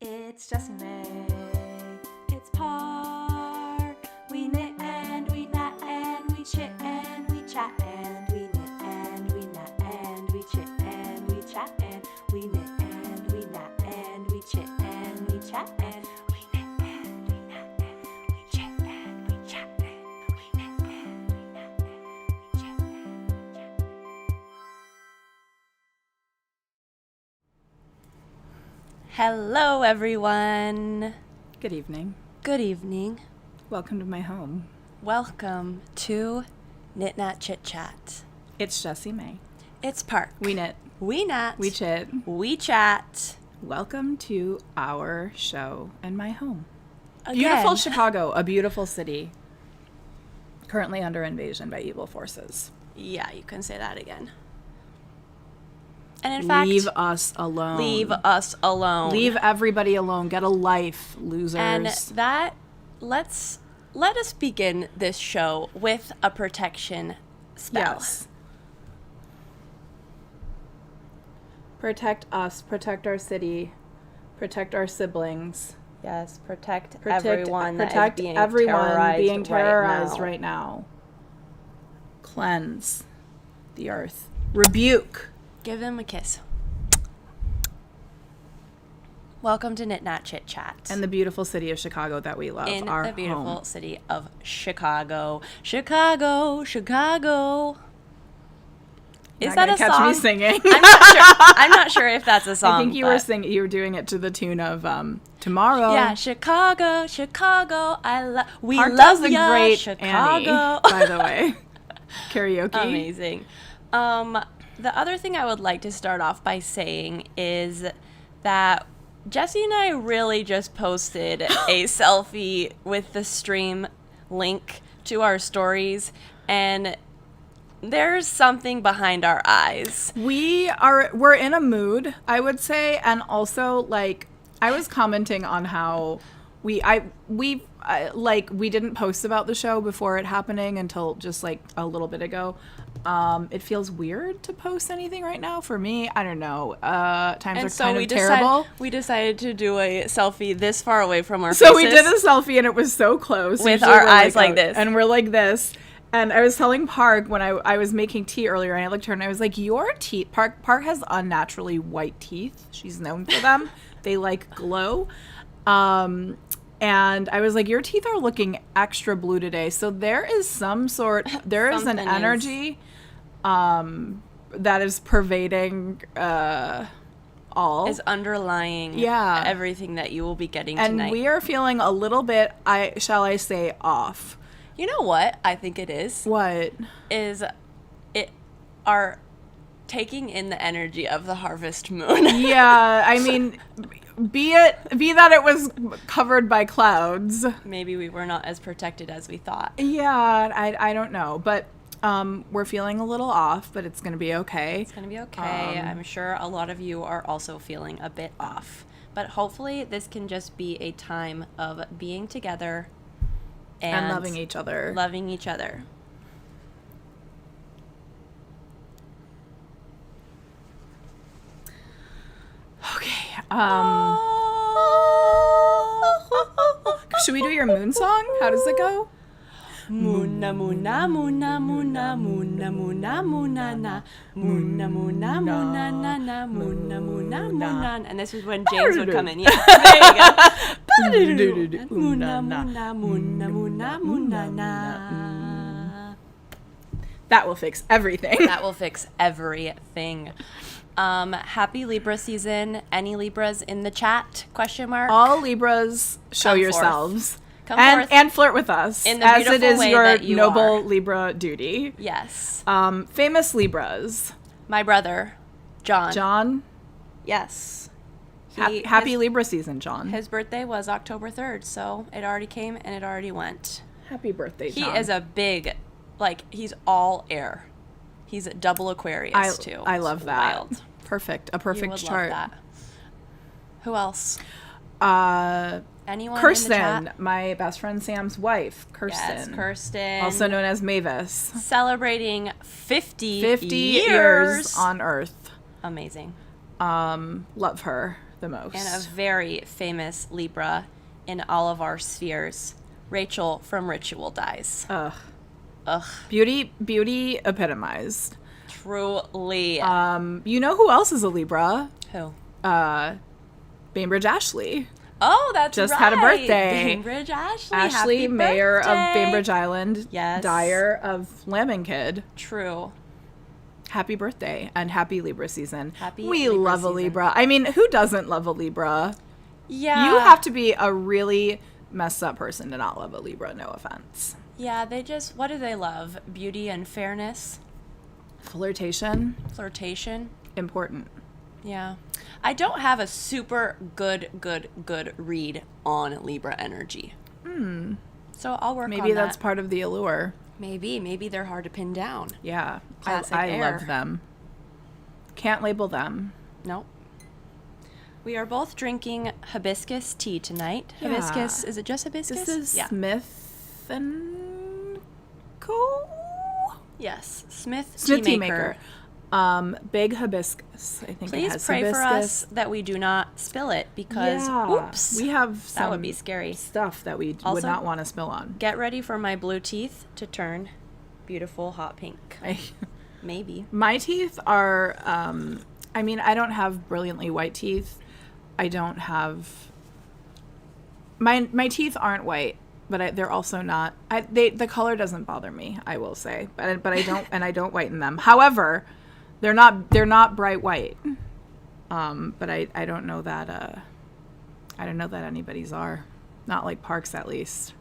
It's Jessie May. It's Park. We knit and we knat and we chit and we chat and we knit and we knat and we chit and we chat and we knit and we knat and we chit and we chat and we knit and we knat and we chit and we chat and we knit and we knat and we chit and we chat. Hello, everyone. Good evening. Good evening. Welcome to my home. Welcome to Knit, Knat, Chit Chat. It's Jessie May. It's Park. We knit. We knat. We chit. We chat. Welcome to our show and my home. Again. Beautiful Chicago, a beautiful city. Currently under invasion by evil forces. Yeah, you can say that again. And in fact, leave us alone. Leave us alone. Leave everybody alone. Get a life, losers. And that, let us begin this show with a protection spell. Yes. Protect us, protect our city, protect our siblings. Yes, protect everyone that protect is being everyone being terrorized right now. Cleanse the earth. Rebuke. Give them a kiss. Welcome to Knit, Knat, Chit Chat. And the beautiful city of Chicago that we love. In our the beautiful home. city of Chicago. Chicago, Chicago. Is that a song? Catch me singing. I'm not sure if that's a song. I think you were singing. You were doing it to the tune of Tomorrow. Yeah, Chicago, Chicago. We Park love does a ya, great Chicago. Annie, by the way. Karaoke. Amazing. The other thing I would like to start off by saying is that Jessie and I really just posted a selfie with the stream link to our stories, and there's something behind our eyes. We're in a mood, I would say, and also like I was commenting on how we didn't post about the show before it happening until just like a little bit ago. It feels weird to post anything right now for me. I don't know. Times are kind of terrible. We decided to do a selfie this far away from our So faces. we did a selfie and it was so close. With Usually our we're eyes like this. And we're like this. And I was telling Park when I was making tea earlier and I looked at her and I was like, your teeth, Park has unnaturally white teeth. She's known for them. They like glow. And I was like, your teeth are looking extra blue today. So there is an energy that is pervading all. Is underlying everything that you will be getting and tonight. And we are feeling a little bit, shall I say, off. You know what I think it is? What? Is it our taking in the energy of the harvest moon. Yeah, I mean, be that it was covered by clouds. Maybe we were not as protected as we thought. Yeah, I don't know, but we're feeling a little off, but it's going to be okay. It's going to be okay. I'm sure a lot of you are also feeling a bit off, but hopefully this can just be a time of being together and loving each other. Loving each other. Okay. Should we do your moon song? How does it go? Moona moona moona moona moona moona moona na moona moona moona na na moona moona moona, and this is when James would come in. Yeah, there you go. Moona moona moona moona moona na. That will fix everything. That will fix everything. Happy Libra season. Any Libras in the chat? Question mark. All Libras, show Come yourselves. Forth. Come forth and flirt with us, in the as it beautiful is way your that you noble are. Libra duty. Yes. Famous Libras. My brother, John. John. Yes. Happy Libra season, John. His birthday was October 3rd, so it already came and it already went. Happy birthday, John. He is a big, he's all air. He's a double Aquarius, too. I love that. Wild. Perfect. A perfect You would chart. love that. Who else? Anyone Kirsten, in the chat? my best friend Sam's wife, Kirsten. Yes, Kirsten. Also known as Mavis. Celebrating 50 years on Earth. Amazing. Love her. the most. And a very famous Libra in all of our spheres, Rachel from Ritual Dyes. Ugh. Ugh. Beauty epitomized. Truly. You know who else is a Libra? Who? Bainbridge Ashley. Oh, that's Just right. had a birthday. Bainbridge Ashley. Ashley, Happy mayor birthday. of Bainbridge Island. Yes. Dyer of Lambing Kid. True. Happy birthday and happy Libra season. We Libra love a season. Libra. I mean, who doesn't love a Libra? Yeah. You have to be a really messed up person to not love a Libra, no offense. Yeah, they just, what do they love? Beauty and fairness? Flirtation, Flirtation? important. Yeah. I don't have a super good read on Libra energy. So I'll work on that. Maybe that's part of the allure. Maybe they're hard to pin down. Yeah, Classic I air. love them. Can't label them. Nope. We are both drinking hibiscus tea tonight. Yeah. Hibiscus, is it just hibiscus? This is yeah. Smith and Co. Yes, Smith Smith tea Tea maker. Maker. Big hibiscus. I think it Please has pray hibiscus. for us that we do not spill it because, oops, we have some that would be scary. stuff that we would Also- not want to spill on. Get ready for my blue teeth to turn beautiful hot pink. Maybe. My teeth are, I mean, I don't have brilliantly white teeth. I don't have, my teeth aren't white, but they're also not, the color doesn't bother me, I will say, but I don't, and I don't whiten them. However, they're not bright white. But I don't know that, anybody's are. Not like Parks, at least.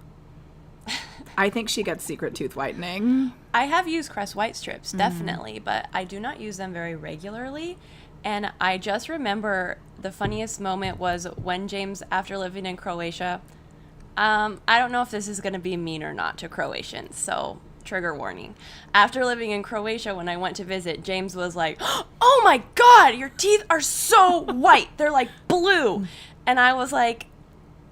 I think she gets secret tooth whitening. I have used Crest White Strips, definitely, but I do not use them very regularly. And I just remember the funniest moment was when James, after living in Croatia, I don't know if this is going to be mean or not to Croatians, so trigger warning. After living in Croatia, when I went to visit, James was like, "Oh my God, your teeth are so white. They're like blue." And I was like,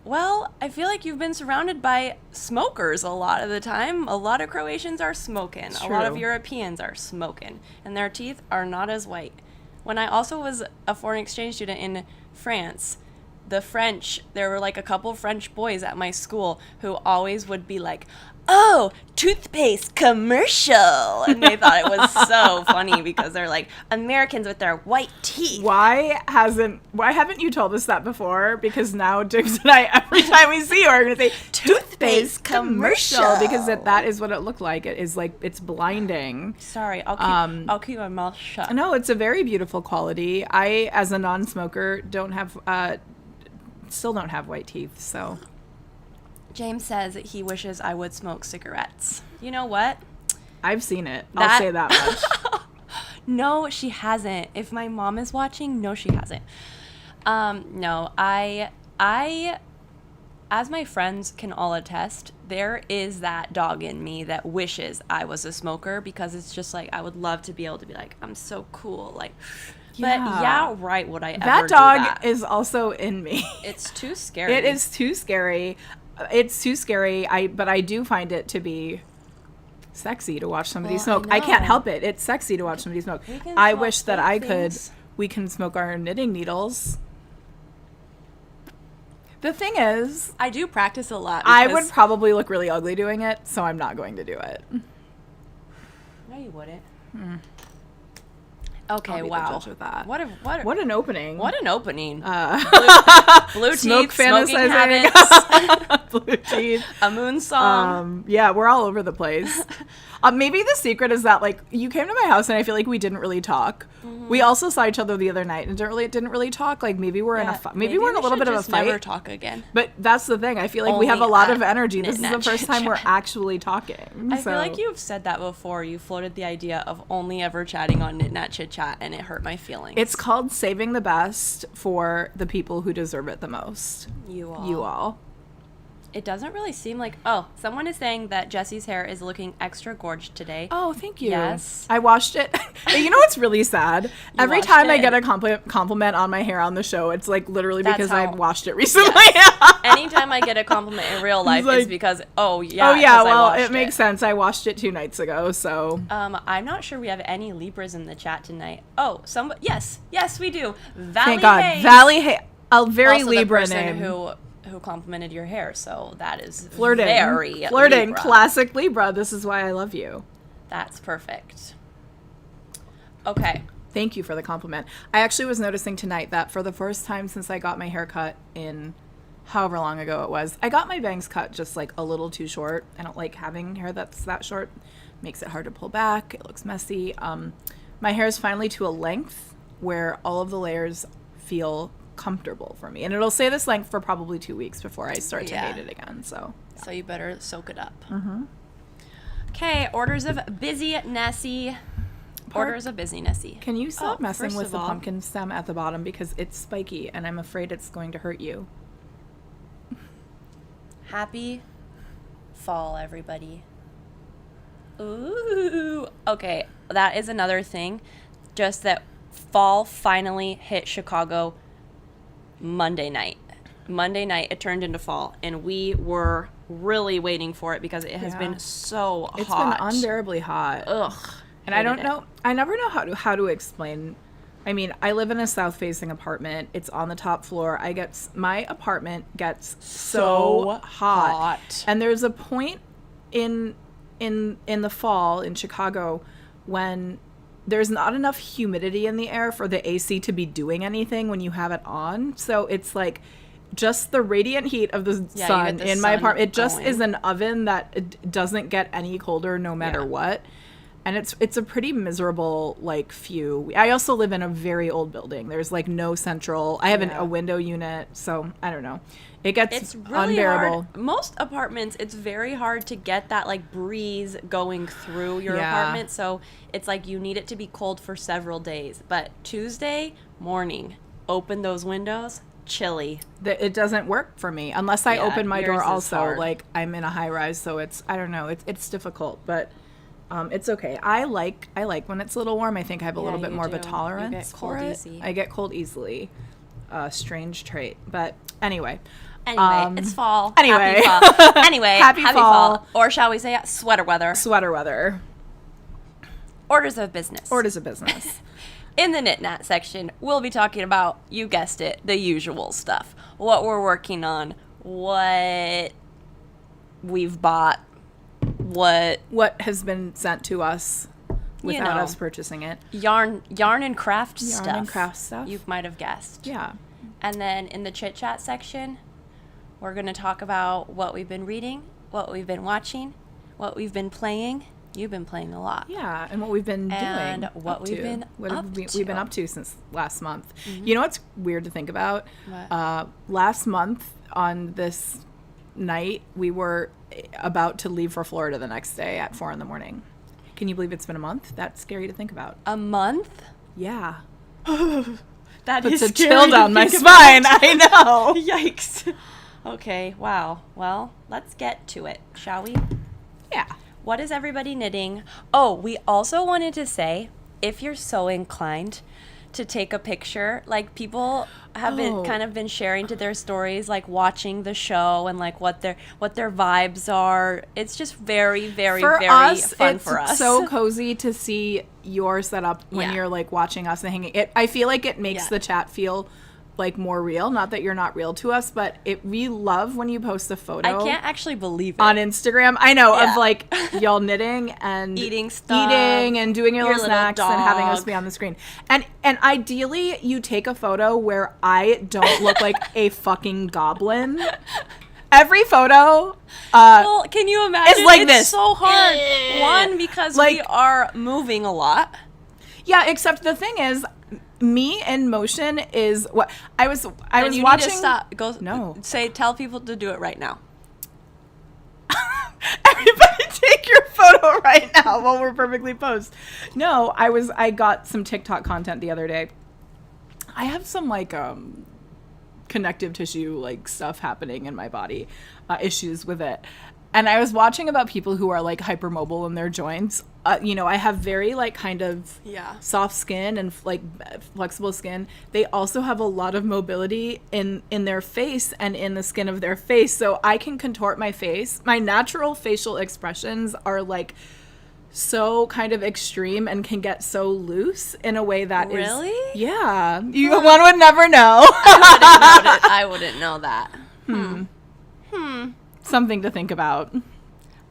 well, I feel like you've been surrounded by smokers a lot of the time. A lot of Croatians are smoking. A lot of True. Europeans are smoking. And their teeth are not as white. When I also was a foreign exchange student in France, there were like a couple French boys at my school who always would be like, "Oh, toothpaste commercial." And they thought it was so funny because they're like Americans with their white teeth. Why haven't you told us that before? Because now Diggs and I, every time we see you, are going to say toothpaste commercial because that is what it looked like. It is like, it's blinding. Sorry, I'll keep my mouth shut. No, it's a very beautiful quality. I, as a non-smoker, still don't have white teeth, so. James says that he wishes I would smoke cigarettes. You know what? I've seen it. I'll say that much. No, she hasn't. If my mom is watching, no, she hasn't. No, I, as my friends can all attest, there is that dog in me that wishes I was a smoker because it's just like, I would love to be able to be like, I'm so cool. Like, but yeah, right, would I ever That do dog that? is also in me. It's too scary. It is too scary. It's too scary. But I do find it to be sexy to watch somebody smoke. I can't know. help it. It's sexy to watch somebody smoke. We can I smoke wish that fake I things. we can smoke our knitting needles. The thing is, I do practice a lot. I would because- probably look really ugly doing it, so I'm not going to do it. No, you wouldn't. I'll Okay, be the wow. judge with that. What an opening. What an opening. Blue Smoke teeth, smoking fantasizing. habits, Blue teeth. a moon song. Yeah, we're all over the place. Maybe the secret is that, like, you came to my house and I feel like we didn't really talk. Mm-hmm. We also saw each other the other night and didn't really talk. Like, maybe we're in a maybe we're in a little bit of a fight. Never talk again. But that's the thing. I feel like we have a Only lot at of energy. This is the Knit first time we're actually talking. I feel like you've said that before. You floated the idea of only ever chatting on Knat Chit Chat, and it hurt my feelings. It's called saving the best for the people who deserve it the most. you all. You all. It doesn't really seem like. Oh, someone is saying that Jessie's hair is looking extra gorgeous today. Oh, thank you. Yes. I washed it. You know what's really sad? Every washed time I it? get a compliment on my hair on the show, it's like literally That's because how- I washed it recently. Anytime I get a compliment in real life, like- it's because yeah. Oh yeah, 'cause I well, washed it makes sense. I washed it 2 nights ago, so I'm not sure we have any Libras in the chat tonight. Oh, yes, we do. Valley thank God. Hayes. Valley Hay. A very also Libra the person name. who complimented your hair, so that is Flirting. very Flirting. Libra. Classic Libra. This is why I love you. That's perfect. Okay. Thank you for the compliment. I actually was noticing tonight that for the first time since I got my hair cut in however long ago it was, I got my bangs cut just like a little too short. I don't like having hair that's that short. Makes it hard to pull back. It looks messy. My hair is finally to a length where all of the layers feel comfortable for me. And it'll stay this length for probably 2 weeks before I start to hate it again. So you better soak it up. Okay, orders of busy Nessie. Orders of busy Nessie. can you stop messing first with of the all- pumpkin stem at the bottom because it's spiky and I'm afraid it's going to hurt you. Happy fall, everybody. Ooh. Okay, that is another thing. Just that fall finally hit Chicago Monday night. Monday night, it turned into fall, and we were really waiting for it because it has been so hot. It's been unbearably hot. Ugh. And I don't hated it. know. I never know how to explain. I mean, I live in a south-facing apartment. It's on the top floor. My apartment gets so hot. And there's a point in the fall in Chicago when there's not enough humidity in the air for the AC to be doing anything when you have it on. So it's like just the radiant heat of the Yeah, you sun get the in my sun apartment. It just going. is an oven that it doesn't get any colder no matter what. And it's a pretty miserable few. I also live in a very old building. There's no central. I have a window unit, so I don't know. It gets It's really unbearable. hard. Most apartments, it's very hard to get that breeze going through your apartment. So it's you need it to be cold for several days. But Tuesday morning, open those windows, chilly. It doesn't work for me unless I open my yours door is also. hard. I'm in a high rise, so I don't know. It's difficult, but it's okay. I like when it's a little warm. I think I have a little bit you more of a do. You tolerance get for cold it. easy. I get cold easily. Strange trait, but anyway. Anyway, it's fall. Anyway. Happy fall. Anyway, Happy happy fall. fall. Or shall we say sweater weather. Sweater weather. Orders of business. Orders of business. In the Knat section, we'll be talking about, you guessed it, the usual stuff. What we're working on, what we've bought, what has been sent to us without us purchasing it. yarn and craft stuff. Yarn and craft stuff. You might have guessed. Yeah. And then in the Chit Chat section, we're going to talk about what we've been reading, what we've been watching, what we've been playing. You've been playing a lot. Yeah, and what we've been And doing. what we've been up we've been to. up to since last month. You know what's weird to think about? What? Last month on this night, we were about to leave for Florida the next day at 4 a.m. Can you believe it's been a month? That's scary to think about. A month? Yeah. That Puts is a scary chill to down my think spine. about. I know. Yikes. Okay, wow. Well, let's get to it, shall we? Yeah. What is everybody knitting? Oh, we also wanted to say, if you're so inclined to take a picture, people have been sharing to their stories, watching the show and what their vibes are. It's just very, very, very fun for us. It's so cozy to see your setup when you're watching us and hanging. I feel like it makes the chat feel more real. Not that you're not real to us, but we love when you post a photo. I can't actually believe it. On Instagram. I know, of y'all knitting and Eating stuff, eating and doing your little little snacks and having us dog. be on the screen. And ideally you take a photo where I don't look like a fucking goblin. Every photo Well, can you imagine? It's like it's this. so hard. One, because we are moving a lot. Yeah, except the thing is, me in motion is what I was You watching. need to stop. Go. No. Tell people to do it right now. Everybody take your photo right now while we're perfectly posed. No, I got some TikTok content the other day. I have some connective tissue stuff happening in my body, issues with it. And I was watching about people who are hypermobile in their joints. I have very kind of soft skin and flexible skin. They also have a lot of mobility in their face and in the skin of their face. So I can contort my face. My natural facial expressions are so kind of extreme and can get so loose in a way that is... Really? Yeah. One would never know. I wouldn't know that. Something to think about.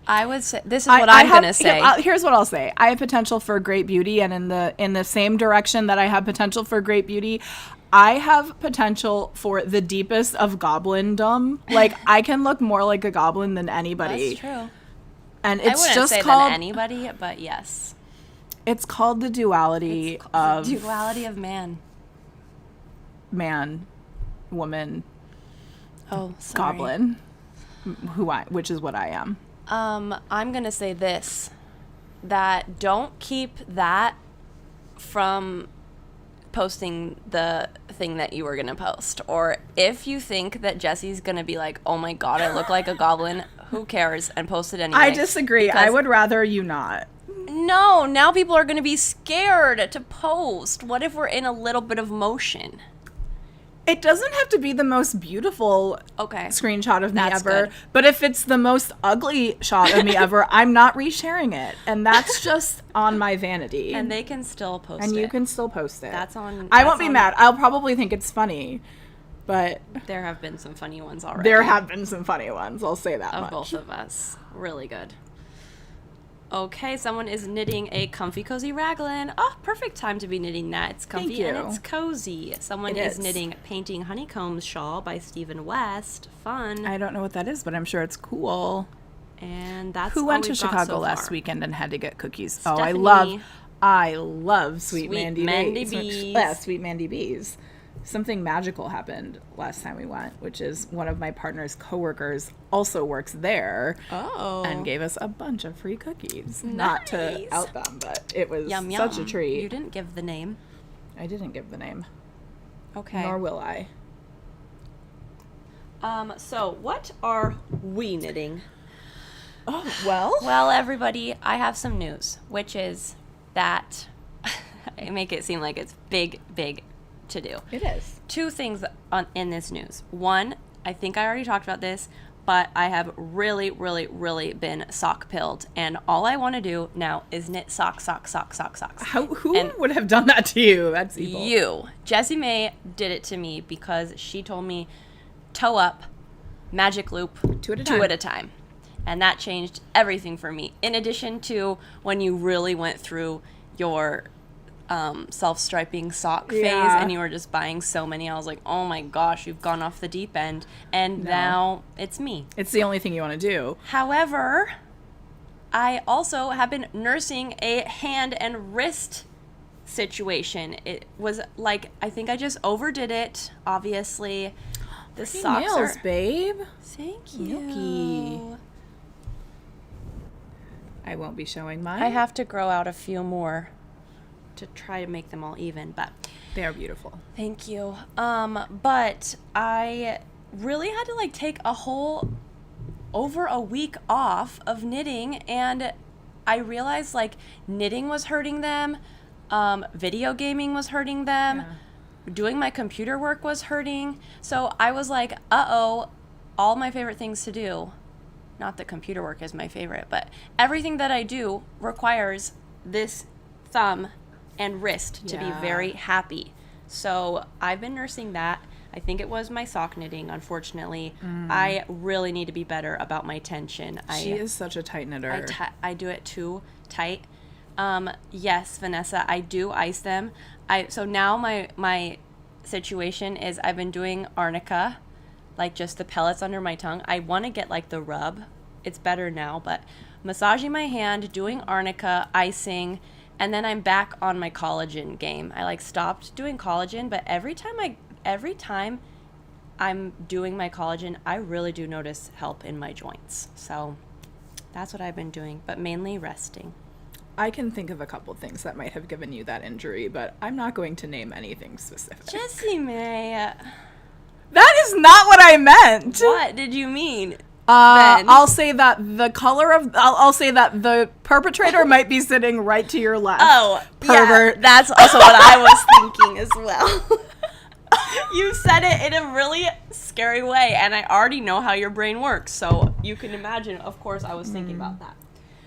I would say this is what I'm going to say. Here's what I'll say. I have potential for great beauty, and in the same direction that I have potential for great beauty, I have potential for the deepest of goblindom. Like, I can look more like a goblin than anybody. That's true. And it's I wouldn't just say called than anybody, but yes. It's called the duality of the duality of man. Man, woman, Oh, sorry. goblin, which is what I am. I'm going to say this, that don't keep that from posting the thing that you were going to post. Or if you think that Jessie's going to be like, oh my God, I look like a goblin, who cares, and post it anyway. I disagree. I would rather you not. No, now people are going to be scared to post. What if we're in a little bit of motion? It doesn't have to be the most beautiful screenshot of me That's ever, good. but if it's the most ugly shot of me ever, I'm not resharing it, and that's just on my vanity. And they can still post it. And you can still post it. That's on. I won't be mad. I'll probably think it's funny, but There have been some funny ones already. there have been some funny ones. I'll say that of much. both of us. Really good. Okay, someone is knitting a comfy cozy raglan. Oh, perfect time to be knitting that. It's comfy Thank and you. it's cozy. Someone It is is. knitting Painting Honeycombs shawl by Stephen West. Fun. I don't know what that is, but I'm sure it's cool. And that's Who all went to we've got Chicago so last far. weekend and had to get cookies? Stephanie. Oh, I love Sweet Sweet Mandy Mandy Bees. Bees. Yeah, Sweet Mandy Bees. Something magical happened last time we went, which is one of my partner's coworkers also works there Oh. and gave us a bunch of free cookies. Not to Nice. out them, but it was Yum, yum. such a treat. You didn't give the name. I didn't give the name, Okay. nor will I. So what are we knitting? Oh, well. Well, everybody, I have some news, which is that I make it seem like it's big to do. It is. Two things in this news. One, I think I already talked about this, but I have really been sock pilled, and all I want to do now is knit socks. Who would have done that to you? That's evil. You. Jessie May did it to me because she told me toe up, magic loop, Two at a two time. at a time. And that changed everything for me. In addition to when you really went through your self-striping sock phase Yeah. and you were just buying so many, I was like, oh my gosh, you've gone off the deep end. And now it's me. It's the only thing you want to do. However, I also have been nursing a hand and wrist situation. It was like, I think I just overdid it, obviously. The Pretty socks nails, are... babe. Thank you. Milky. I won't be showing mine. I have to grow out a few more to try to make them all even, but They are beautiful. thank you. But I really had to take over a week off of knitting, and I realized knitting was hurting them, video gaming was hurting them, doing my computer work was hurting. So I was like, uh-oh, all my favorite things to do. Not that computer work is my favorite, but everything that I do requires this thumb and wrist to be Yeah. very happy. So I've been nursing that. I think it was my sock knitting, unfortunately. I really need to be better about my tension. She is such a tight knitter. I do it too tight. Yes, Vanessa, I do ice them. So now my situation is I've been doing arnica, just the pellets under my tongue. I want to get the rub. It's better now, but massaging my hand, doing arnica, icing, and then I'm back on my collagen game. I stopped doing collagen, but every time I'm doing my collagen, I really do notice help in my joints. So that's what I've been doing, but mainly resting. I can think of a couple things that might have given you that injury, but I'm not going to name anything specific. Jessie May, That is not what I meant. what did you mean? I'll say that I'll say that the perpetrator might be sitting right to your left. Oh, pervert. yeah, that's also what I was thinking as well. You said it in a really scary way, and I already know how your brain works, so you can imagine, of course, I was thinking about that.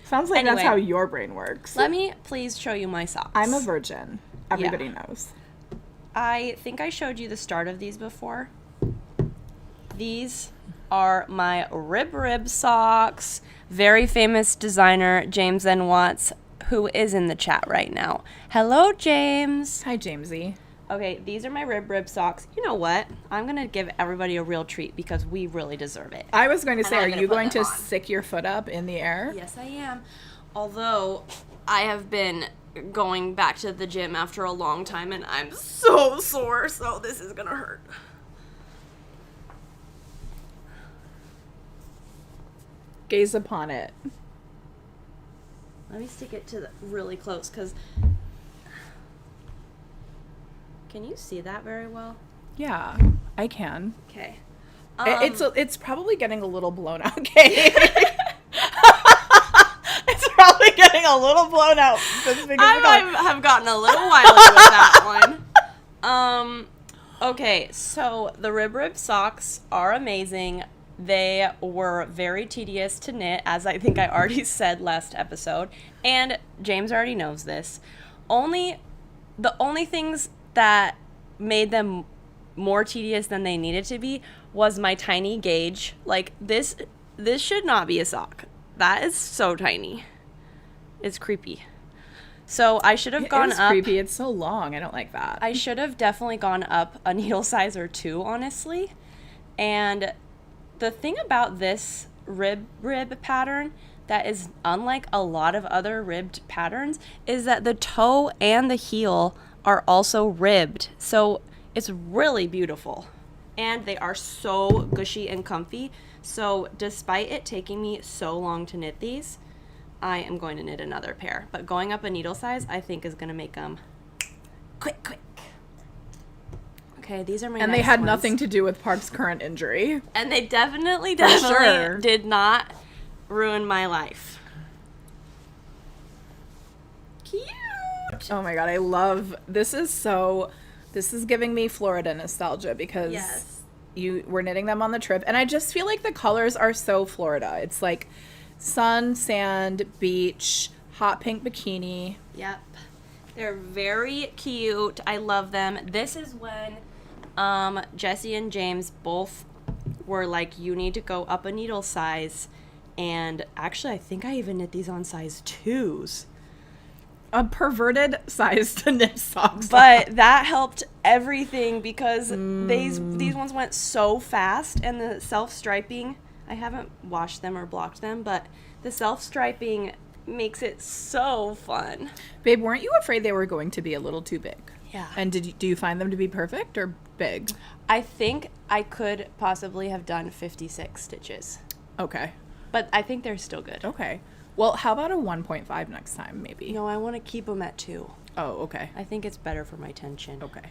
Sounds like that's Anyway. how your brain works. Let me please show you my socks. I'm a virgin. Everybody knows. I think I showed you the start of these before. These are my rib socks. Very famous designer, James N. Watts, who is in the chat right now. Hello, James. Hi, Jamesy. Okay, these are my rib socks. You know what? I'm going to give everybody a real treat because we really deserve it. I was going to And say, I'm are gonna you put going them to on. stick your foot up in the air? Yes, I am. Although I have been going back to the gym after a long time and I'm so sore, so this is going to hurt. Gaze upon it. Let me stick it to really close because... Can you see that very well? Yeah, I can. Okay. It's probably getting a little blown out, Kate. It's probably getting a little blown out. Just because I have gotten a little wild with that one. Okay, so the rib socks are amazing. They were very tedious to knit, as I think I already said last episode, and James already knows this. The only things that made them more tedious than they needed to be was my tiny gauge. Like, this should not be a sock. That is so tiny. It's creepy. So I should have gone It's up. creepy. It's so long. I don't like that. I should have definitely gone up a needle size or two, honestly. And the thing about this rib pattern that is unlike a lot of other ribbed patterns is that the toe and the heel are also ribbed. So it's really beautiful. And they are so gushy and comfy. So despite it taking me so long to knit these, I am going to knit another pair. But going up a needle size, I think, is going to make them quick. Okay, these are my and next they had ones. nothing to do with Park's current injury. And they definitely sure. did not ruin my life. Cute. Oh my god, I love this. This is giving me Florida nostalgia because Yes. you were knitting them on the trip, and I just feel like the colors are so Florida. It's like sun, sand, beach, hot pink bikini. Yep. They're very cute. I love them. This is when Jessie and James both were like, you need to go up a needle size. And actually, I think I even knit these on size 2s. A perverted size to knit socks. But that helped everything because these ones went so fast, and the self-striping, I haven't washed them or blocked them, but the self-striping makes it so fun. Babe, weren't you afraid they were going to be a little too big? Yeah. And do you find them to be perfect or big? I think I could possibly have done 56 stitches, Okay. but I think they're still good. Okay. Well, how about a 1.5 next time, maybe? No, I want to keep them at 2. Oh, okay. I think it's better for my tension. Okay.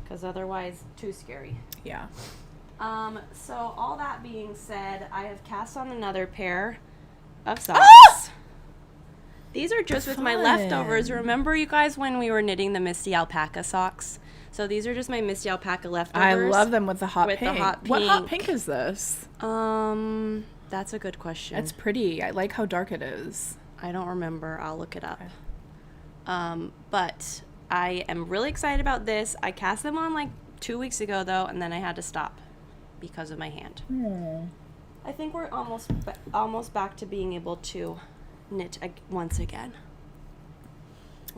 Because otherwise, too scary. Yeah. So all that being said, I have cast on another pair of socks. These are just with my Fun. leftovers. Remember, you guys, when we were knitting the Misty Alpaca socks? So these are just my Misty Alpaca leftovers. I love them with the hot With the pink. hot What hot pink. pink is this? That's a good question. It's pretty. I like how dark it is. I don't remember. I'll look it up. But I am really excited about this. I cast them on like 2 weeks ago, though, and then I had to stop because of my hand. I think we're almost back to being able to knit once again.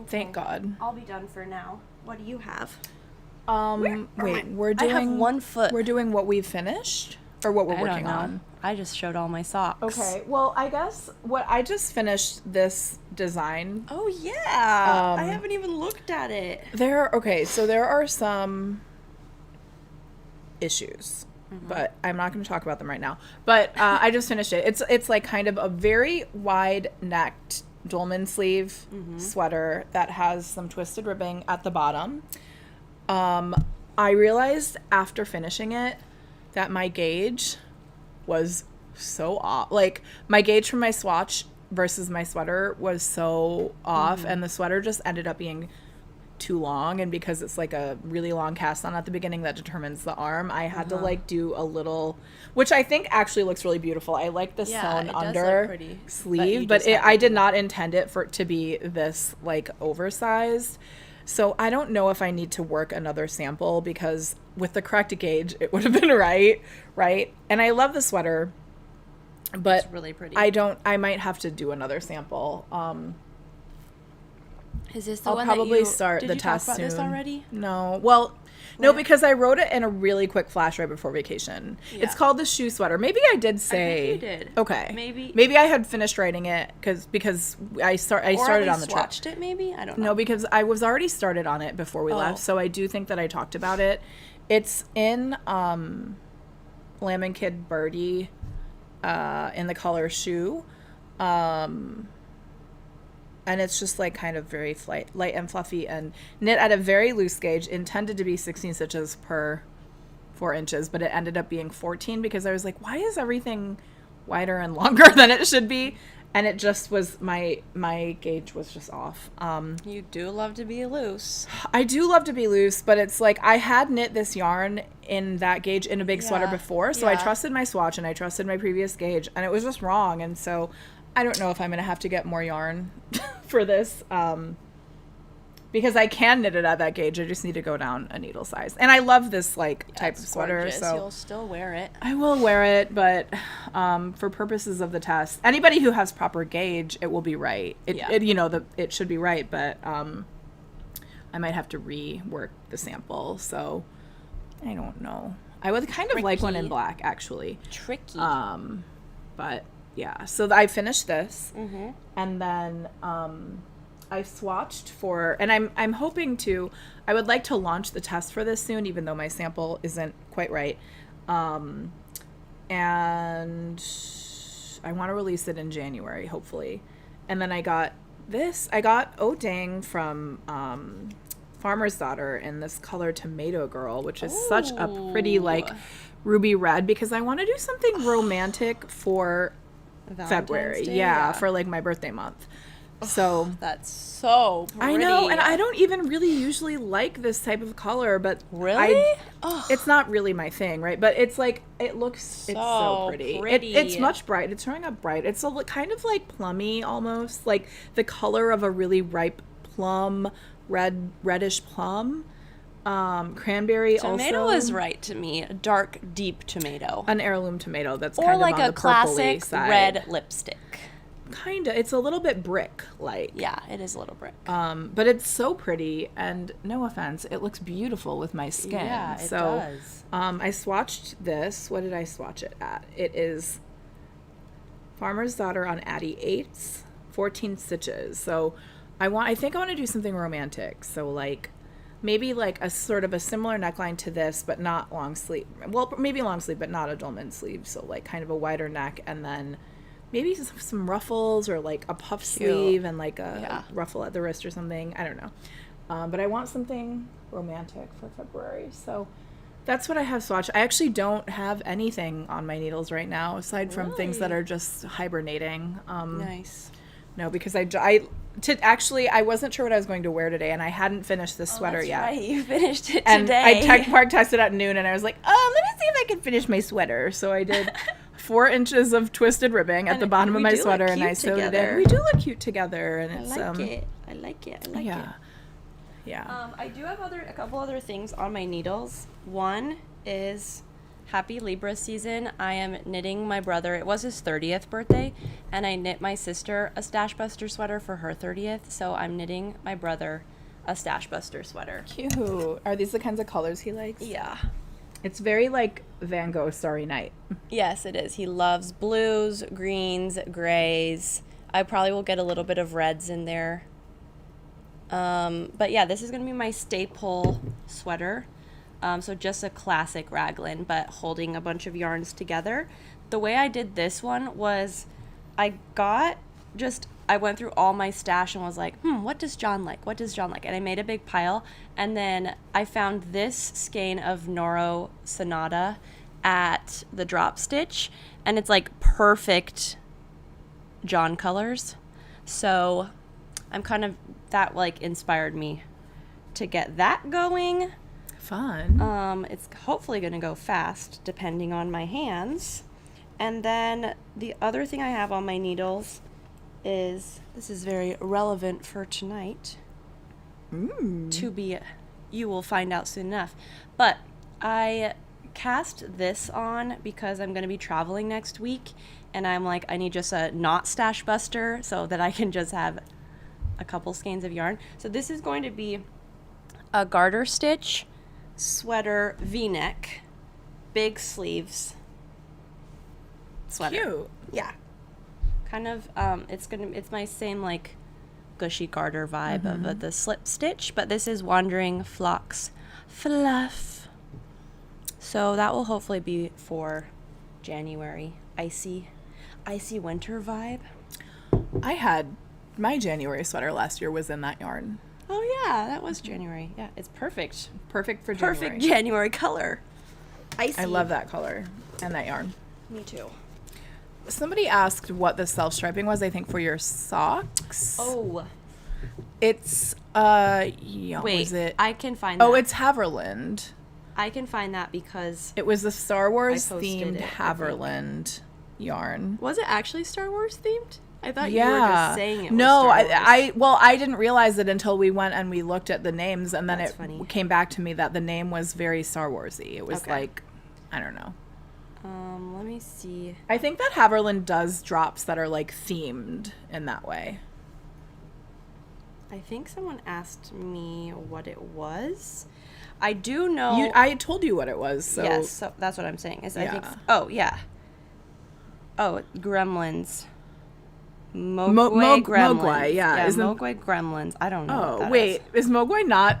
Thank God. I'll be done for now. What do you have? Wait, we're I doing have 1 foot. We're doing what we've finished or what we're I don't working know. on. I just showed all my socks. Okay. Well, I guess what I just finished this design. Oh yeah. I haven't even looked at it. So there are some issues. But I'm not going to talk about them right now. But I just finished it. It's like kind of a very wide necked dolman sleeve sweater that has some twisted ribbing at the bottom. I realized after finishing it that my gauge was so off. Like my gauge from my swatch versus my sweater was so off, and the sweater just ended up being too long, and because it's like a really long cast on at the beginning that determines the arm, I had to like do a little, which I think actually looks really beautiful. I like the sewn under sleeve, but I did not intend it for it to be this like oversized. So I don't know if I need to work another sample, because with the correct gauge it would have been right. And I love the sweater, but it's really pretty. I might have to do another sample. Is this the I'll one probably that start did the you talk test about soon. this already? No. Well, no, because I wrote it in a really quick flash right before vacation. Yeah. It's called the shoe sweater. Maybe I did say. I think you did. Okay. Maybe I had finished writing it because I started on the trip. Watched it maybe? I don't know. No, because I was already started on it before we left, so I do think that I talked about it. It's in Lamb and Kid Birdie in the color shoe. And it's just like kind of very light and fluffy and knit at a very loose gauge, intended to be 16 stitches per 4 inches, but it ended up being 14 because I was like, why is everything wider and longer than it should be? And it just was, my gauge was just off. You do love to be loose. I do love to be loose, but it's like I had knit this yarn in that gauge in a big sweater before, so I trusted my swatch and I trusted my previous gauge, and it was just wrong. And so I don't know if I'm going to have to get more yarn for this, because I can knit it at that gauge. I just need to go down a needle size. And I love this like type of sweater. Gorgeous. So You'll still wear it. I will wear it, but for purposes of the test, anybody who has proper gauge, it will be right. It should be right, but I might have to rework the sample. So I don't know. I would kind of like one in black, actually. Tricky. But yeah, so I finished this, and then I swatched for, and I'm hoping to, I would like to launch the test for this soon, even though my sample isn't quite right, and I want to release it in January, hopefully. And then I got Oh Dang from Farmer's Daughter in this color Tomato Girl, which is such a pretty like ruby red, because I want to do something romantic for February. Day, for like my birthday month. So that's so pretty. I know, and I don't even really usually like this type of color, but really, it's not really my thing, right? But it's like it's so pretty. It's much bright. It's showing up bright. It's kind of like plummy, almost like the color of a really ripe plum, reddish plum. Cranberry tomato also. is right to me. A dark, deep tomato. An heirloom tomato that's or kind like of on a the classic purpley side. red lipstick. Kinda. It's a little bit brick-like. Yeah, it is a little brick. But it's so pretty, and no offense, it looks beautiful with my skin. Yeah, it so, does. I swatched this. What did I swatch it at? It is Farmer's Daughter on Addy 8s, 14 stitches. So I think I want to do something romantic. So like maybe like a sort of a similar neckline to this, but not long sleeve. Well, maybe long sleeve, but not a dolman sleeve. So like kind of a wider neck, and then maybe some ruffles, or like a puff sleeve and like a ruffle at the wrist or something. I don't know. But I want something romantic for February. So that's what I have swatched. I actually don't have anything on my needles right now, aside from things that are just hibernating. Nice. No, because I wasn't sure what I was going to wear today, and I hadn't finished this sweater yet. Right, you finished it and today. Park texted at noon, and I was like, let me see if I can finish my sweater. So I did 4 inches of twisted ribbing at the bottom of my sweater, and I sewed it in. We do look cute together, and it's I like it. Yeah. I do have a couple other things on my needles. One is happy Libra season. I am knitting my brother. It was his 30th birthday, and I knit my sister a Stash Buster sweater for her 30th. So I'm knitting my brother a Stash Buster sweater. Cute. Are these the kinds of colors he likes? Yeah. It's very like Van Gogh Starry Night. Yes, it is. He loves blues, greens, grays. I probably will get a little bit of reds in there. But yeah, this is going to be my staple sweater. So just a classic raglan, but holding a bunch of yarns together. The way I did this one was I went through all my stash and was like, what does John like? And I made a big pile. And then I found this skein of Noro Sonata at the drop stitch, and it's like perfect John colors. So I'm kind of, that like inspired me to get that going. Fun. It's hopefully going to go fast depending on my hands. And then the other thing I have on my needles is, this is very relevant for tonight. You will find out soon enough. But I cast this on because I'm going to be traveling next week, and I'm like, I need just a knot stash buster so that I can just have a couple skeins of yarn. So this is going to be a garter stitch sweater V-neck, big sleeves sweater. Cute. Yeah. Kind of, it's my same like gushy garter vibe of the slip stitch, but this is Wandering Flocks Fluff. So that will hopefully be for January. Icy winter vibe. I had my January sweater last year was in that yarn. Oh yeah, that was January. Yeah, it's perfect. Perfect for January. Perfect January color. Icy. I love that color and that yarn. Me too. Somebody asked what the self-striping was, I think, for your socks. Oh. It's, Wait, was it? I can find that. Oh, it's Haverland. I can find that because... It was the Star Wars posted themed it, I Haverland yarn. Was it actually Star Wars themed? I thought Yeah. you were just saying it was no, Star Wars. I didn't realize it until we went and we looked at the names, and then That's it funny. came back to me that the name was very Star Wars-y. It was Okay. like, I don't know. Let me see. I think that Haverland does drops that are like themed in that way. I think someone asked me what it was. I do know... I told you what it was, so... Yes, so that's what I'm saying. Is I think... Yeah. Oh, yeah. Oh, Gremlins. Mogwai Gremlins. Mogwai, yeah. Yeah, Isn't- Mogwai Gremlins. I don't know what Oh, that wait. Is Mogwai not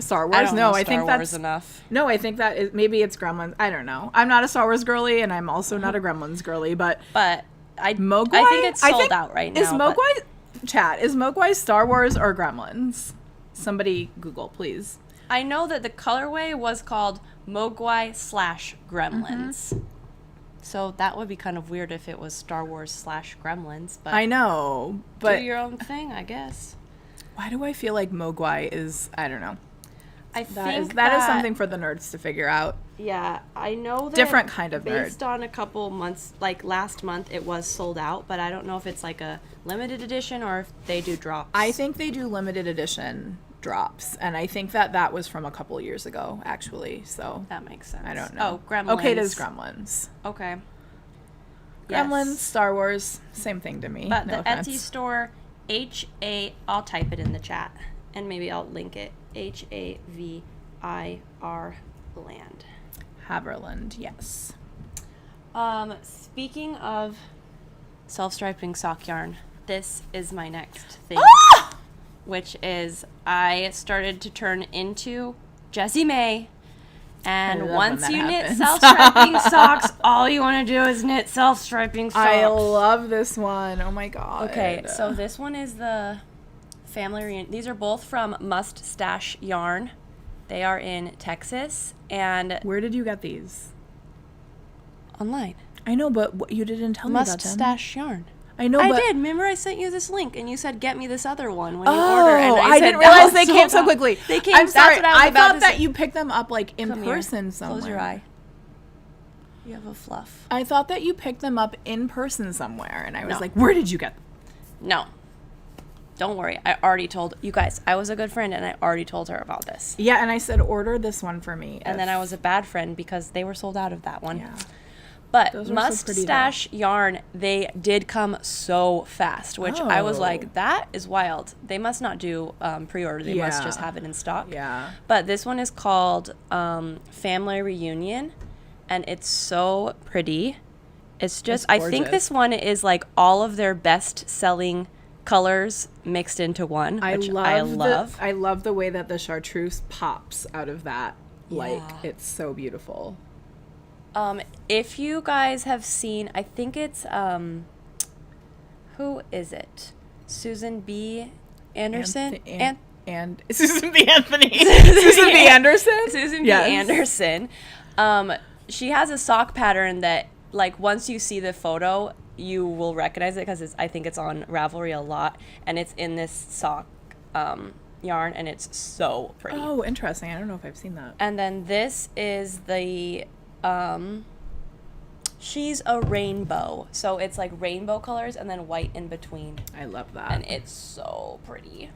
Star Wars? I don't know I Star think Wars that's... enough. No, I think that is... Maybe it's Gremlins. I don't know. I'm not a Star Wars girly, and I'm also not a Gremlins girly, but... But Mogwai? I think it's sold out right now. Is but- Mogwai... Chat, is Mogwai Star Wars or Gremlins? Somebody Google, please. I know that the colorway was called Mogwai / Gremlins. So that would be kind of weird if it was Star Wars / Gremlins. But I know, but do your own thing, I guess. why do I feel like Mogwai is... I don't know. I think That is something for the nerds to figure out. Yeah, I know that Different kind of nerd. based on a couple months, like last month, it was sold out, but I don't know if it's like a limited edition or if they do drops. I think they do limited edition drops, and I think that was from a couple years ago, actually. So that makes sense. I don't know. Oh, Gremlins. Okay, it is Gremlins. Okay. Gremlins, Yes. Star Wars, same thing to me. But no the offense. Etsy store, I'll type it in the chat, and maybe I'll link it. HAVIR land. Haverland, yes. Speaking of self-striping sock yarn, this is my next thing, which is I started to turn into Jessie May. And love when once that you knit happens. self-striping socks, all you want to do is knit self-striping socks. I love this one. Oh my god. Okay, so this one is the family reunion. These are both from Must Stash Yarn. They are in Texas and where did you get these? online. I know, but you didn't tell me about Must them. Stash Yarn. I know, I but did. Remember, I sent you this link, and you said, "Get me this other one when you oh, order." And I said, didn't realize "No, they came sold so out." quickly. They came. I'm sorry. That's what I was about thought to that say. you picked them up like in Come here. person somewhere. Close your eye. You have a fluff. I thought that you picked them up in person somewhere, and I was No. like, "Where did you get them?" No. Don't worry. I already told you guys. I was a good friend, and I already told her about this. Yeah, and I said, "Order this one for me." And then I was a bad friend because they were sold out of that one. Yeah. But Those are so Must pretty, though. Stash Yarn, they did come so fast, which I was Oh. like, that is wild. They must not do pre-order. They must Yeah. just have it in stock. Yeah. But this one is called Family Reunion, and it's so pretty. It's just, It's I think gorgeous. this one is like all of their best-selling colors mixed into one, which I love. I love the way that the chartreuse pops out of that. Like, Yeah. it's so beautiful. If you guys have seen, I think it's, who is it? Susan B. Anderson? And Susan B. Anthony. Susan B. Anderson? Susan B. Yes. Anderson. She has a sock pattern that, like, once you see the photo, you will recognize it because I think it's on Ravelry a lot, and it's in this sock yarn, and it's so pretty. Oh, interesting. I don't know if I've seen that. And then this is the, she's a rainbow. So it's like rainbow colors and then white in between. I love that. And it's so pretty.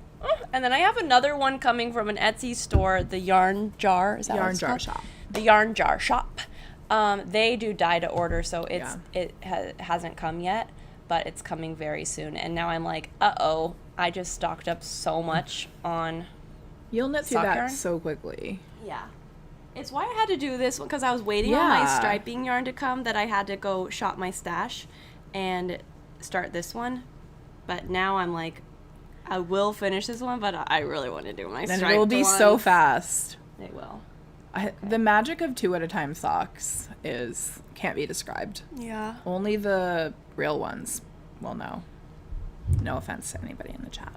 And then I have another one coming from an Etsy store, the Yarn Jar. Is that what Yarn it's Jar called? Shop. The Yarn Jar Shop. They do dye to order, so it hasn't come yet, but it's coming very soon. And now I'm like, uh-oh, I just stocked up so much on You'll knit through sock that yarn. so quickly. Yeah. It's why I had to do this one, because I was waiting on my striping yarn to come, that I had to go shop my stash and start this one. But now I'm like, I will finish this one, but I really want to do my striped And it will be so ones. fast. It will. The magic of 2 at a time socks can't be described. Yeah. Only the real ones will know. No offense to anybody in the chat.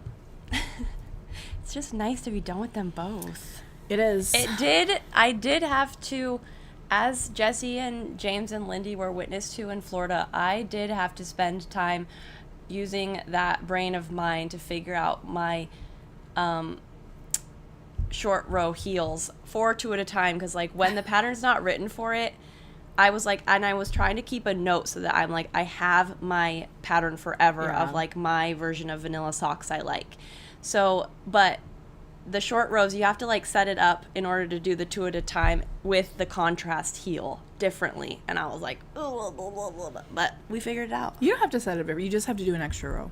It's just nice to be done with them both. It is. I did have to, as Jessie and James and Lindy were witness to in Florida, I did have to spend time using that brain of mine to figure out my short row heels for 2 at a time, because like when the pattern's not written for it, I was like, and I was trying to keep a note so that I'm like, I have my pattern forever of like my version of vanilla socks I like. So, but the short rows, you have to like set it up in order to do the 2 at a time with the contrast heel differently. And I was like, oh, blah, blah, blah, blah. But we figured it out. You don't have to set it up. You just have to do an extra row.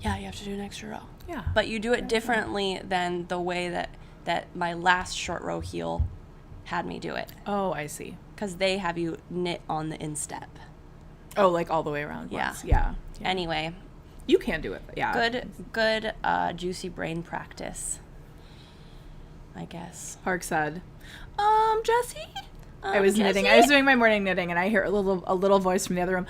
Yeah, you have to do an extra row. Yeah. But you do it differently than the way that my last short row heel had me do it. Oh, I see. Because they have you knit on the instep. Oh, like all the way around. Yeah. Once. Yeah. Anyway, You can do it. Yeah. good juicy brain practice, I guess. Park said, Jessie? I was knitting. Jessie? I was doing my morning knitting, and I hear a little voice from the other room.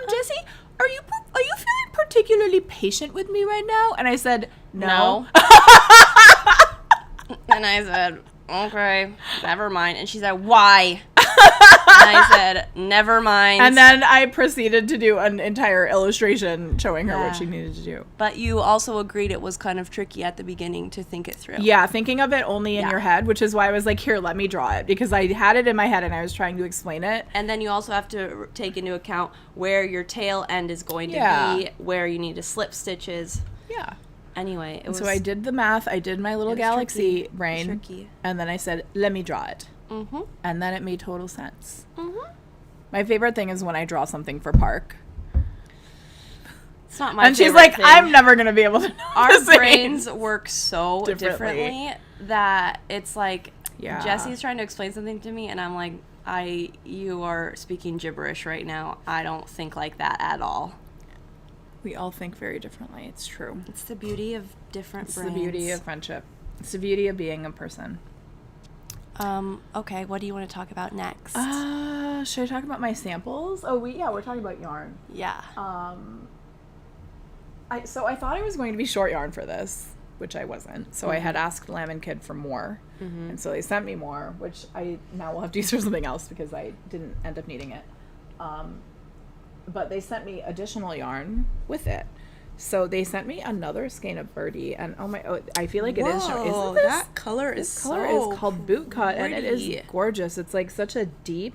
Jessie, are you feeling particularly patient with me right now? And I said, no. And I said, okay, never mind. And she said, why? And I said, never mind. And then I proceeded to do an entire illustration showing her what she needed to do. But you also agreed it was kind of tricky at the beginning to think it through. Yeah, thinking of it only in your head, which is why I was like, here, let me draw it. Because I had it in my head and I was trying to explain it. And then you also have to take into account where your tail end is going to be, where you need to slip stitches. Yeah. Anyway, it was... So I did the math. I did my little galaxy brain. Tricky. And then I said, let me draw it. Mm-hmm. And then it made total sense. Mm-hmm. My favorite thing is when I draw something for Park. It's not my And she's favorite like, thing. I'm never going to be able to know Our the same. brains work so differently that it's like Jessie's trying to explain something to me and I'm like, you are speaking gibberish right now. I don't think like that at all. We all think very differently. It's true. It's the beauty of different brains. It's the beauty of friendship. It's the beauty of being a person. Okay, what do you want to talk about next? Should I talk about my samples? Oh, we're talking about yarn. Yeah. I thought I was going to be short yarn for this, which I wasn't. So I had asked Lamb and Kid for more, and so they sent me more, which I now will have to use for something else because I didn't end up needing it. But they sent me additional yarn with it. So they sent me another skein of birdie, and I feel like it is. Isn't this? That color is Color is called boot cut, and it is gorgeous. It's like such a deep,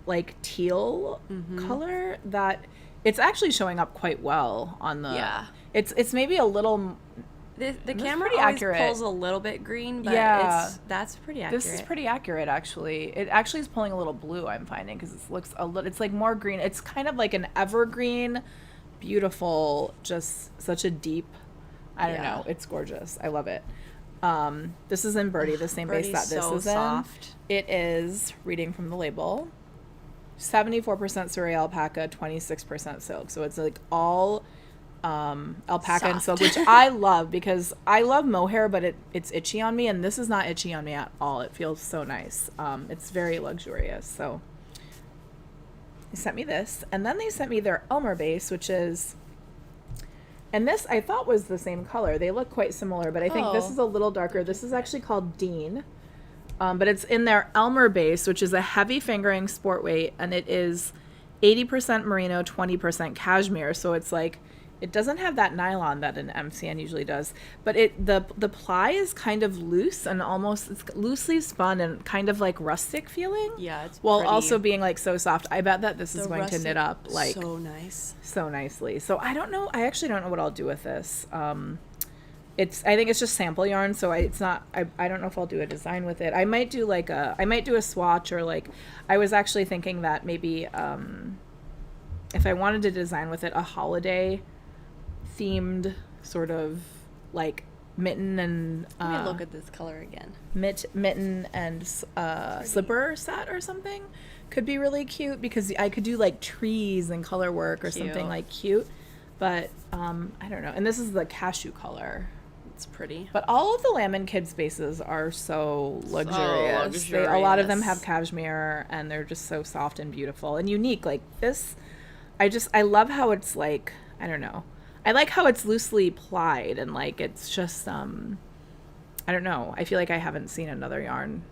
like teal color that it's actually showing up quite well on the. Yeah. It's maybe a little. The camera pretty always accurate. pulls a little bit green, but that's pretty accurate. This is pretty accurate, actually. It actually is pulling a little blue, I'm finding, because it looks a little. It's like more green. It's kind of like an evergreen, beautiful, just such a deep. I don't know. It's gorgeous. I love it. This is in Birdie, the same base that this is soft. in. It is, reading from the label, 74% Surrey alpaca, 26% silk. So it's like all alpaca and silk, which I love because I love mohair, but it's itchy on me, and this is not itchy on me at all. It feels so nice. It's very luxurious. So they sent me this, and then they sent me their Elmer base, which is, and this I thought was the same color. They look quite similar, but I think this is a little darker. This is actually called Dean, but it's in their Elmer base, which is a heavy fingering sport weight, and it is 80% merino, 20% cashmere. So it's like It doesn't have that nylon that an MCN usually does, but the ply is kind of loose and almost it's loosely spun and kind of like rustic feeling. Yeah, it's while pretty. also being like so soft. I bet that this is going to knit up like so nice, so nicely. So I don't know. I actually don't know what I'll do with this. I think it's just sample yarn, so it's not. I don't know if I'll do a design with it. I might do a swatch, or like I was actually thinking that maybe if I wanted to design with it a holiday themed sort of like mitten and let me look at this color again. Mitten and slipper set or something could be really cute, because I could do like trees and color work or something like cute. But I don't know. And this is the cashew color. It's pretty. But all of the Lamb and Kids spaces are so luxurious. A lot of them have cashmere, and they're just so soft and beautiful and unique. Like this, I love how it's like, I don't know. I like how it's loosely plied, and like it's just I don't know. I feel like I haven't seen another yarn.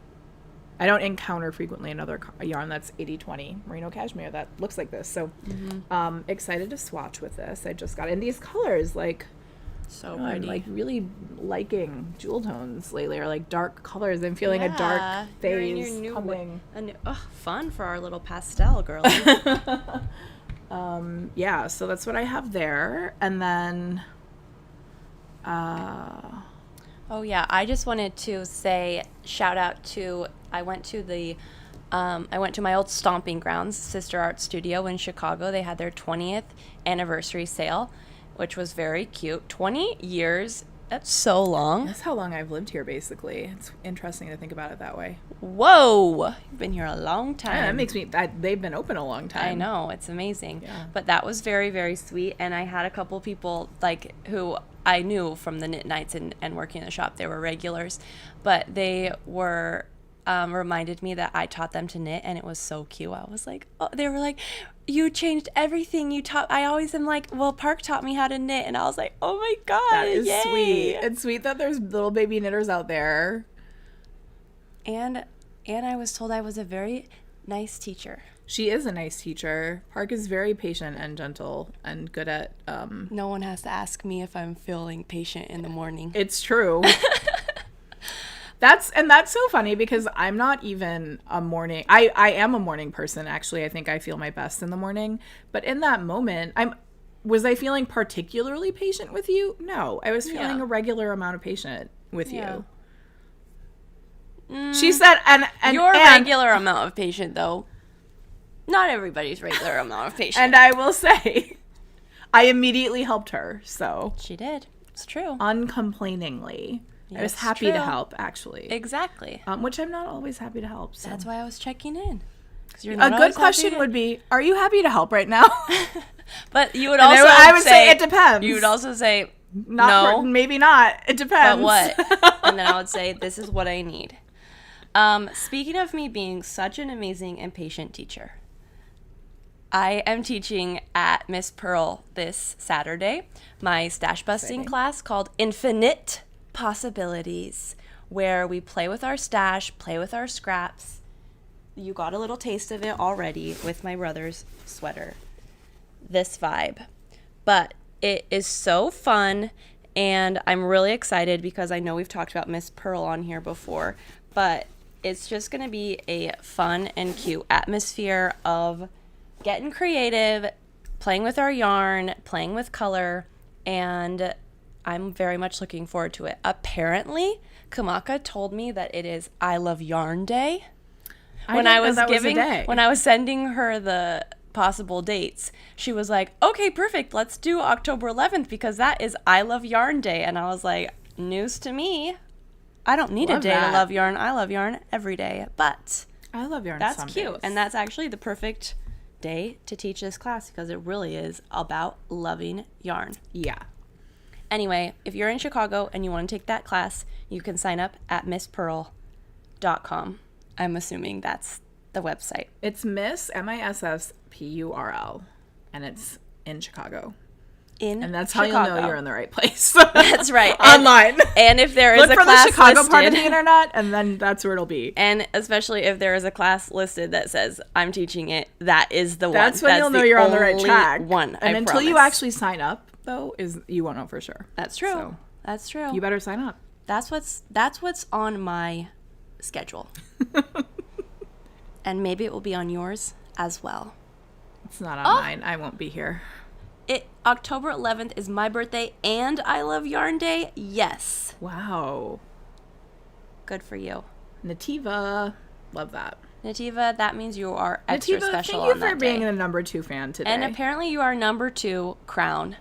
I don't encounter frequently another yarn that's 80/20 merino cashmere that looks like this. So excited to swatch with this. I just got in these colors, like so I'm pretty. like really liking jewel tones lately, or like dark colors. I'm feeling a dark phase coming. Fun for our little pastel girl. Yeah, so that's what I have there. And then oh yeah, I just wanted to say shout out to I went to my old stomping grounds, Sister Art Studio in Chicago. They had their 20th anniversary sale, which was very cute. 20 years, that's so long. That's how long I've lived here, basically. It's interesting to think about it that way. Whoa, you've been here a long time. Yeah, that makes me, they've been open a long time. I know, it's amazing. Yeah. But that was very, very sweet. And I had a couple people like who I knew from the knit nights and working in the shop. They were regulars, but they were reminded me that I taught them to knit, and it was so cute. I was like, oh, they were like, you changed everything you taught. I always am like, well, Park taught me how to knit, and I was like, oh my god, that is yay. sweet. It's sweet that there's little baby knitters out there. And I was told I was a very nice teacher. She is a nice teacher. Park is very patient and gentle and good at No one has to ask me if I'm feeling patient in the morning. It's true. That's so funny, because I'm not even a morning. I am a morning person, actually. I think I feel my best in the morning. But in that moment, was I feeling particularly patient with you? No, I was feeling a regular amount of patient with you. She said, and your regular amount of patient, though. Not everybody's regular amount of patient. And I will say, I immediately helped her. So she did. It's true. Uncomplainingly. I was happy to help, actually. Exactly. Which I'm not always happy to help. So. That's why I was checking in. A good question would be, are you happy to help right now? But you would also I would say it depends. You would also say, no. Maybe not. It depends. But what? And then I would say, this is what I need. Speaking of me being such an amazing and patient teacher, I am teaching at Miss Pearl this Saturday, my stash busting class called Infinite Possibilities, where we play with our stash, play with our scraps. You got a little taste of it already with my brother's sweater. This vibe. But it is so fun, and I'm really excited because I know we've talked about Miss Pearl on here before, but it's just going to be a fun and cute atmosphere of getting creative, playing with our yarn, playing with color, and I'm very much looking forward to it. Apparently, Kamaka told me that it is I Love Yarn Day. When I was sending her the possible dates, she was like, okay, perfect, let's do October 11th because that is I Love Yarn Day. And I was like, news to me. I don't need a day to love yarn. I love yarn every day. But I love yarn. That's cute. And that's actually the perfect day to teach this class because it really is about loving yarn. Yeah. Anyway, if you're in Chicago and you want to take that class, you can sign up at misspearl.com. I'm assuming that's the website. It's Miss, MISSPURL, and it's in Chicago. in And that's how Chicago. you'll know you're in the right place. That's right. Online. And if there is Look a for class the Chicago listed, part of the internet, and then that's where it'll be. and especially if there is a class listed that says I'm teaching it, that is the one. That's when you'll know you're on the right track. One, And I until you promise. actually sign up, though, you won't know for sure. That's true. So That's true. you better sign up. That's what's on my schedule. And maybe it will be on yours as well. It's not on mine. I won't be here. October 11th is my birthday and I Love Yarn Day. Yes. Wow. Good for you. Nativa. Love that. Nativa, that means you are extra Nativa, special thank you on for that being day. the number 2 fan today. And apparently you are number 2 crown.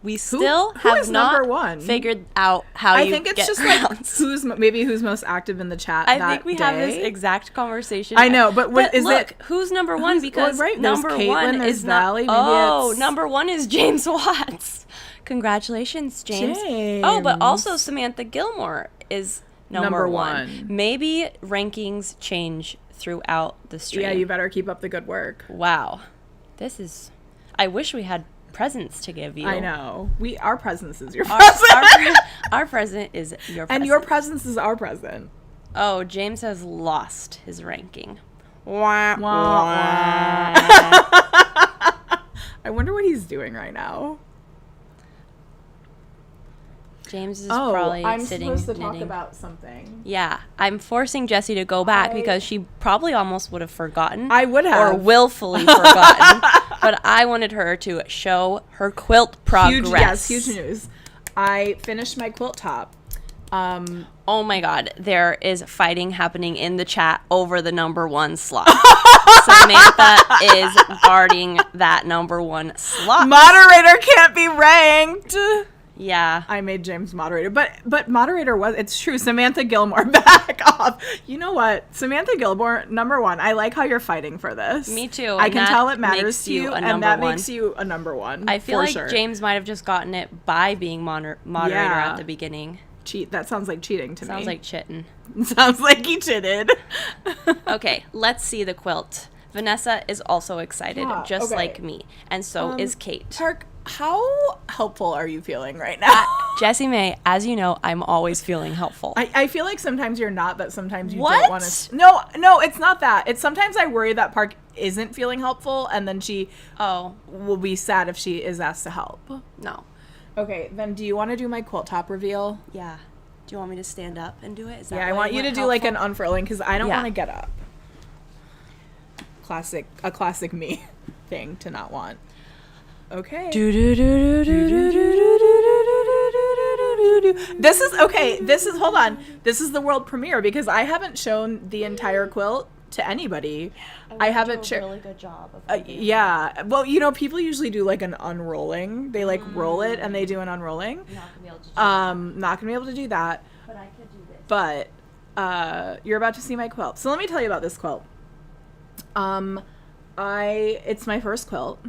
We still who have is not number 1? figured out how I you think it's get just crowns. like who's most active in the chat. I that think we day. have this exact conversation. I know, but what is look, it? who's number 1? Because well, right, there's number Caitlin, 1 there's is not. Valley, maybe Oh, it's- number 1 is James Watts. Congratulations, James. Oh, but also Samantha Gilmore is number 1. Maybe rankings change throughout the stream. Yeah, you better keep up the good work. Wow, this is. I wish we had presents to give you. I know. Our presence is your Our, present. our present is your present. And your presence is our present. Oh, James has lost his ranking. Wah, Wah, wah. I wonder what he's doing right now. James is probably I'm sitting supposed to knitting. talk about something. Yeah, I'm forcing Jessie to go back because she probably almost would have forgotten. I would have. Or willfully forgotten. But I wanted her to show her quilt progress. Huge news. I finished my quilt top. Oh my god, there is fighting happening in the chat over the number 1 slot. Samantha is guarding that number 1 slot. Moderator can't be ranked. Yeah. I made James moderator, but moderator it's true. Samantha Gilmore, back off. You know what? Samantha Gilmore, number 1. I like how you're fighting for this. Me too. I and can that tell it matters makes to you, a and number that 1. makes you a number 1. I feel for like sure. James might have just gotten it by being moderator Yeah. at the beginning. That sounds like cheating to me. Sounds like chitting. Sounds like he cheated. Okay, let's see the quilt. Vanessa is also excited, Yeah, just okay. like me, and so is Kate. Park, how helpful are you feeling right now? Jessie May, as you know, I'm always feeling helpful. I feel like sometimes you're not, but sometimes you What? don't want to. No, it's not that. It's sometimes I worry that Park isn't feeling helpful, and then she will be sad if she is asked to help. No. Okay, then do you want to do my quilt top reveal? Yeah. Do you want me to stand up and do it? Is that Yeah, I why want you to do like an unfurling because I don't Yeah. want to get up. A classic me thing to not want. Okay. This is hold on. This is the world premiere because I haven't shown the entire quilt to anybody. I haven't shared. Really good job. Of Yeah. Well, people usually do like an unrolling. They like roll it and they do an unrolling. Not gonna be able to do Not gonna be able to do that. but I could do this. But you're about to see my quilt. So let me tell you about this quilt. It's my first quilt,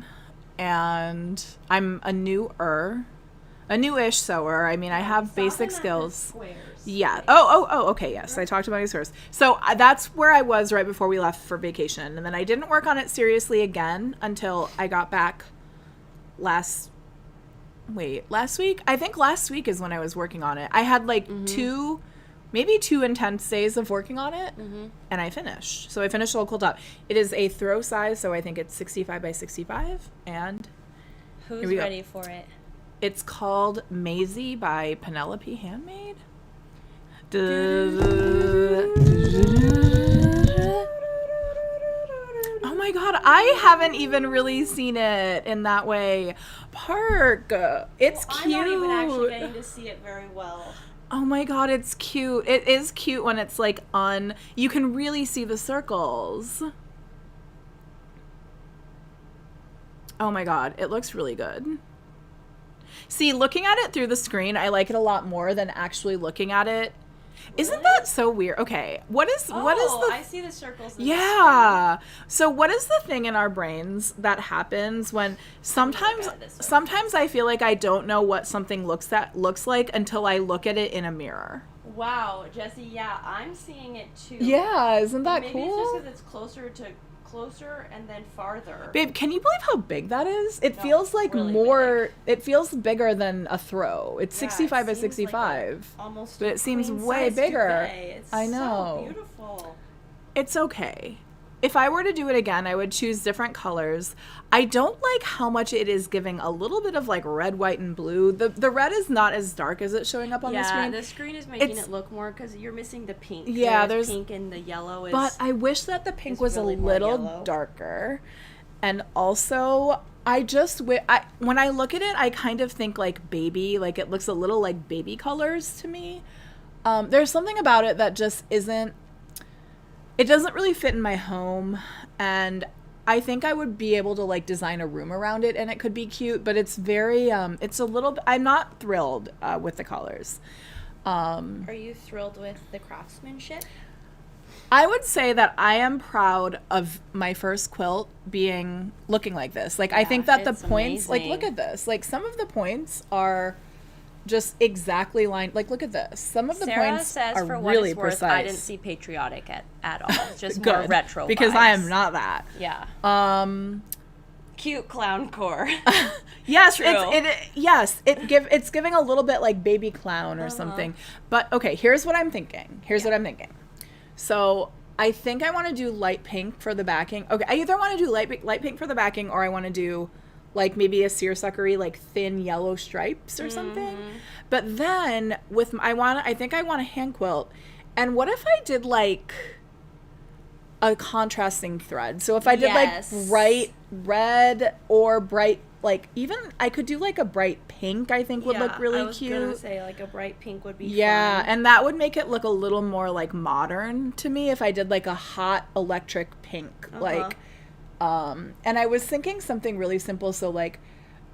and I'm a newish sewer. I mean, I have basic skills. Yeah. Oh, okay, yes. I talked about these first. So that's where I was right before we left for vacation. And then I didn't work on it seriously again until I got back last week? I think last week is when I was working on it. I had like maybe two intense days of working on it, and I finished. So I finished the whole quilt up. It is a throw size, so I think it's 65 by 65, and Who's here we go. ready for it? It's called Maisie by Penelope Handmade. Oh my god, I haven't even really seen it in that way. Park, it's cute. I'm not even actually getting to see it very well. Oh my god, it's cute. It is cute when it's like you can really see the circles. Oh my god, it looks really good. See, looking at it through the screen, I like it a lot more than actually looking at it. Really? Isn't that so weird? Okay, what is the I see the circles. Yeah. So what is the thing in our brains that happens when sometimes I feel like I don't know what something looks like until I look at it in a mirror. Wow, Jessie, yeah, I'm seeing it too. Yeah, isn't that Maybe cool? it's just because it's closer and then farther. Babe, can you believe how big that is? It No, feels like really more. It feels bigger than a throw. It's Yeah, 65 it by seems 65. Like almost but a it seems queen way size bigger. duvet. It's I know. So beautiful. It's okay. If I were to do it again, I would choose different colors. I don't like how much it is giving a little bit of like red, white, and blue. The red is not as dark as it's showing up on the screen. Yeah, the screen is making It's- it look more because you're missing the pink. Yeah, there's pink and the yellow is. But I wish that the pink is was really a more little yellow. darker. And also, I just when I look at it, I kind of think like baby, like it looks a little like baby colors to me. There's something about it that just isn't. It doesn't really fit in my home, and I think I would be able to like design a room around it, and it could be cute. But it's very, it's a little. I'm not thrilled with the colors. Are you thrilled with the craftsmanship? I would say that I am proud of my first quilt looking like this. Like, I think that the it's points, like, amazing. look at this. Like, some of the points are just exactly lined. Like, look at this. Some of the Sarah points says, are for what really it's worth, precise. I didn't see patriotic at all. Just Good, more retro. because I am vibes. not that. Yeah. Cute clown core. Yes, True. it's giving a little bit like baby clown or something. But okay, here's what I'm thinking. So I think I want to do light pink for the backing. Okay, I either want to do light pink for the backing, or I want to do like maybe a seersuckery like thin yellow stripes or something. But then I think I want a hand quilt. And what if I did like a contrasting thread? So if I did Yes. like bright red or bright, like even I could do like a bright pink, I think would look really I was cute. gonna say like a bright pink would be Yeah, fun. and that would make it look a little more like modern to me if I did like a hot electric pink. Like and I was thinking something really simple, so like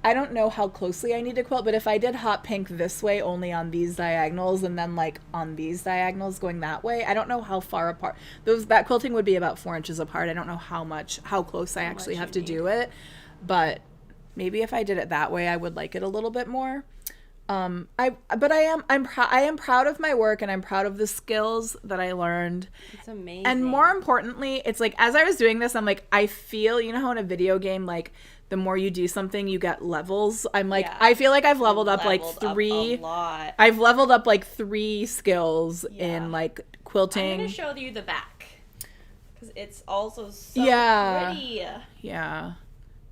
I don't know how closely I need to quilt, but if I did hot pink this way only on these diagonals and then like on these diagonals going that way, I don't know how far apart. That quilting would be about 4 inches apart. I don't know how close I actually much have you to do it, but maybe if I did it that way, I would like it a little bit more. I am proud of my work, and I'm proud of the skills that I learned. It's amazing. And more importantly, it's like as I was doing this, I'm like, I feel, you know how in a video game, like the more you do something, you get levels. I'm like, Yeah. I feel like I've leveled up like Leveled up three. a lot. I've leveled up like 3 skills in like I'm quilting. gonna show you the back because it's also so Yeah. pretty. Yeah,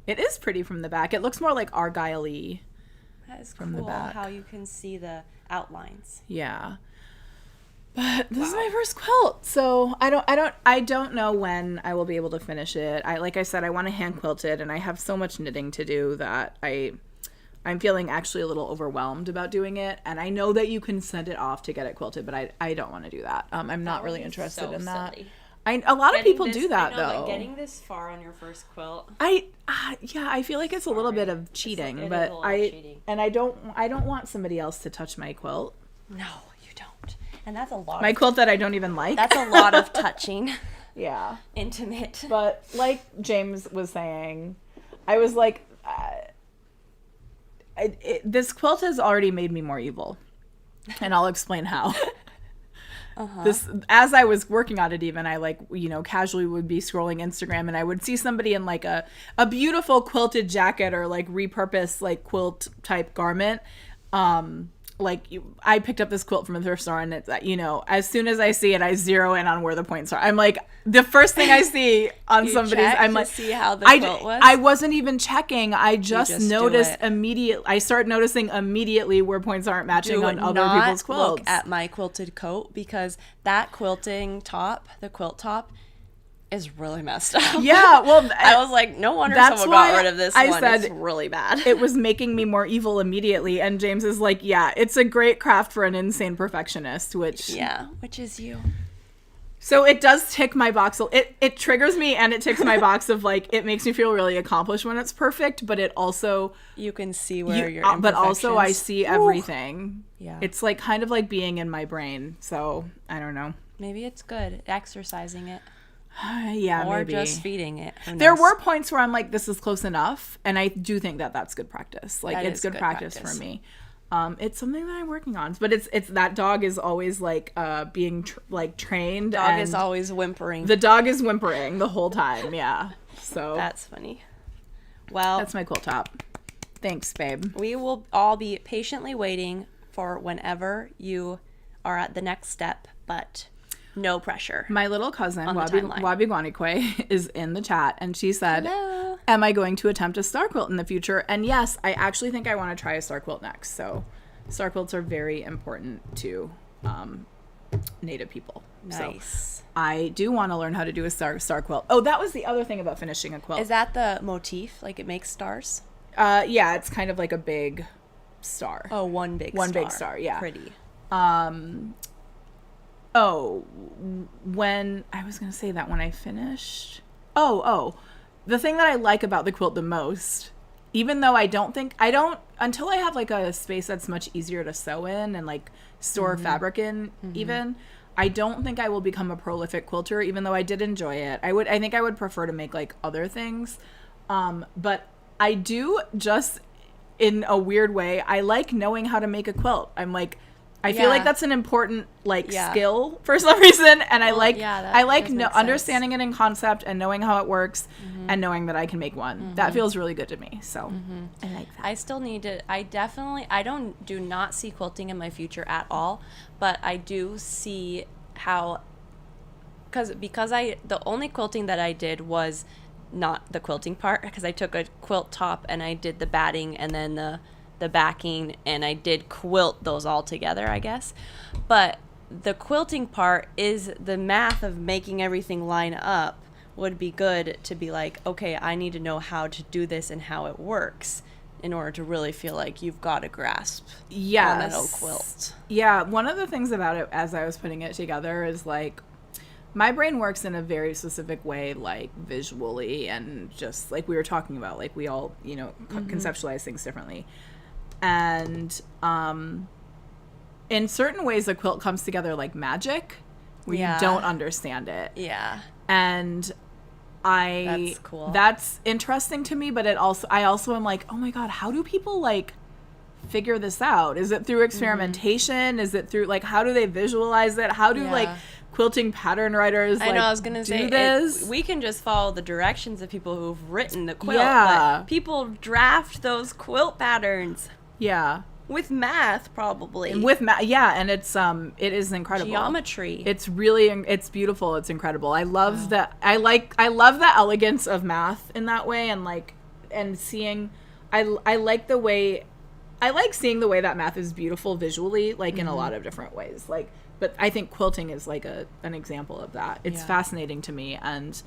it is pretty from the back. It looks more like argyle-y. That is From the cool back. how you can see the outlines. Yeah. But this is my first quilt, so I don't know when I will be able to finish it. Like I said, I want to hand quilt it, and I have so much knitting to do that I'm feeling actually a little overwhelmed about doing it. And I know that you can send it off to get it quilted, but I don't want to do that. I'm not really interested in that. Silly. A lot of people do that I know, though. Like getting this far on your first quilt. I feel like it's a little bit of cheating, it is but a little cheating. I don't want somebody else to touch my quilt. No, you don't. And that's a lot. My quilt that I don't even like. That's a lot of touching. Yeah. Intimate. But like James was saying, I was like, this quilt has already made me more evil, and I'll explain how. This, as I was working on it, even I casually would be scrolling Instagram, and I would see somebody in like a beautiful quilted jacket or like repurposed like quilt type garment. I picked up this quilt from a thrift store, and it's as soon as I see it, I zero in on where the points are. I'm like, the first thing I see on somebody's, I'm like, see how the I quilt was. I wasn't even checking. I just just do noticed it. immediately. I start noticing immediately where points aren't matching on other not people's quilts. Look at my quilted coat because that quilting top, the quilt top, is really messed up. Yeah, well, I was like, no wonder that's someone got why rid of this I one. said It's really bad. it was making me more evil immediately. And James is like, yeah, it's a great craft for an insane perfectionist, which which is you. So it does tick my box. It triggers me, and it ticks my box of like, it makes me feel really accomplished when it's perfect, but it also You can see where your but also I imperfections- see everything. Yeah. It's like kind of like being in my brain. So I don't know. Maybe it's good exercising it Yeah, or maybe. just feeding it. Who There knows? were points where I'm like, this is close enough, and I do think that that's good practice. Like, That it's is good good practice practice. for me. It's something that I'm working on, but it's that dog is always like being trained. Dog is and always whimpering. the dog is whimpering the whole time. Yeah, so That's funny. Well, that's my quilt top. Thanks, babe. we will all be patiently waiting for whenever you are at the next step, but no pressure. My little cousin, On the Wabi timeline. Guanikwe, is in the chat, and she said, Hello. am I going to attempt a star quilt in the future? And yes, I actually think I want to try a star quilt next. So star quilts are very important to Native people. Nice. So I do want to learn how to do a star quilt. Oh, that was the other thing about finishing a quilt. Is that the motif? Like it makes stars? Yeah, it's kind of like a big star. Oh, one big star, yeah. Pretty. Oh, when I was going to say that when I finished. The thing that I like about the quilt the most, even though I don't until I have like a space that's much easier to sew in and like store fabric in even, I don't think I will become a prolific quilter, even though I did enjoy it. I think I would prefer to make like other things. But I do, just in a weird way, I like knowing how to make a quilt. I feel like that's an important skill for some reason, and I like understanding it in concept and knowing how it works and knowing that I can make one. That feels really good to me. So I like that. I still need to. I do not see quilting in my future at all, but I do see how, because the only quilting that I did was not the quilting part, because I took a quilt top and I did the batting and then the backing, and I did quilt those all together, I guess. But the quilting part is the math of making everything line up. Would be good to be like, okay, I need to know how to do this and how it works in order to really feel like you've got a grasp on that old quilt. Yeah, one of the things about it as I was putting it together is like, my brain works in a very specific way, like visually, and just like we were talking about, like we all, conceptualize things differently. And in certain ways, a quilt comes together like magic, where you don't understand it. Yeah. And That's cool. That's interesting to me, but I also am like, oh my God, how do people like figure this out? Is it through experimentation? Is it through like, how do they visualize it? How do like quilting pattern writers I was gonna say this? We can just follow the directions of people who've written the quilt, Yeah. but people draft those quilt patterns Yeah. with math probably. And with and it is incredible. Geometry. It's really, it's beautiful. It's incredible. I love that. I love the elegance of math in that way, and seeing, I like seeing the way that math is beautiful visually, like in a lot of different ways. But I think quilting is like an example of that. It's fascinating to me, and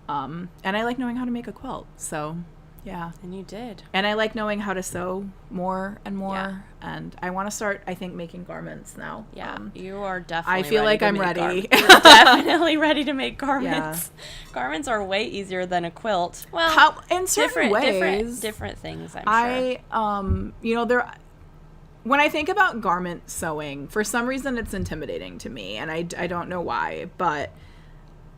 I like knowing how to make a quilt. So, yeah. And you did. And I like knowing how to sew more and more. And I want to start, I think, making garments now. Yeah, you are definitely. I feel like I'm ready. You're definitely ready to make garments. Yeah. Garments are way easier than a quilt. Well, in certain ways, different things. I'm sure. When I think about garment sewing, for some reason it's intimidating to me, and I don't know why, but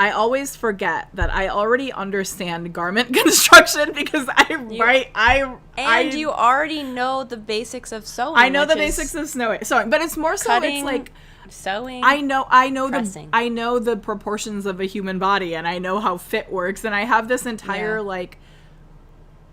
I always forget that I already understand garment construction because you already know the basics of sewing. I know the basics of sewing, but it's more so cutting, it's like sewing. I know the proportions of a human body, and I know how fit works, and I have this entire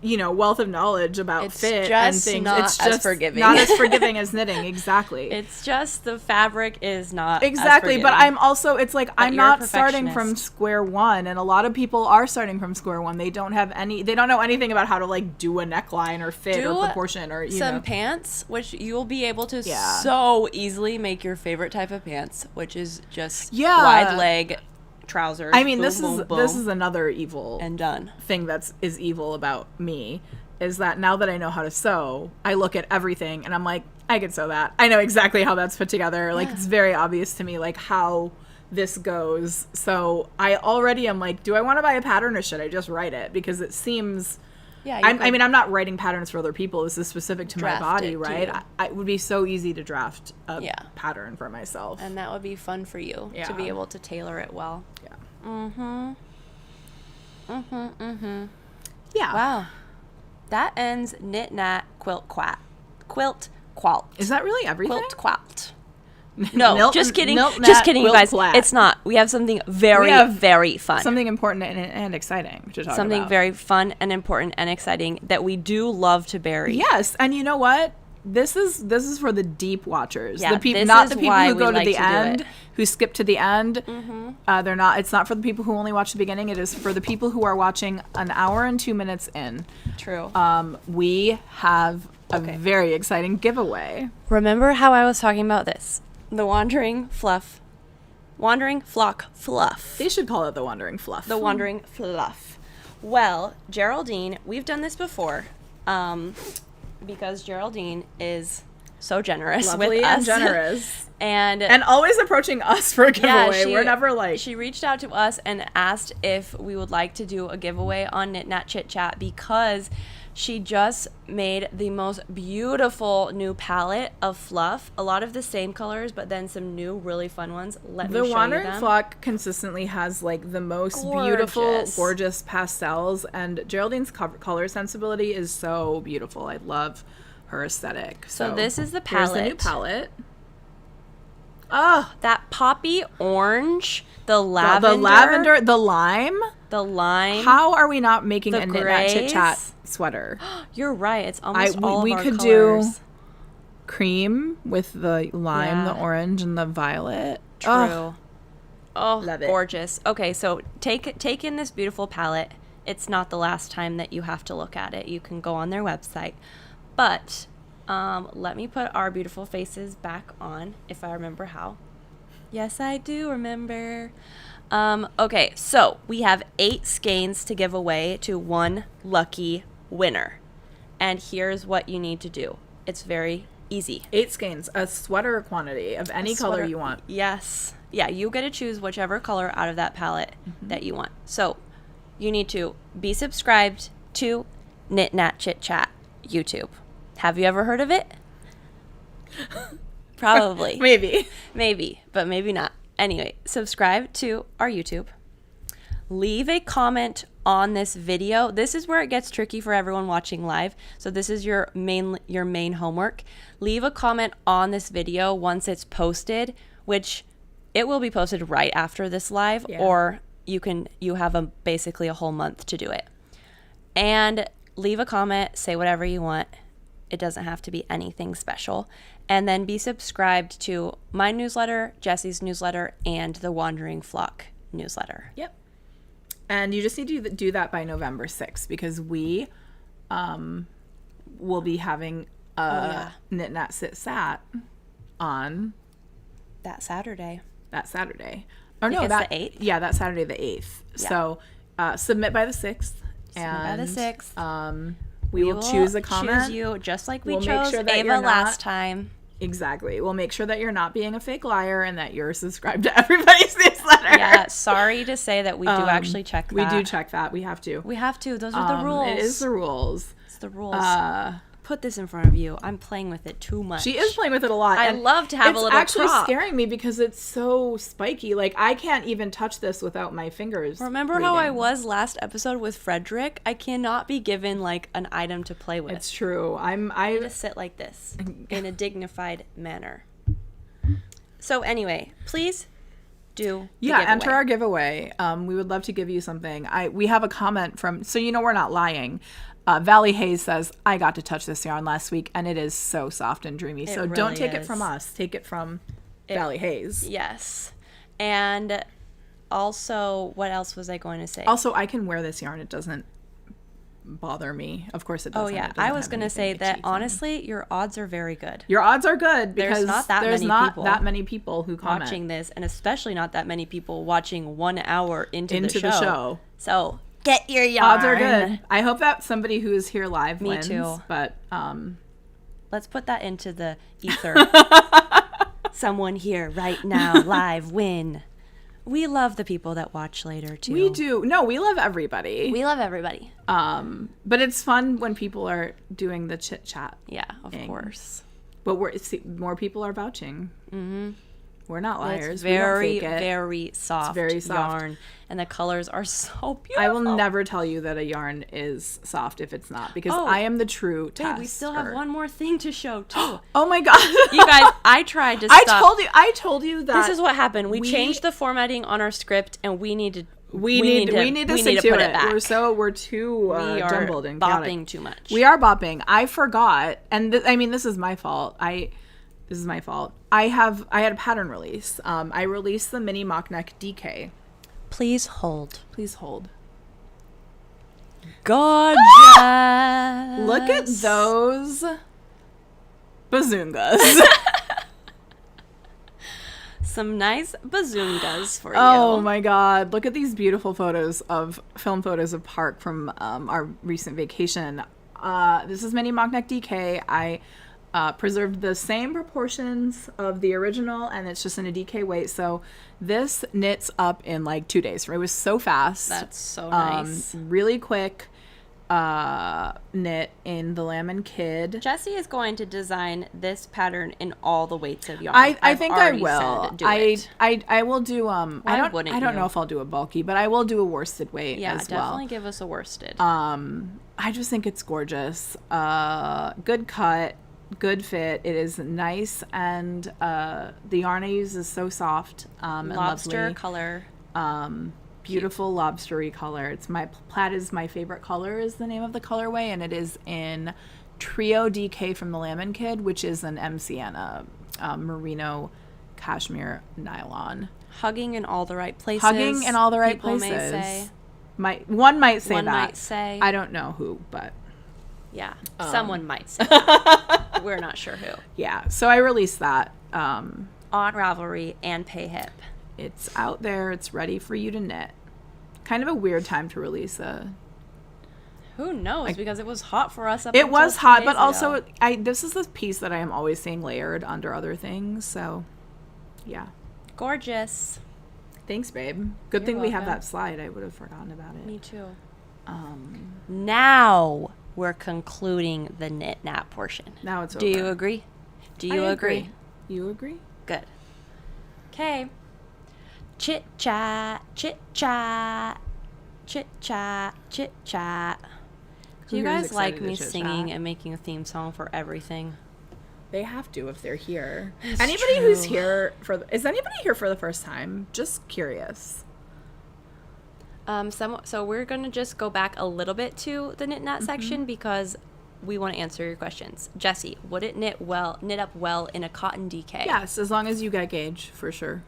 wealth of knowledge about fit and things. It's just not as forgiving as knitting. Exactly. It's just the fabric is not exactly. As but I'm also, it's like, I'm not starting perfectionist. from square one, and a lot of people are starting from square one. They don't know anything about how to like do a neckline or fit or proportion or some pants, which you'll be able to so easily make your favorite type of pants, which is just wide leg trousers. I mean, this is another evil and done thing is evil about me, is that now that I know how to sew, I look at everything and I'm like, I could sew that. I know exactly how that's put together. Like, it's very obvious to me, like, how this goes. So I already am like, do I want to buy a pattern or should I just write it? Because it seems... I'm not writing patterns for other people. This is specific to my body, right? It would be so easy to draft a pattern for myself. And that would be fun for you to be able to tailor it well. Yeah. Yeah. Wow. That ends Knit Knat Quilt qualt. Is that really everything? Qualt. No, Knit- just kidding. knit, Just knat, kidding, you quilt, guys. plat. It's not. We have something very, very fun. Something important and exciting to talk Something about. very fun and important and exciting that we do love to bury. Yes, and you know what? This is for the deep watchers. Yeah, the people, this not is the people why who we go to like the to do end, it. who skip to the end. They're not. It's not for the people who only watch the beginning. It is for the people who are watching an hour and 2 minutes in. True. We have a very exciting giveaway. Remember how I was talking about this? The wandering flock fluff. They should call it the Wandering Fluff. The wandering fluff. Well, Geraldine, we've done this before, because Geraldine is so generous Lovely with and us. generous. and always approaching us for a giveaway. We're never like... She reached out to us and asked if we would like to do a giveaway on Knit Knat Chit Chat because she just made the most beautiful new palette of fluff. A lot of the same colors, but then some new really fun ones. Let me show you them. The Wandering Flock consistently has like the most beautiful, gorgeous pastels, and Geraldine's color sensibility is so beautiful. I love her aesthetic. So this is the here's palette. the new palette. Oh, That poppy orange, the lavender, the lime. the lime. How are we not making The a Knit Knat Chit Chat grays. sweater? You're right. It's almost all we of our could colors. do cream with the lime, Yeah. the orange, and the violet. True. Oh, Oh, Love it. gorgeous. Okay, so take in this beautiful palette. It's not the last time that you have to look at it. You can go on their website. But let me put our beautiful faces back on, if I remember how. Yes, I do remember. Okay, so we have 8 skeins to give away to one lucky winner. And here's what you need to do. It's very easy. 8 skeins, a sweater quantity of any color Sweater- you want. Yes. Yeah, you get to choose whichever color out of that palette that you want. So you need to be subscribed to Knit Knat Chit Chat YouTube. Have you ever heard of it? Probably. Maybe. Maybe, but maybe not. Anyway, subscribe to our YouTube. Leave a comment on this video. This is where it gets tricky for everyone watching live. So this is your main homework. Leave a comment on this video once it's posted, which it will be posted right after this live, or you have basically a whole month to do it. And leave a comment, say whatever you want. It doesn't have to be anything special. And then be subscribed to my newsletter, Jessie's newsletter, and the Wandering Flock newsletter. Yep. And you just need to do that by November 6th because we will be having a Knit Nat Sit Sat on That Saturday. that Saturday. Or think no, it's that the 8th? Yeah, that Saturday the 8th. Yeah. So submit by the 6th. By the 6th. We will choose a comment. Choose you just like we We'll make chose sure that Ava you're last not- time. Exactly. We'll make sure that you're not being a fake liar and that you're subscribed to everybody's newsletter. Yeah, sorry to say that we do actually check that. We do check that. We have to. We have to. Those are the rules. It is the rules. It's the rules. Put this in front of you. I'm playing with it too much. She is playing with it a lot. I and love to have a little It's actually prop. scaring me because it's so spiky. Like, I can't even touch this without my fingers. Remember how I bleeding. was last episode with Frederick? I cannot be given like an item to play with. It's true. I just sit like this in a dignified manner. So anyway, please do the enter giveaway. our giveaway. We would love to give you something. We have a comment from, so you know we're not lying. Valley Hayes says, I got to touch this yarn last week and it is so soft and dreamy. So don't really take it is. from us. Take it from Valley Hayes. Yes. And also, what else was I going to say? Also, I can wear this yarn. It doesn't bother me. Of course it doesn't. Oh yeah, It doesn't I was have going to say anything that cheesy. honestly, your odds are very good. Your odds are good because not that there's many not people that many people who comment. Watching this, and especially not that many people watching 1 hour into the the show. So get your yarn. Odds are good. I hope that somebody who is here live Me wins. too. But Let's put that into the ether. Someone here right now, live, win. We love the people that watch later too. we do. No, we love everybody. We love everybody. But it's fun when people are doing the chit chat. Yeah, of Dang. course. But more people are vouching. Mm-hmm. We're not liars. It's We don't very, fake it. very soft, very soft. yarn, and the colors are so beautiful. I will never tell you that a yarn is soft if it's not, because I am the true tester. Babe, we still have one more thing to show too. Oh my god. You guys, I tried to stop. I told you that This is what happened. We changed the formatting on our script, and we need to stick to put it. it back. We're too We are jumbled and chaotic. bopping too much. We are bopping. I forgot, and this is my fault. This is my fault. I had a pattern release. I released the mini mock neck DK. Please hold. Please hold. Gorgeous. Look at those bazoongas. Some nice bazoongas for you. Oh my god. Look at these beautiful film photos of Park from our recent vacation. This is mini mock neck DK. I preserved the same proportions of the original, and it's just in a DK weight. So this knits up in like 2 days. It was so fast. That's so nice. Really quick knit in the Lamb Kid. Jessie is going to design this pattern in all the weights of yarn. I think I will. I will do I wouldn't don't you? know if I'll do a bulky, but I will do a worsted weight as well. definitely give us a worsted. I just think it's gorgeous. Good cut. Good fit. It is nice, and the yarn I use is so soft and Lobster lovely. color. Beautiful lobstery color. Plaid is my favorite color, is the name of the colorway, and it is in Trio DK from the Lamb Kid, which is an MCN, merino cashmere nylon. Hugging in all the right places. Hugging in all the right People places. May say. One might say One that. might say. I don't know who, but Yeah, someone might say that. We're not sure who. yeah. So I released that. On Ravelry and PayHip. It's out there. It's ready for you to knit. Kind of a weird time to release a. Who knows? Because it was hot for us. It was hot, but also this is the piece that I am always seeing layered under other things. So, yeah. Gorgeous. Thanks, babe. Good You're thing we have welcome. that slide. I would have forgotten about it. Me too. Now we're concluding the knit nap portion. Now it's over. Do you agree? Do you I agree? You agree? Good. Okay. Chit chat, chit chat, chit chat, chit chat. Do you Who here is guys like excited to me chit singing chat? and making a theme song for everything? They have to if they're here. It's Anybody who's true. here is anybody here for the first time? Just curious. So we're gonna just go back a little bit to the knit Mm-hmm. nat section because we want to answer your questions. Jessie, would it knit up well in a cotton DK? Yes, as long as you get gauge, for sure.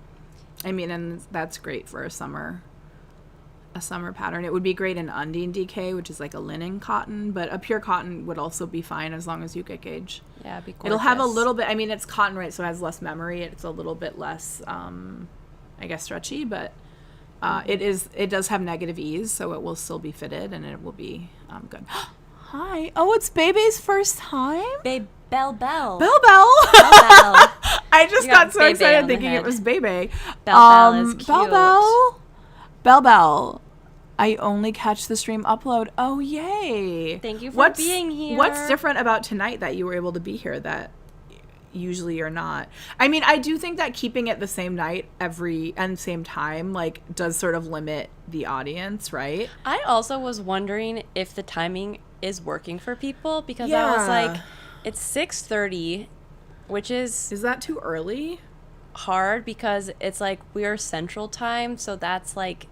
I mean, and that's great for a summer pattern. It would be great in Undine DK, which is like a linen cotton, but a pure cotton would also be fine as long as you get gauge. Yeah, it'd be gorgeous. It'll have a little bit, I mean, it's cotton, right, so it has less memory. It's a little bit less, I guess, stretchy, but it does have negative ease, so it will still be fitted, and it will be good. Hi. Oh, it's Bebe's first time? Babe, Bell. Bell. Bell. I just You got got so Bebe excited on the thinking it head. was Bebe. Bell is cute. Bell. I only catch the stream upload. Oh, yay. Thank you for being here. What's different about tonight that you were able to be here that usually you're not? I mean, I do think that keeping it the same night and same time, like, does sort of limit the audience, right? I also was wondering if the timing is working for people because I was like, it's 6:30, which is that too early? hard because it's like we're Central Time, so that's like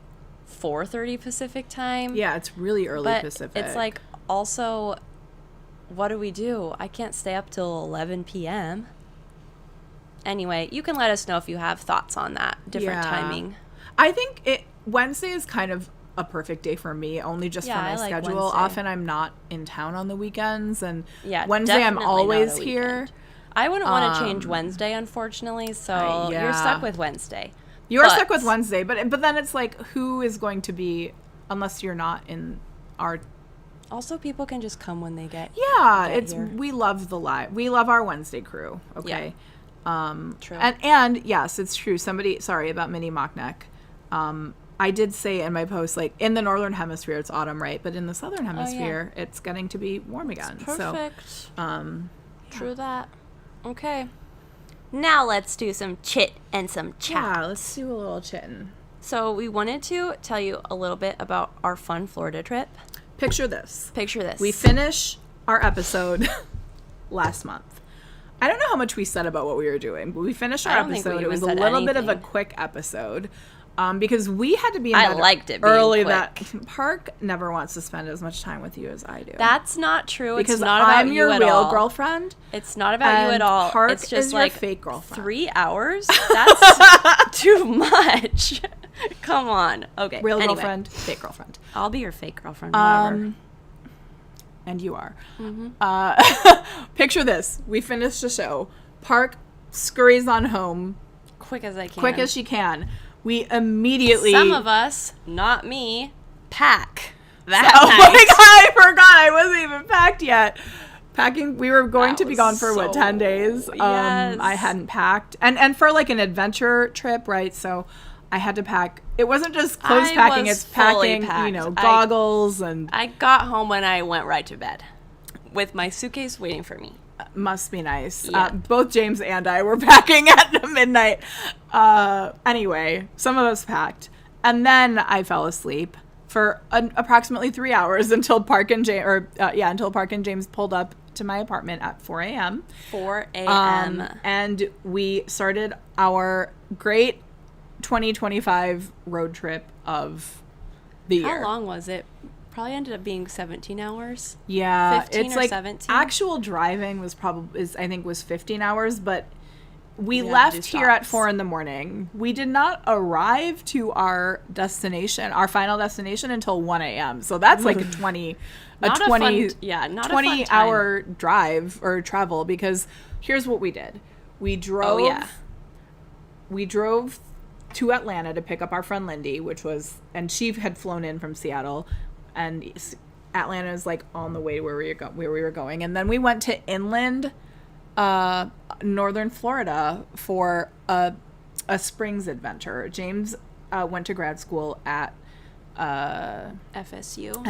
4:30 Pacific Time. Yeah, it's really early but Pacific. it's like also, what do? I can't stay up till 11 p.m. Anyway, you can let us know if you have thoughts on that different timing. I think Wednesday is kind of a perfect day for me, only just for my I like schedule. Wednesday. Often I'm not in town on the weekends, and Yeah, Wednesday I'm definitely not always a here. weekend. I wouldn't want to change Wednesday, unfortunately, so yeah. you're stuck with Wednesday. You're But- stuck with Wednesday, but then it's like, who is going to be, unless you're not in our. Also, people can just come when they get Yeah, here. we love we love our Wednesday crew. Okay. True. And yes, it's true. Sorry about mini mock neck. I did say in my post, like, in the northern hemisphere it's autumn, right? But in the southern hemisphere it's getting to be warm again. Perfect. So True that. Okay. Now let's do some chit and some chat. Yeah, let's do a little chitting. So we wanted to tell you a little bit about our fun Florida trip. Picture this. Picture this. We finish our episode last month. I don't know how much we said about what we were doing, but we finished our I don't think we episode. It even was a said little bit of a anything. quick episode because we had to be in I bed liked it being early. quick. That Park never wants to spend as much time with you as I do. That's not true. because it's not about I'm you your at real all. girlfriend. It's not about you and at all. Park it's just is your like fake girlfriend. 3 hours. That's too much. Come on. Okay. Real anyway, girlfriend, fake girlfriend. I'll be your fake girlfriend. Whatever. And you are. Mm-hmm. Picture this. We finished the show. Park scurries on home Quick as I can. quick as she can. We immediately... Some of us, not me, pack. Oh That my night. god, I forgot. I wasn't even packed yet. Packing, we were going That to be was gone for, so- 10 days? Yes. I hadn't packed. And for like an adventure trip, right? So I had to pack. It wasn't just clothes I packing, was it's packing, fully packed. goggles and... I got home when I went right to bed with my suitcase waiting for me. Must be nice. Yeah. Both James and I were packing at midnight. Anyway, some of us packed. And then I fell asleep for approximately 3 hours until Park and James pulled up to my apartment at 4 a.m. 4 a.m. And we started our great 2025 road trip of the year. How long was it? Probably ended up being 17 hours. Yeah, 15 it's or like 17? actual driving was I think was 15 hours, but we had to left do here at stops. 4 a.m. We did not arrive to our destination, our final destination, until 1 a.m. So that's like a 20 Not a fun 20-hour drive or travel, because here's what we did. We drove Oh, yeah. we drove to Atlanta to pick up our friend Lindy, and she had flown in from Seattle, and Atlanta is like on the way to where we were going. And then we went to inland northern Florida for a springs adventure. James went to grad school at FSU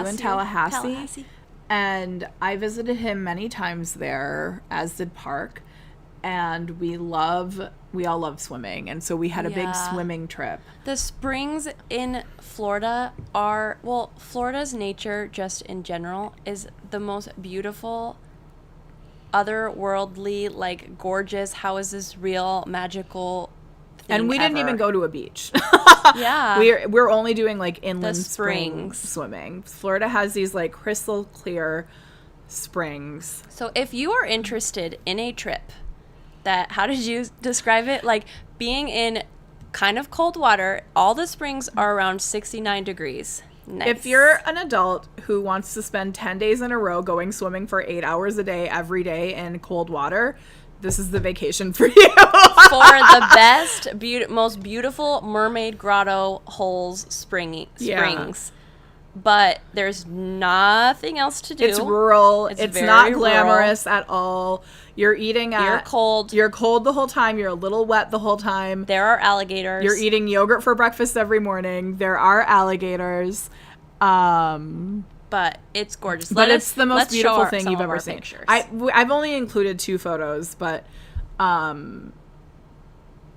in Tallahassee. And I visited him many times there, as did Park. And we all love swimming, and so we had a big Yeah. swimming trip. The springs in Florida Florida's nature just in general is the most beautiful, otherworldly, like gorgeous, how is this real, magical thing And we didn't ever. even go to a beach. Yeah. We're only doing like inland The spring springs. swimming. Florida has these like crystal clear springs. So if you are interested in a trip that, how did you describe it? Like being in kind of cold water, all the springs are around 69 degrees. Nice. If you're an adult who wants to spend 10 days in a row going swimming for 8 hours a day every day in cold water, this is the vacation for you. for the best, most beautiful mermaid grotto holes springs. Yeah. But there's nothing else to do. It's rural. It's very not glamorous at all. You're eating You're cold. You're cold the whole time. You're a little wet the whole time. There are alligators. You're eating yogurt for breakfast every morning. There are alligators. But it's gorgeous. But it's the most let's show beautiful thing some you've of ever our seen. pictures. I've only included 2 photos, but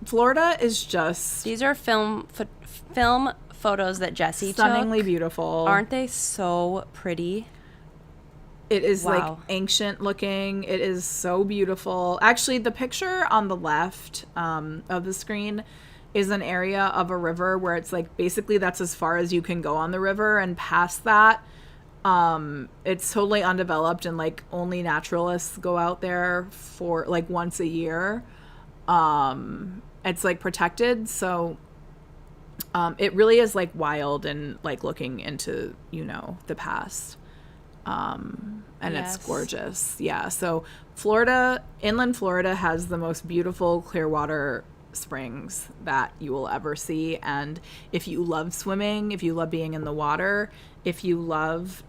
Florida is just These are film photos that Jessie stunningly took. beautiful. Aren't they so pretty? It is like Wow. ancient looking. It is so beautiful. Actually, the picture on the left of the screen is an area of a river where it's like basically that's as far as you can go on the river, and past that it's totally undeveloped, and like only naturalists go out there for like once a year. It's like protected, so it really is like wild and like looking into the past. And Yes. it's gorgeous. Yeah. So inland Florida has the most beautiful clear water springs that you will ever see. And if you love swimming, if you love being in the water, if you love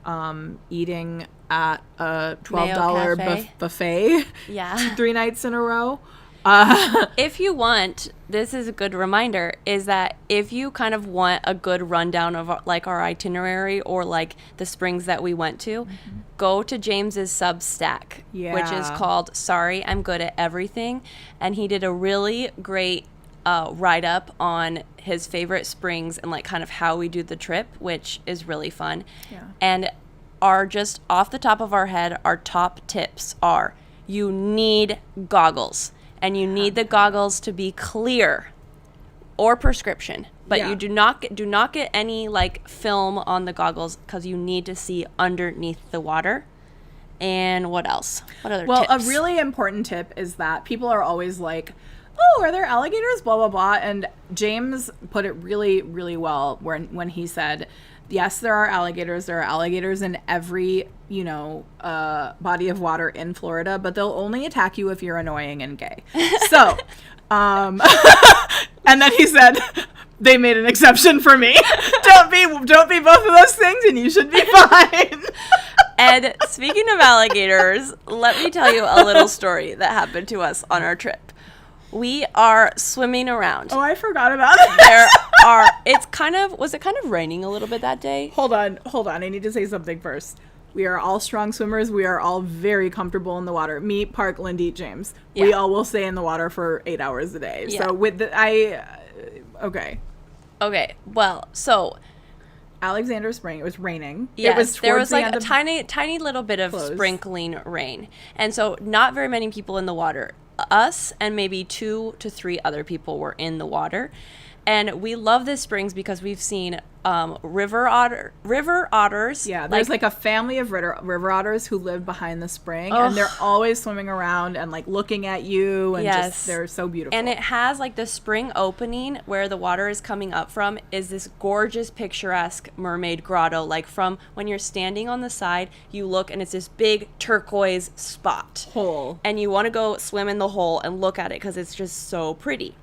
eating at a $12 Cafe. buffet Yeah. 3 nights in a row, If you want, this is a good reminder, is that if you kind of want a good rundown of like our itinerary or like the springs that we went to, go to James's Substack, which is called Sorry, I'm Good at Everything. And he did a really great write-up on his favorite springs and like kind of how we do the trip, which is really fun. And are just off the top of our head, our top tips are you need goggles. And you need the goggles to be clear or prescription. But you do not get any like film on the goggles because you need to see underneath the water. And what else? What other tips? Well, a really important tip is that people are always like, oh, are there alligators? Blah, blah, blah. And James put it really, really well when he said, yes, there are alligators. There are alligators in every, body of water in Florida, but they'll only attack you if you're annoying and gay. So, and then he said, they made an exception for me. Don't be both of those things and you should be fine. And speaking of alligators, let me tell you a little story that happened to us on our trip. We are swimming around. Oh, I forgot about it. Was it kind of raining a little bit that day? Hold on. I need to say something first. We are all strong swimmers. We are all very comfortable in the water. Me, Park, Lindy, James. Yeah. We all will stay in the water for 8 hours a day. Yeah. So okay. Okay. Well, so Alexander Spring. It was raining. Yes, there was like a tiny little bit of sprinkling rain. And so not very many people in the water. Us and maybe 2 to 3 other people were in the water. And we love this springs because we've seen river otters. Yeah, there's like a family of river otters who live behind the spring, and they're always swimming around and like looking at you, and just they're so beautiful. And it has like the spring opening where the water is coming up from is this gorgeous picturesque mermaid grotto. Like from when you're standing on the side, you look and it's this big turquoise hole, and you want to go swim in the hole and look at it because it's just so pretty.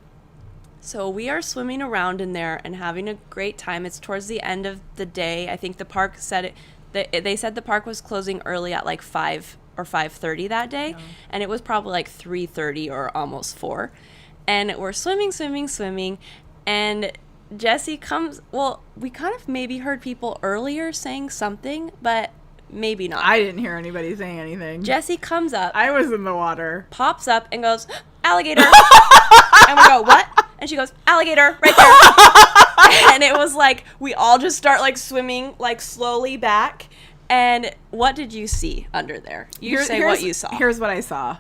So we are swimming around in there and having a great time. It's towards the end of the day. I think the park said they said the park was closing early at like 5 or 5:30 that day, and it was probably like 3:30 or almost 4. And we're swimming, and Jessie comes. Well, we kind of maybe heard people earlier saying something, but maybe not. I didn't hear anybody saying anything. Jessie comes up. I was in the water. Pops up and goes, alligator. And we go, what? And she goes, alligator, right there. And it was like, we all just start like swimming like slowly back. And what did you see under there? Here's what you saw. Here's what I saw.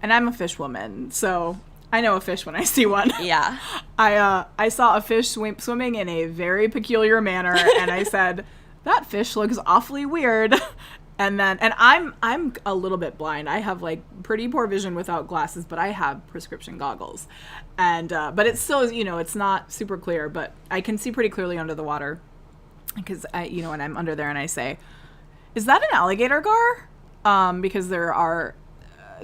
And I'm a fish woman, so I know a fish when I see one. Yeah. I saw a fish swimming in a very peculiar manner, and I said, that fish looks awfully weird. And I'm a little bit blind. I have like pretty poor vision without glasses, but I have prescription goggles. And but it's still, it's not super clear, but I can see pretty clearly under the water because and I'm under there and I say, is that an alligator gar? Because there are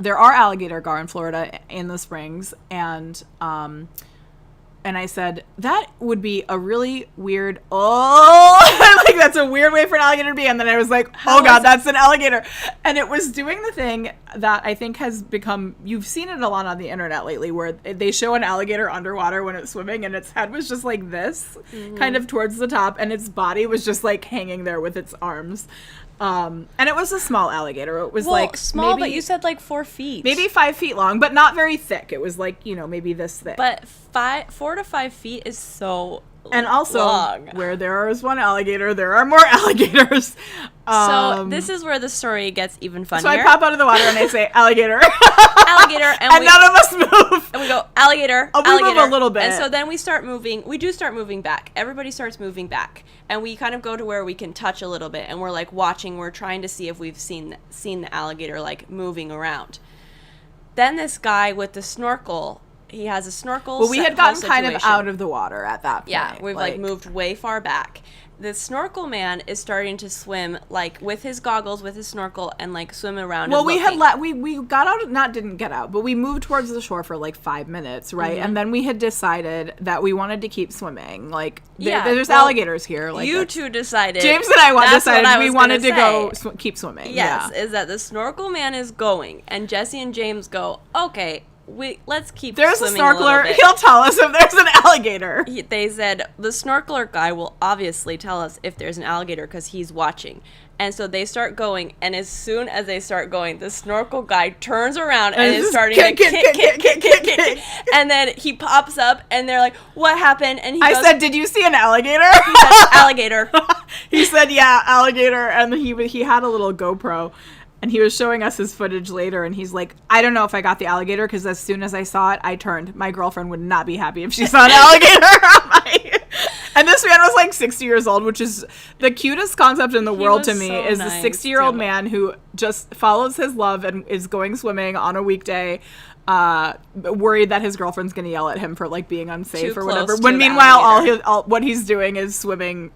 alligator gar in Florida in the springs, and I said, that would be a really weird, like that's a weird way for an alligator to be. And then I was like, oh God, that's an alligator. And it was doing the thing that I think has become, you've seen it a lot on the internet lately, where they show an alligator underwater when it's swimming and its head was just like this, kind of towards the top, and its body was just like hanging there with its arms. And it was a small alligator. It was like small, but you said like 4 feet. Maybe 5 feet long, but not very thick. It was like, maybe this thick. But 4 to 5 feet is so and also long. Where there is one alligator, there are more alligators. So this is where the story gets even funnier. So I pop out of the water and I say, alligator. Alligator. And none of us move. And we go, alligator, we alligator. move a little bit. And so then we start moving. We do start moving back. Everybody starts moving back. And we kind of go to where we can touch a little bit. And we're like watching. We're trying to see if we've seen the alligator like moving around. Then this guy with the snorkel, he has a snorkel. Well, we had gotten kind of out of the water at that point. Yeah, we've like moved way far back. The snorkel man is starting to swim like with his goggles, with his snorkel, and like swim around. Well, we had we got out, didn't get out, but we moved towards the shore for like 5 minutes, right? And then we had decided that we wanted to keep swimming. Like there's alligators here. Like you two decided. James and I decided we wanted to go keep swimming. Yes, is that the snorkel man is going, and Jessie and James go, okay, let's keep There's a swimming a little snorkeler. bit. He'll tell us if there's an alligator. They said the snorkeler guy will obviously tell us if there's an alligator because he's watching. And so they start going, and as soon as they start going, the snorkel guy turns around and is starting to kick. And then he pops up, and they're like, "What happened?" And I said, "Did you see an alligator?" He said, "Alligator." He said, "Yeah, alligator." And he had a little GoPro, and he was showing us his footage later, and he's like, "I don't know if I got the alligator because as soon as I saw it, I turned. My girlfriend would not be happy if she saw an alligator on my." And this man was like 60 years old, which is the cutest concept in the world to me, is the 60-year-old man who just follows his love and is going swimming on a weekday, worried that his girlfriend's going to yell at him for like being unsafe or whatever. When meanwhile, all what he's doing is swimming,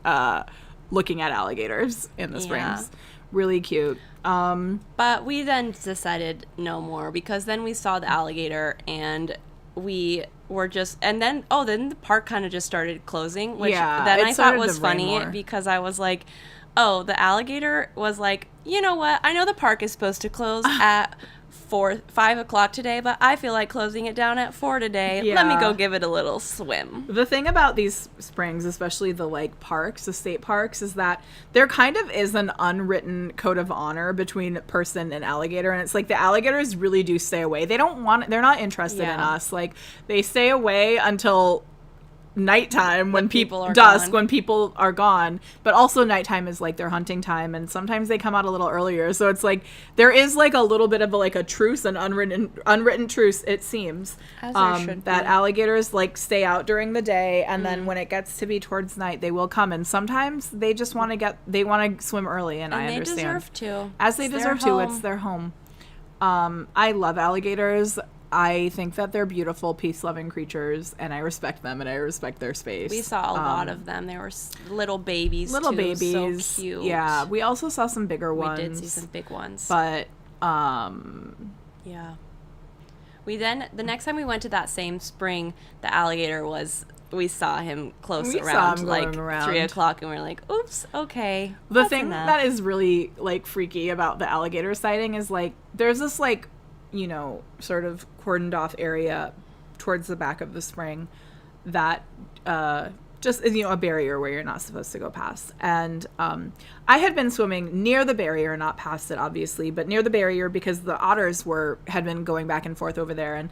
looking at alligators in the springs. Really cute. But we then decided no more because then we saw the alligator and we were just, and then the park kind of just started closing, which then I thought was funny because I was like, oh, the alligator was like, you know what? I know the park is supposed to close at 5 o'clock today, but I feel like closing it down at 4 today. Yeah. Let me go give it a little swim. The thing about these springs, especially the like parks, the state parks, is that there kind of is an unwritten code of honor between person and alligator, and it's like the alligators really do stay away. They're not interested in us. Like they stay away until nighttime when people are gone. When people are gone, but also nighttime is like their hunting time, and sometimes they come out a little earlier, so it's like there is like a little bit of a truce, an unwritten truce, it seems, as there should that be. Alligators like stay out during the day, and then when it gets to be towards night they will come, and sometimes they just want to swim early, and I understand, they deserve to, as they deserve to. It's their home. I love alligators. I think that they're beautiful, peace-loving creatures, and I respect them, and I respect their space. We saw a lot of them. They were little babies, little too. babies. So cute. Yeah, we also saw some bigger ones. We did see some big ones. But, yeah. The next time we went to that same spring, the alligator we saw him around 3 o'clock, and we were like, oops, okay. The thing that is really, like, freaky about the alligator sighting is, like, there's this, like, sort of cordoned off area towards the back of the spring that just is, a barrier where you're not supposed to go past. And I had been swimming near the barrier, not past it, obviously, but near the barrier because the otters had been going back and forth over there. And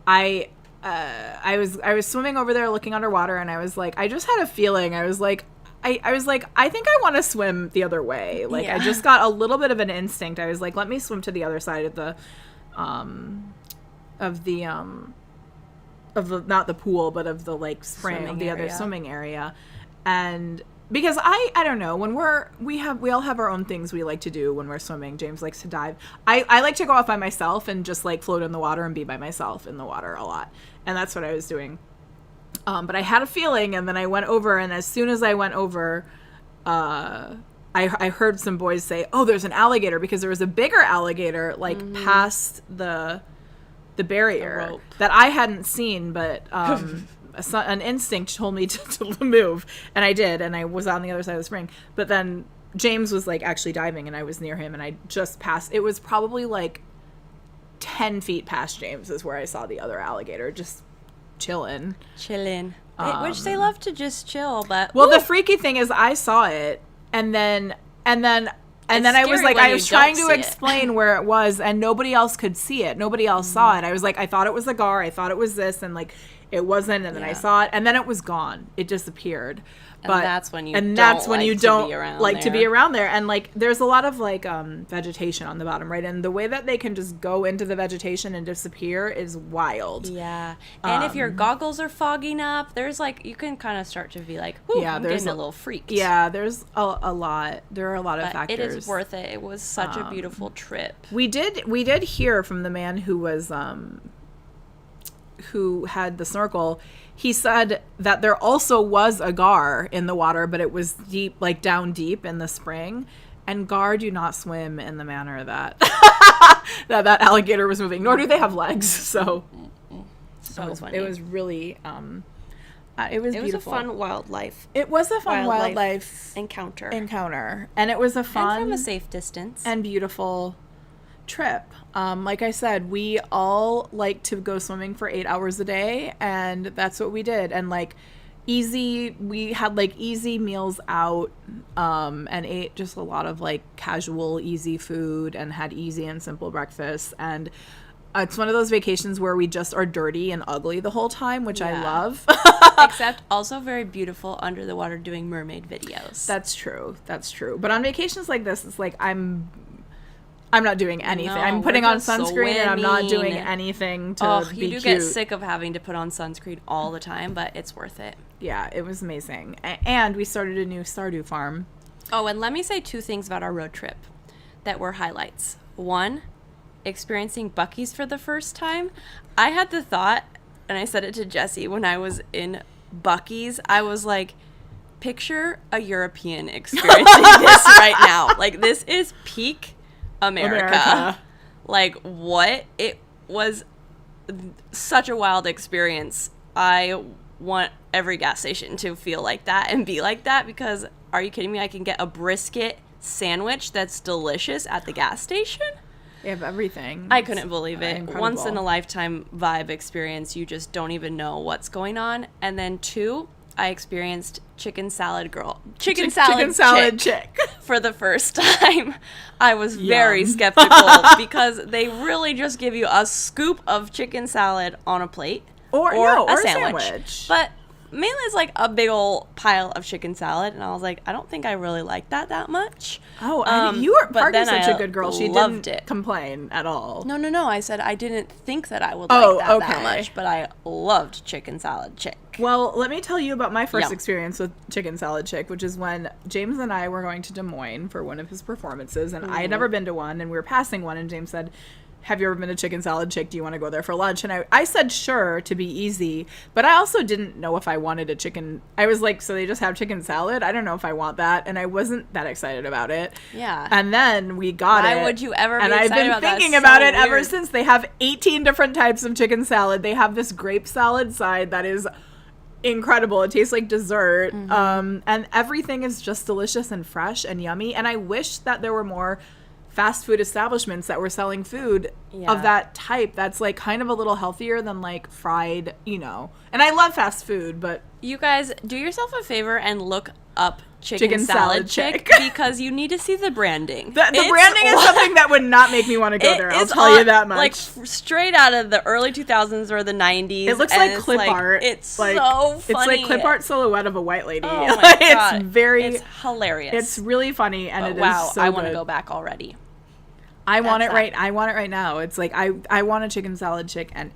I was swimming over there looking underwater, and I was like, I just had a feeling. I was like, I think I want to swim the other way. Like, I just got a little bit of an instinct. I was like, let me swim to the other side of the not the pool, but of the like spring, of the other swimming area. And because I don't know, when we all have our own things we like to do when we're swimming. James likes to dive. I like to go off by myself and just like float in the water and be by myself in the water a lot. And that's what I was doing. But I had a feeling, and then I went over, and as soon as I went over, I heard some boys say, "Oh, there's an alligator," because there was a bigger alligator like past the barrier that I hadn't seen, but an instinct told me to move, and I did, and I was on the other side of the spring. But then James was like actually diving, and I was near him, and I just passed. It was probably like 10 feet past James is where I saw the other alligator just chilling. Which they love to just chill, but the freaky thing is I saw it. And then I was like, I was trying to explain where it was, and nobody else could see it. Nobody else saw it. I was like, I thought it was a gar. I thought it was this, and like it wasn't. And then I saw it, and then it was gone. It disappeared. But that's when you don't like to be around there. And like, there's a lot of like vegetation on the bottom, right? And the way that they can just go into the vegetation and disappear is wild. Yeah. And if your goggles are fogging up, there's like, you can kind of start to be like, ooh, I'm getting a little freaked. Yeah, there's a lot. There are a lot of factors. It is worth it. It was such a beautiful trip. We did hear from the man who had the snorkel. He said that there also was a gar in the water, but it was deep, like down deep in the spring. And gar do not swim in the manner that that alligator was moving, nor do they have legs. So funny. It was really, it was beautiful. It was a fun wildlife. It was a fun wildlife encounter. And it was a fun. And from a safe distance. And beautiful trip. Like I said, we all like to go swimming for 8 hours a day, and that's what we did. And like we had like easy meals out, and ate just a lot of like casual, easy food, and had easy and simple breakfasts. And it's one of those vacations where we just are dirty and ugly the whole time, which I love. Except also very beautiful under the water doing mermaid videos. That's true. But on vacations like this, it's like I'm not doing anything. No, I'm putting we're on just sunscreen and I'm not doing swimming. anything to be You do cute. get sick of having to put on sunscreen all the time, but it's worth it. Yeah, it was amazing. And we started a new stardew farm. Oh, and let me say 2 things about our road trip that were highlights. 1, experiencing Buc-ee's for the first time. I had the thought, and I said it to Jessie when I was in Buc-ee's, I was like, picture a European experiencing this right now. Like, this is peak America. Like, what? It was such a wild experience. I want every gas station to feel like that and be like that, because are you kidding me? I can get a brisket sandwich that's delicious at the gas station. They have everything. I couldn't believe it. Incredible. Once in a lifetime vibe experience. You just don't even know what's going on. And then 2, I experienced chicken salad chick for the first time. I was very skeptical because they really just give you a scoop of chicken salad on a plate or a sandwich. But mainly it's like a big old pile of chicken salad, and I was like, I don't think I really like that much. Oh, and you were Parker's such a good girl. She loved didn't complain at all. No. I said I didn't think that I would like that much, but I loved chicken salad chick. Well, let me tell you about my first Yum. experience with chicken salad chick, which is when James and I were going to Des Moines for one of his performances, and I had never been to one, and we were passing one, and James said, have you ever been to Chicken Salad Chick? Do you want to go there for lunch? And I said sure, to be easy, but I also didn't know if I wanted a chicken. I was like, so they just have chicken salad? I don't know if I want that, and I wasn't that excited about it. Yeah. And then we got it. Why would you ever be and excited I've been about that? thinking It's about so it ever weird. since. They have 18 different types of chicken salad. They have this grape salad side that is incredible. It tastes like dessert. And everything is just delicious and fresh and yummy. And I wish that there were more fast food establishments that were selling food of that type that's like kind of a little healthier than like fried, And I love fast food, but you guys do yourself a favor and look up Chicken salad Salad chick Chick. because you need to see the branding. the branding is something that would not make me want to go there. I'll tell you that much. Like straight out of the early 2000s or the 90s. It looks and like clip art. It's like, so funny. It's like clip art silhouette of a white lady. Oh my God. It's hilarious. It's really funny, and But it is wow, so I want to good. go back already. I want it right now. It's like I want a chicken salad chick and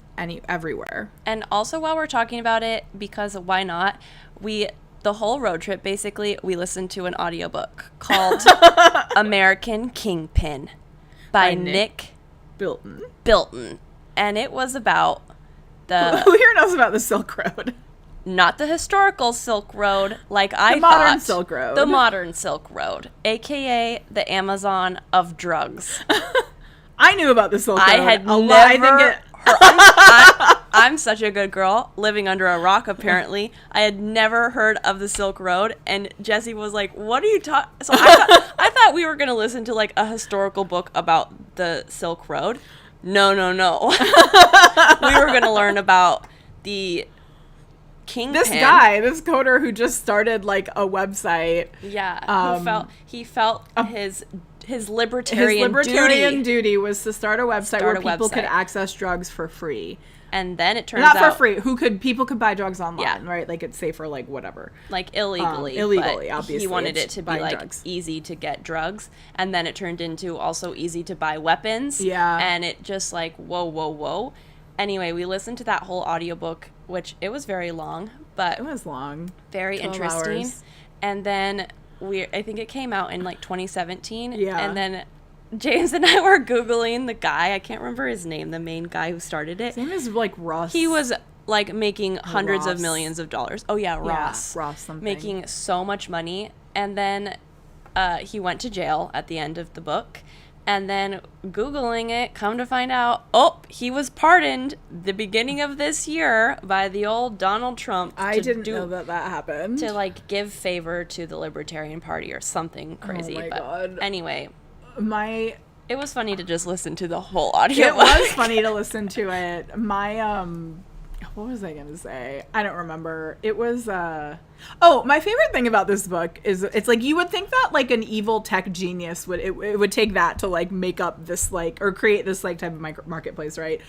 everywhere. And also while we're talking about it, because why not, the whole road trip, basically, we listened to an audiobook called American Kingpin by Nick Bilton. And it was about who here knows about the Silk Road? not the historical Silk Road like I thought. Modern Silk Road. The modern Silk Road, a.k.a. the Amazon of drugs. I knew about the Silk Road. I had a never lot. I think it, I'm such a good girl living under a rock, apparently. I had never heard of the Silk Road, and Jessie was like, what are you talking? So I thought we were going to listen to like a historical book about the Silk Road. No. We were going to learn about the Kingpin. this coder who just started like a website. Yeah, he felt his libertarian duty was to start a website where people could access drugs for free. And then it turns out not for free. People could buy drugs online, right? Like it's safer, like whatever. Like illegally, but obviously. He wanted it to be like drugs. easy to get drugs, and then it turned into also easy to buy weapons. Yeah, and it just like whoa. Anyway, we listened to that whole audiobook, which it was very long, but it was long, very interesting. Hours. And then I think it came out in like 2017. Yeah, and then James and I were Googling the guy. I can't remember his name, the main guy who started it. His name is like Ross. He was like making hundreds Ross. of millions of dollars. Oh yeah, Ross. Yeah, Ross something. Making so much money. And then he went to jail at the end of the book. And then Googling it, come to find out, he was pardoned the beginning of this year by the old Donald Trump. I didn't know that happened. To like give favor to the Libertarian Party or something crazy. Oh my but God. Anyway. It was funny to just listen to the whole audio. It was funny to listen to it. My what was I gonna say? I don't remember. It was my favorite thing about this book is it's like you would think that like an evil tech genius would it would take that to like make up this like or create this like type of marketplace, right?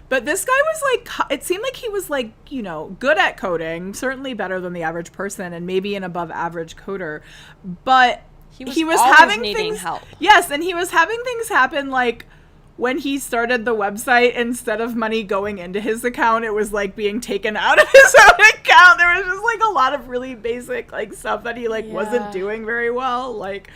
But this guy was like, it seemed like he was like, you know, good at coding, certainly better than the average person and maybe an above average coder, but he was always having needing things, help. Yes, and he was having things happen like when he started the website, instead of money going into his account, it was like being taken out of his own account. There was just like a lot of really basic like stuff that he like wasn't doing very well. Like,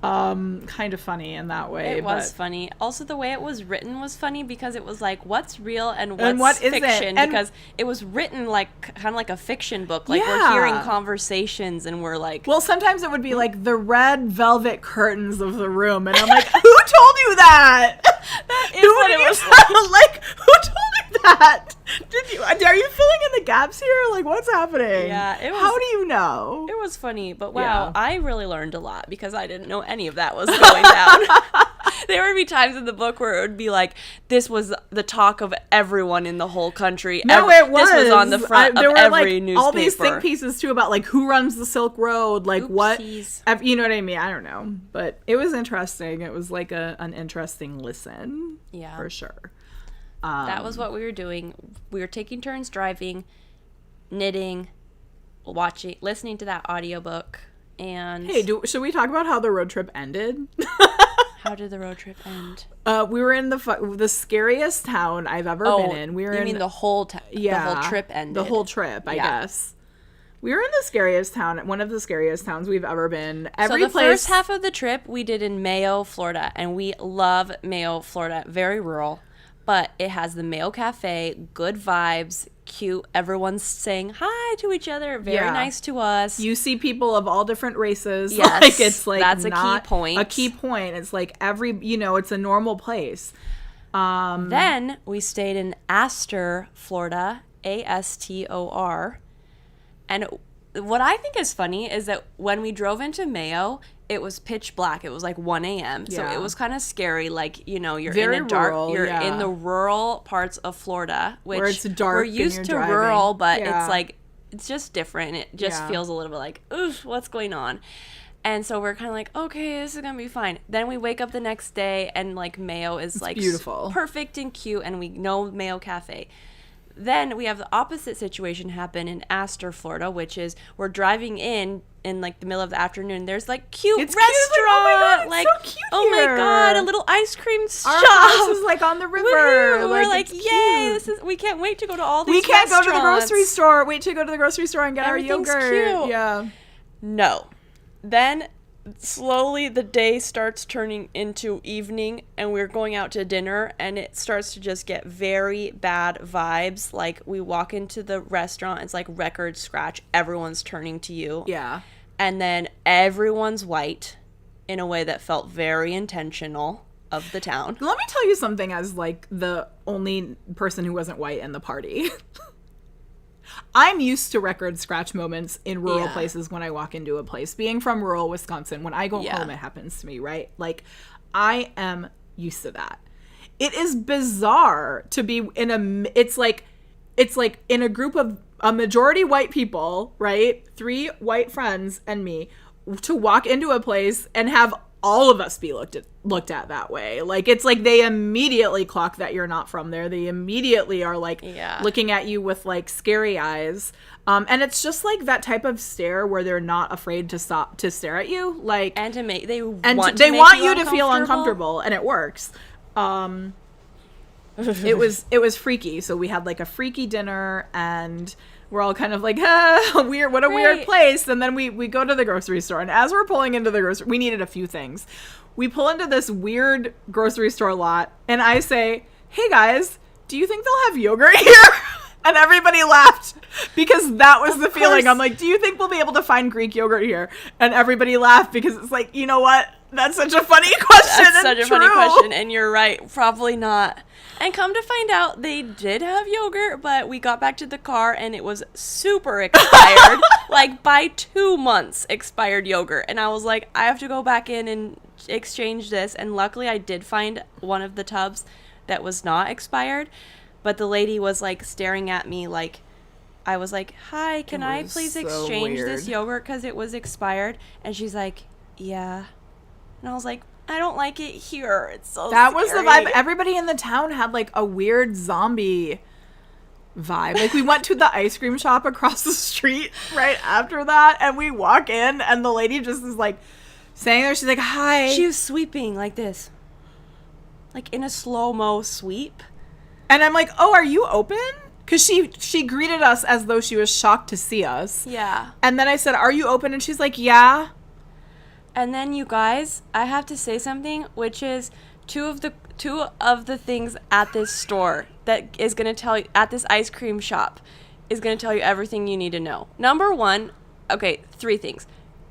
kind of funny in that way. It was funny. Also, the way it was written was funny because it was like, what's real and what's fiction? Because it was written like kind of like a fiction book. Like we're hearing conversations and we're like, well, sometimes it would be like the red velvet curtains of the room, and I'm like, who told you that? That is what it was like. Who told you that? Are you filling in the gaps here? Like, what's happening? Yeah, it was. How do you know? It was funny, but wow, I really learned a lot because I didn't know any of that was going down. There would be times in the book where it would be like, this was the talk of everyone in the whole country. No, it was. This was on the front of every newspaper. All these think pieces too about like who runs the Silk Road, like Oopsies. what, you know what I mean? I don't know, but it was interesting. It was like an interesting listen, for sure. That was what we were doing. We were taking turns driving, knitting, listening to that audiobook, and hey, should we talk about how the road trip ended? How did the road trip end? We were in the scariest town I've ever been in. We were mean the whole the whole trip ended? The whole trip, I guess. We were in the scariest town, one of the scariest towns we've ever been. First half of the trip we did in Mayo, Florida, and we love Mayo, Florida. Very rural, but it has the Mayo Cafe, good vibes, cute. Everyone's saying hi to each other, very nice to us. You see people of all different races. Yes, like, it's like that's a key point. A key point. It's like it's a normal place. Then we stayed in Astor, Florida, Astor. And what I think is funny is that when we drove into Mayo, it was pitch black. It was like 1 a.m. So it was kind of scary. Like, you know, you're very in a dark, rural, you're in the rural parts of Florida, which where it's dark. We're used to driving. rural, but it's like, it's just different. It just feels a little bit like, oof, what's going on? And so we're kind of like, okay, this is going to be fine. Then we wake up the next day and like Mayo is like beautiful, perfect and cute. And we know Mayo Cafe. Then we have the opposite situation happen in Astor, Florida, which is we're driving in like the middle of the afternoon. There's like cute restaurant, like, oh my god, it's so cute oh here. my god, a little ice cream shop. Our house is like on the river. We're like, yay! We can't wait to go to all these. We can't restaurants. go to the grocery store. Wait to go to the grocery store and get our yogurt. Cute. Yeah. No. Then slowly the day starts turning into evening and we're going out to dinner and it starts to just get very bad vibes. Like we walk into the restaurant, it's like record scratch, everyone's turning to you. Yeah. And then everyone's white in a way that felt very intentional of the town. Let me tell you something as like the only person who wasn't white in the party. I'm used to record scratch moments in rural places when I walk into a place. Being from rural Wisconsin, when I go home, it happens to me, right? Like, I am used to that. It is bizarre to be it's like in a group of a majority white people, right? 3 white friends and me, to walk into a place and have all of us be looked at that way. Like, it's like they immediately clock that you're not from there. They immediately are like looking at you with like scary eyes. And it's just like that type of stare where they're not afraid to stop to stare at you. Like, and to make they want you to feel uncomfortable, and it works. It was freaky. So we had like a freaky dinner and we're all kind of like, weird, what a weird place. And then we go to the grocery store. And as we're pulling into the grocery, we needed a few things. We pull into this weird grocery store lot. And I say, hey guys, do you think they'll have yogurt here? And everybody laughed because that was the feeling. I'm like, do you think we'll be able to find Greek yogurt here? And everybody laughed because it's like, you know what? That's such a funny question. That's such a funny question. And you're right. Probably not. And come to find out, they did have yogurt, but we got back to the car and it was super expired. Like by 2 months expired yogurt. And I was like, I have to go back in and exchange this, and luckily I did find one of the tubs that was not expired, but the lady was like staring at me like, I was like, hi, can I please exchange this yogurt because it was expired? And she's like, yeah. And I was like, I don't like it here. It's so That scary. was the vibe. Everybody in the town had like a weird zombie vibe. Like we went to the ice cream shop across the street right after that, and we walk in and the lady just is like saying there, she's like, hi. She was sweeping like this. Like in a slow-mo sweep. And I'm like, oh, are you open? Because she greeted us as though she was shocked to see us. Yeah. And then I said, are you open? And she's like, yeah. And then you guys, I have to say something, which is two of the things at this store that is going to tell you, at this ice cream shop, is going to tell you everything you need to know. Number one, okay, 3 things.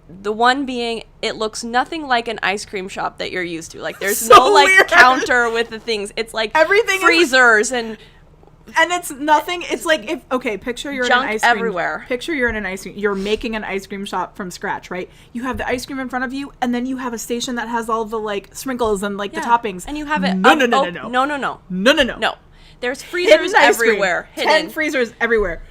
The one being, it looks nothing like an ice cream shop that you're used to. Like, there's So no, like, weird. counter with the things. It's, like, Everything freezers and it's nothing. It's like, if, okay, picture you're junk in an ice cream. everywhere. Picture you're in an ice cream. You're making an ice cream shop from scratch, right? You have the ice cream in front of you, and then you have a station that has all the, like, sprinkles and, like, the toppings. And you have it No. No. There's freezers everywhere. Hidden. 10 freezers everywhere.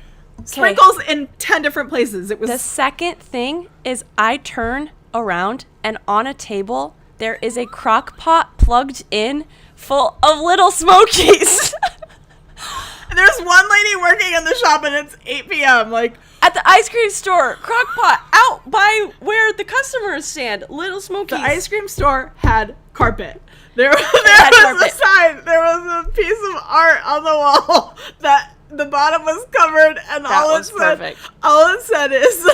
Sprinkles in 10 different places. It was The second thing is I turn around and on a table there is a crock pot plugged in full of little smokies. There's one lady working in the shop and it's 8 p.m. Like, At the ice cream store, crock pot out by where the customers stand, little smokies. the ice cream store had carpet. There was carpet. a sign. There was a piece of art on the wall that the bottom was covered, and That all was it said, perfect. all it said is,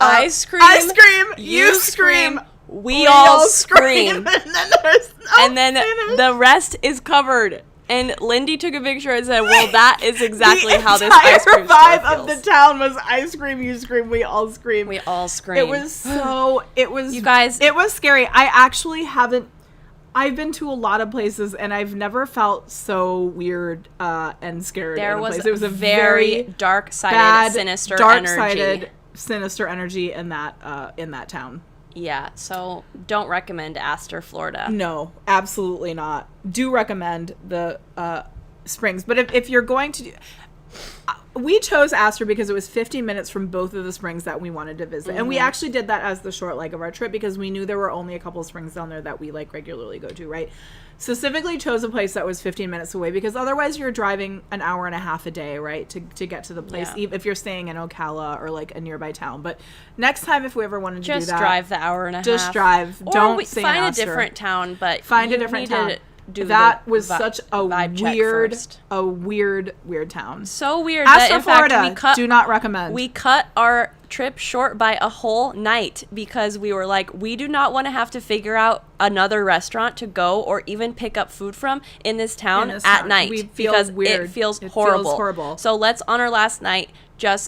Ice cream, ice cream, you scream, we all scream. and then there's no And then the rest is covered. And Lindy took a picture and said, well, that is exactly how this ice cream entire vibe store of feels. the town was ice cream, you scream, we all scream. We all scream. It was so, it was, You guys- it was scary. I actually haven't, I've been to a lot of places and I've never felt so weird and scared. There in a was place. It was a very very dark-sided, bad, sinister dark-sided, energy. sinister energy in that town. Yeah, so don't recommend Astor, Florida. No, absolutely not. Do recommend the springs, but if you're going to do, we chose Astor because it was 15 minutes from both of the springs that we wanted to visit, and we actually did that as the short leg of our trip because we knew there were only a couple of springs down there that we like regularly go to, right? Specifically chose a place that was 15 minutes away because otherwise you're driving an hour and a half a day, right, to get to the place, Yeah. if you're staying in Ocala or like a nearby town. But next time, if we ever wanted to Just do that, drive the hour and a half. just drive. Or Don't stay in find a Astor. different town, but Find a you different need town. to do That the was such a vibe check weird, first. weird town. So weird Astor, that in Florida, fact do not recommend. we cut our trip short by a whole night because we were like, we do not want to have to figure out another restaurant to go or even pick up food from in this town at night. We feel because weird. it feels It feels horrible. horrible. So let's on our last night,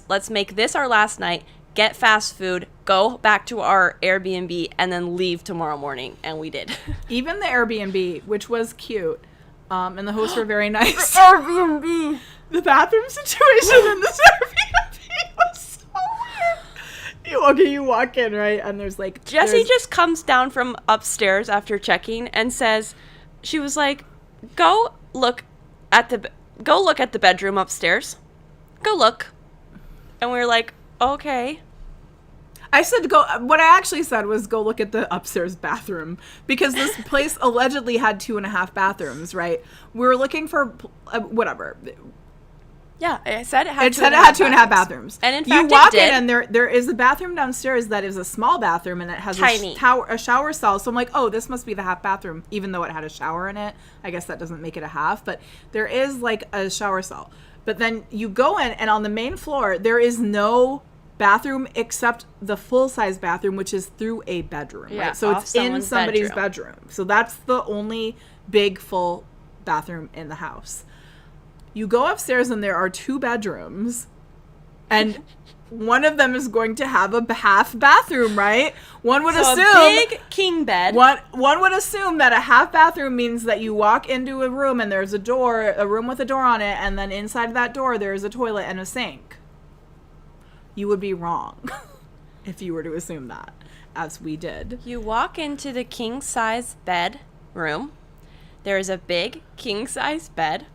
let's make this our last night, get fast food, go back to our Airbnb, and then leave tomorrow morning. And we did. Even the Airbnb, which was cute, and the hosts were very nice. Airbnb. The bathroom situation in this Airbnb was so weird. You walk in, right, and there's like Jessie just comes down from upstairs after checking and says, she was like, go look at the bedroom upstairs. Go look. And we were like, okay. I said go. What I actually said was go look at the upstairs bathroom because this place allegedly had 2.5 bathrooms. Right? We were looking for whatever. Yeah, I said it had It said it had 2.5 bathrooms. And in fact, you walk it did. in and there is a bathroom downstairs that is a small bathroom and it has Tiny. a shower stall. So I'm like, oh, this must be the half bathroom, even though it had a shower in it. I guess that doesn't make it a half, but there is like a shower stall. But then you go in and on the main floor there is no bathroom except the full-size bathroom, which is through a bedroom, Yeah, right? So off it's in someone's somebody's bedroom. bedroom. So that's the only big full bathroom in the house. You go upstairs and there are 2 bedrooms, and one of them is going to have a half bathroom, right? One would So assume a big king bed. one would assume that a half bathroom means that you walk into a room and there's a room with a door on it, and then inside that door there is a toilet and a sink. You would be wrong if you were to assume that. as we did. You walk into the king-size bed room. There is a big king-size bed.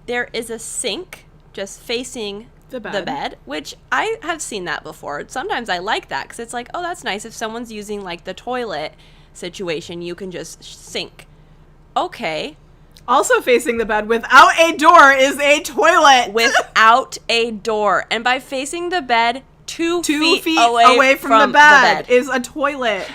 There is a sink just facing the bed, which I have seen that before. Sometimes I like that because it's like, oh, that's nice. If someone's using like the toilet situation, you can just sink. Okay. Also facing the bed without a door is a toilet. Without a door. And by facing the bed, two feet away from the bed is a toilet.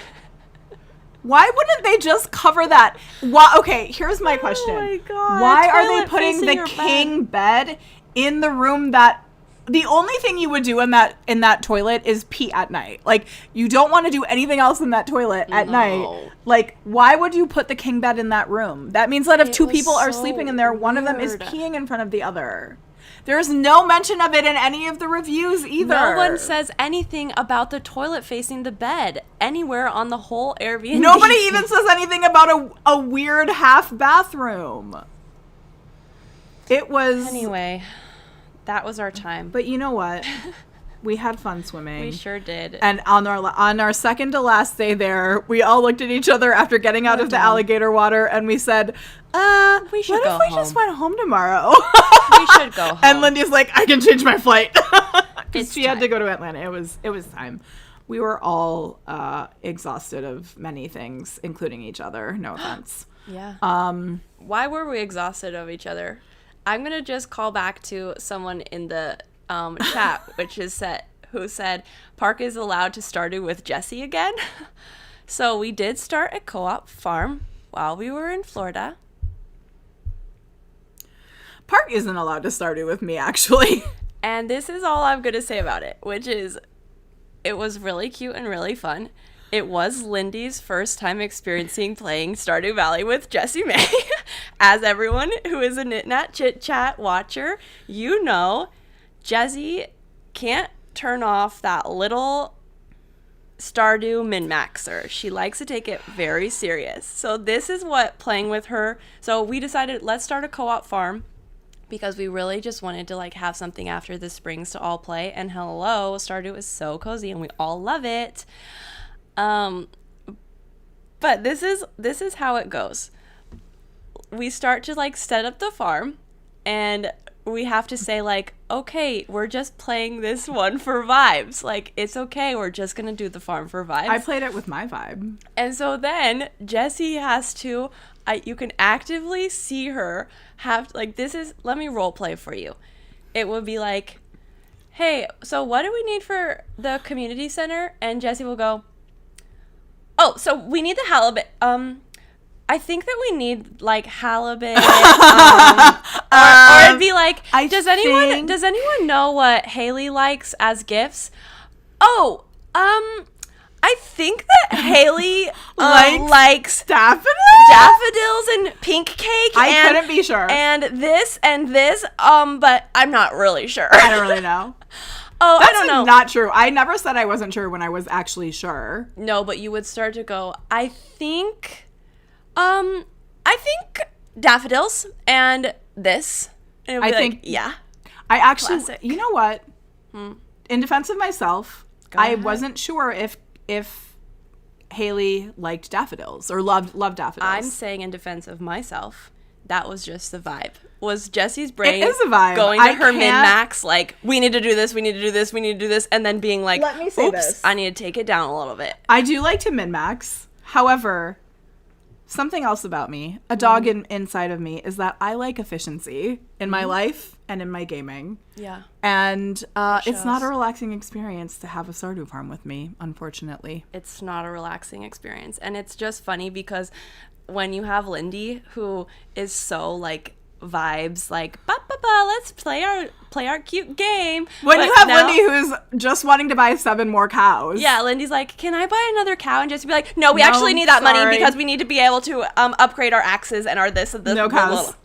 Why wouldn't they just cover that? Why? Okay, here's my question. Oh my God. Why are they putting the king bed in the room that the only thing you would do in that toilet is pee at night? Like, you don't want to do anything else in that toilet at night. Like, why would you put the king bed in that room? That means that if two people are sleeping in there, one of them is peeing in front of the other. There's no mention of it in any of the reviews either. No one says anything about the toilet facing the bed anywhere on the whole Airbnb. Nobody even says anything about a weird half bathroom. It was... Anyway, that was our time. But you know what? We had fun swimming. We sure did. And on our second to last day there, we all looked at each other after getting out of the alligator water, and we said, what if we just went home tomorrow? We should go home. And Lindy's like, I can change my flight. Because she had time. to go to Atlanta. It was time. We were all exhausted of many things, including each other. No offense. Yeah. Why were we exhausted of each other? I'm going to just call back to someone in the chat, who said Park is allowed to stardew with Jessie again. So we did start a co-op farm while we were in Florida. Park isn't allowed to stardew with me, actually. And this is all I'm going to say about it, which is it was really cute and really fun. It was Lindy's first time experiencing playing Stardew Valley with Jessie May. As everyone who is a Knat Chit Chat watcher, you know, Jessie can't turn off that little Stardew min-maxer. She likes to take it very serious. So this is what playing with her. So we decided, let's start a co-op farm because we really just wanted to like have something after the springs to all play. And hello, Stardew is so cozy and we all love it. But this is how it goes. We start to like set up the farm and we have to say like, okay, we're just playing this one for vibes. Like, it's okay. We're just going to do the farm for vibes. I played it with my vibe. And so then Jessie has to, you can actively see her have like, let me role play for you. It would be like, hey, so what do we need for the community center? And Jessie will go, oh, so we need the halibut. I think that we need like halibut. Or it'd be like, does anyone know what Haley likes as gifts? Oh, I think that Haley likes daffodils and pink cake. I couldn't be sure. And this, but I'm not really sure. I don't really know. Oh, That's I don't know. Not true. I never said I wasn't sure when I was actually sure. No, but you would start to go, I think daffodils and this. And I think, yeah. I actually, Classic. you know what? In defense of myself, I wasn't sure if Haley liked daffodils or loved daffodils. I'm saying in defense of myself, that was just the vibe. Was Jessie's brain it is a vibe. Going to her min-max, like, we need to do this, we need to do this, we need to do this, and then being like, let me say oops, this. I need to take it down a little bit. I do like to min-max. However, something else about me, a dog inside of me, is that I like efficiency in my life and in my gaming. Yeah. And it's not a relaxing experience to have a Stardew farm with me, unfortunately. It's not a relaxing experience. And it's just funny because when you have Lindy, who is so, like, vibes, like, let's play our cute game. When you have Lindy who's just wanting to buy 7 more cows. Yeah, Lindy's like, can I buy another cow? And just be like, no, we actually need that money because we need to be able to upgrade our axes and our this and this. No cows.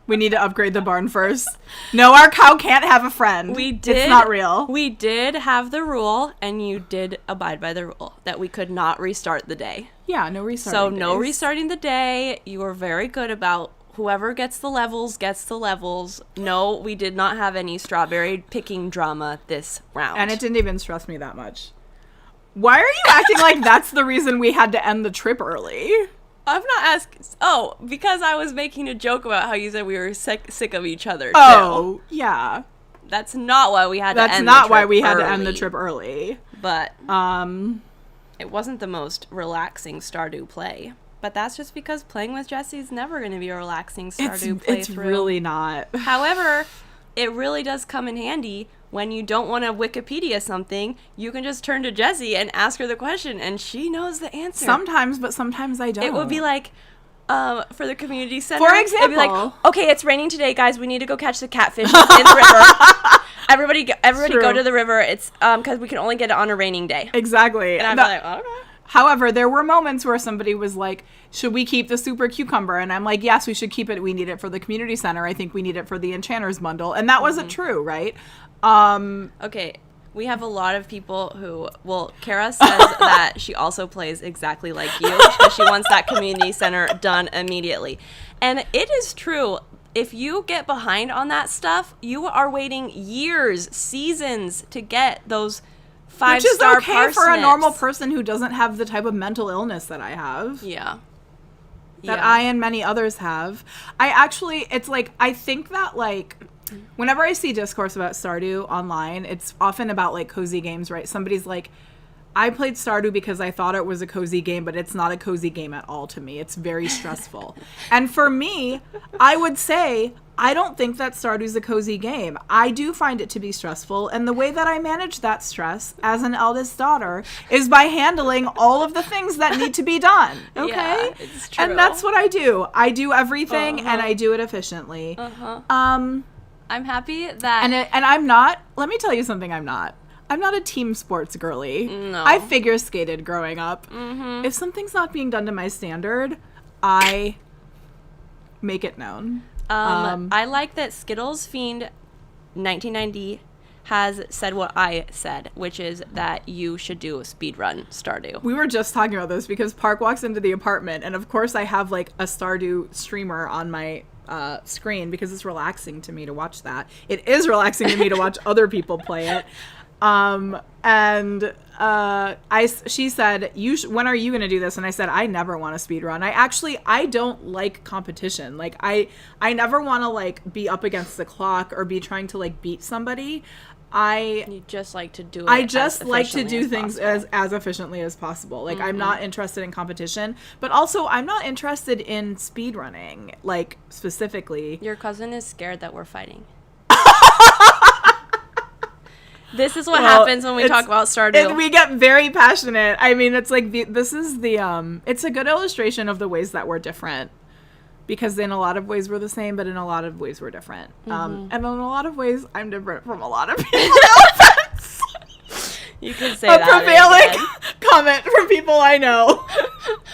We need to upgrade the barn first. No, our cow can't have a friend. It's not real. We did have the rule, and you did abide by the rule, that we could not restart the day. Yeah, no restarting. So no restarting the day. You were very good about whoever gets the levels gets the levels. No, we did not have any strawberry picking drama this round. And it didn't even stress me that much. Why are you acting like that's the reason we had to end the trip early? I'm not asking. Oh, because I was making a joke about how you said we were sick of each other. Oh, yeah. That's not why we had to end the trip That's not why we had to end the trip early. But it wasn't the most relaxing Stardew play. But that's just because playing with Jessie is never going to be a relaxing Stardew playthrough. It's really not. However, it really does come in handy when you don't want to Wikipedia something. You can just turn to Jessie and ask her the question, and she knows the answer. Sometimes, but sometimes I don't. It would be like, for the community center. For example. It'd be like, okay, it's raining today, guys. We need to go catch the catfish in the river. Everybody go to the river. It's because we can only get it on a raining day. Exactly. And I'm like, okay. However, there were moments where somebody was like, should we keep the super cucumber? And I'm like, yes, we should keep it. We need it for the community center. I think we need it for the Enchanter's bundle. And that wasn't true, right? Okay, we have a lot of people who, well, Kara says that she also plays exactly like you because she wants that community center done immediately. And it is true. If you get behind on that stuff, you are waiting years, seasons to get those 5-star Which is okay parsnips. for a normal person who doesn't have the type of mental illness that I have. Yeah. That I and many others have. I think that, like, whenever I see discourse about Stardew online, it's often about, like, cozy games, right? Somebody's like, I played Stardew because I thought it was a cozy game, but it's not a cozy game at all to me. It's very stressful. And for me, I would say, I don't think that Stardew's a cozy game. I do find it to be stressful. And the way that I manage that stress as an eldest daughter is by handling all of the things that need to be done. Okay? Yeah, it's true. And that's what I do. I do everything and I do it efficiently. I'm happy that... And I'm not, let me tell you something I'm not. I'm not a team sports girly. No. I figure skated growing up. If something's not being done to my standard, I make it known. I like that Skittles Fiend 1990 has said what I said, which is that you should do a speedrun Stardew. We were just talking about this because Park walks into the apartment, and of course I have like a Stardew streamer on my screen because it's relaxing to me to watch that. It is relaxing to me to watch other people play it. She said, when are you going to do this? And I said, I never want to speed run. I don't like competition. Like I never want to like be up against the clock or be trying to like beat somebody. You just like to do it. I just like to do things as efficiently as possible. Like I'm not interested in competition, but also I'm not interested in speed running, like specifically. Your cousin is scared that we're fighting. This is what happens when we talk about Stardew. And we get very passionate. I mean, it's like it's a good illustration of the ways that we're different. Because in a lot of ways we're the same, but in a lot of ways we're different. And in a lot of ways, I'm different from a lot of people. You can say a that. A prevailing comment from people I know.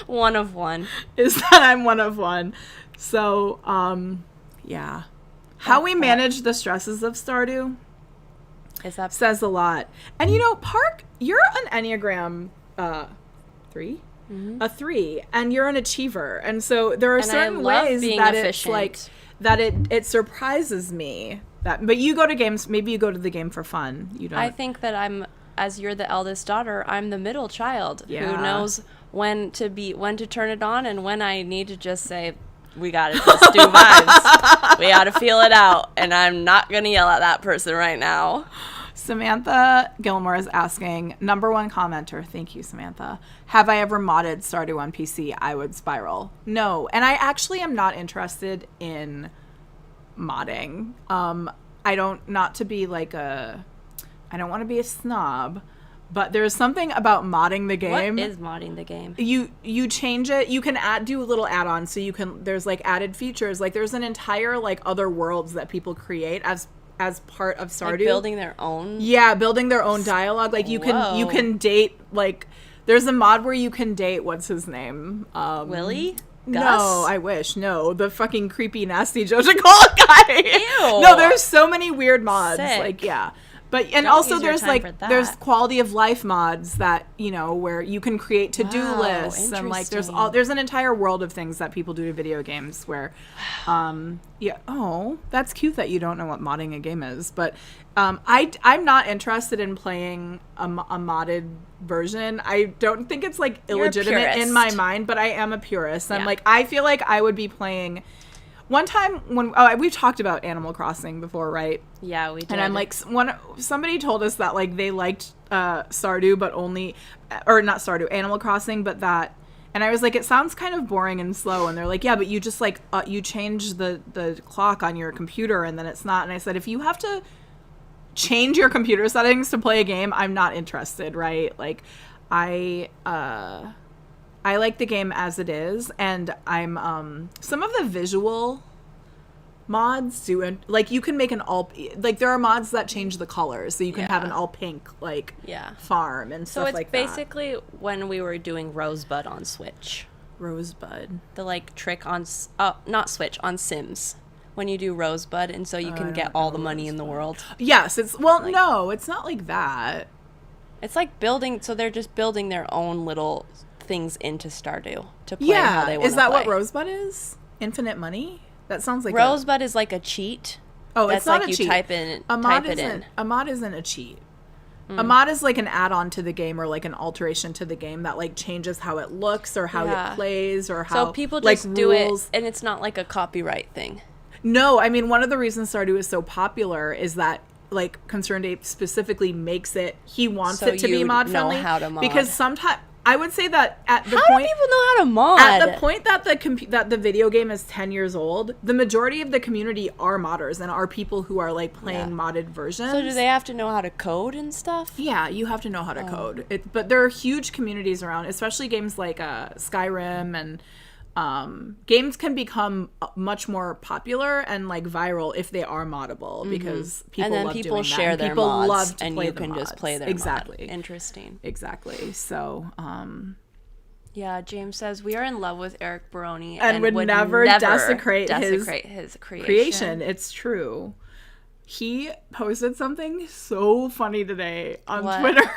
One of one. Is that I'm one of one. So, yeah. How we manage the stresses of Stardew says a lot. And you know, Park, you're an Enneagram 3? Mm-hmm. A 3, and you're an achiever. And so there are certain ways that it's like that it surprises me that, but you go to games, maybe you go to the game for fun. You don't. I think that as you're the eldest daughter, I'm the middle child who knows when to turn it on and when I need to just say, we gotta just do vibes. We gotta feel it out, and I'm not gonna yell at that person right now. Samantha Gilmore is asking, number one commenter, thank you, Samantha, have I ever modded Stardew on PC? I would spiral. No, and I actually am not interested in modding. I don't want to be a snob, but there's something about modding the game. What is modding the game? You change it. You can do little add-ons, so there's like added features. Like there's an entire like other worlds that people create as part of Stardew. Like building their own? Yeah, building their own dialogue. Like you can date, like there's a mod where you can date, what's his name? Willie? No, Gus? I wish. No, the fucking creepy, nasty Joja Cola guy. Ew. No, there's so many weird mods. Sick. Like, yeah. But and Don't also use your there's time like for that. there's quality of life mods that, you know, where you can create to-do Wow, lists, and like interesting. there's an entire world of things that people do to video games where yeah, oh, that's cute that you don't know what modding a game is, but I'm not interested in playing a modded version. I don't think it's like You're a illegitimate in purist. my mind, but I am a purist. And Yeah. like I feel like I would be playing one time when we've talked about Animal Crossing before, right? Yeah, we did. And I'm like, somebody told us that like they liked Stardew, but only, or not Stardew, Animal Crossing, but that, and I was like, it sounds kind of boring and slow. And they're like, yeah, but you just like you change the clock on your computer, and then it's not. And I said, if you have to change your computer settings to play a game, I'm not interested, right? Like, I like the game as it is, and I'm some of the visual mods do, and like you can make an all, like there are mods that change the colors, so you can have an all pink like farm and so stuff it's like basically when we were doing Rosebud on Switch. Rosebud. The like trick on not Switch, on Sims. When you do Rosebud, and so you can get all the money in the world. Yes, it's well, Like- no, it's not like that. It's like building, so they're just building their own little things into Stardew to play how they want to is that play. what Rosebud is? Infinite money? That sounds like Rosebud is like a cheat. Oh, That's it's not like a you cheat. type it isn't, in. A mod isn't a cheat. A mod is like an add-on to the game, or like an alteration to the game that like changes how it looks or how it plays or how So people like just do it, rules. and it's not like a copyright thing. No, I mean, one of the reasons Stardew is so popular is that like Concerned Ape specifically makes it, he wants So it to be you mod know friendly how to mod. because sometimes I would say that at the How point do people know how to mod? at the point that that the video game is 10 years old, the majority of the community are modders and are people who are like playing modded versions. So do they have to know how to code and stuff? Yeah, you have to know how to code. But there are huge communities around, especially games like Skyrim, and games can become much more popular and like viral if they are moddable, because people And then love people doing share that. their People mods, love to and play you the can just mods. play their exactly. mod. Interesting. Exactly. So, Yeah, James says we are in love with Eric Baroni and would never desecrate his creation. It's true. He posted something so funny today on Twitter.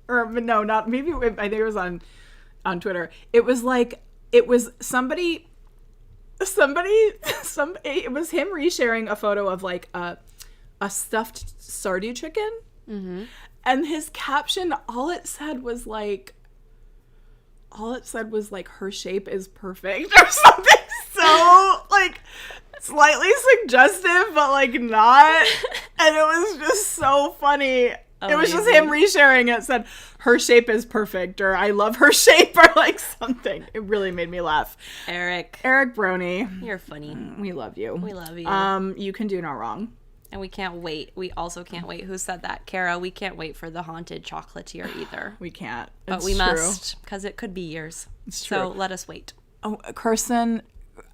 Or no, not maybe. I think it was on Twitter. It was like it was somebody. It was him resharing a photo of like a stuffed Stardew chicken, and his caption, all it said was like, her shape is perfect or something so like slightly suggestive but like not, and it was just so funny. It was just him resharing it, said her shape is perfect or I love her shape or like something. It really made me laugh. Eric Brony, you're funny. we love you. We love you. You can do no wrong. And we can't wait. We also can't wait. Who said that? Kara, we can't wait for the haunted chocolatier either. We can't. But we must, because it could be years. It's So true. let us wait. Oh, Kirsten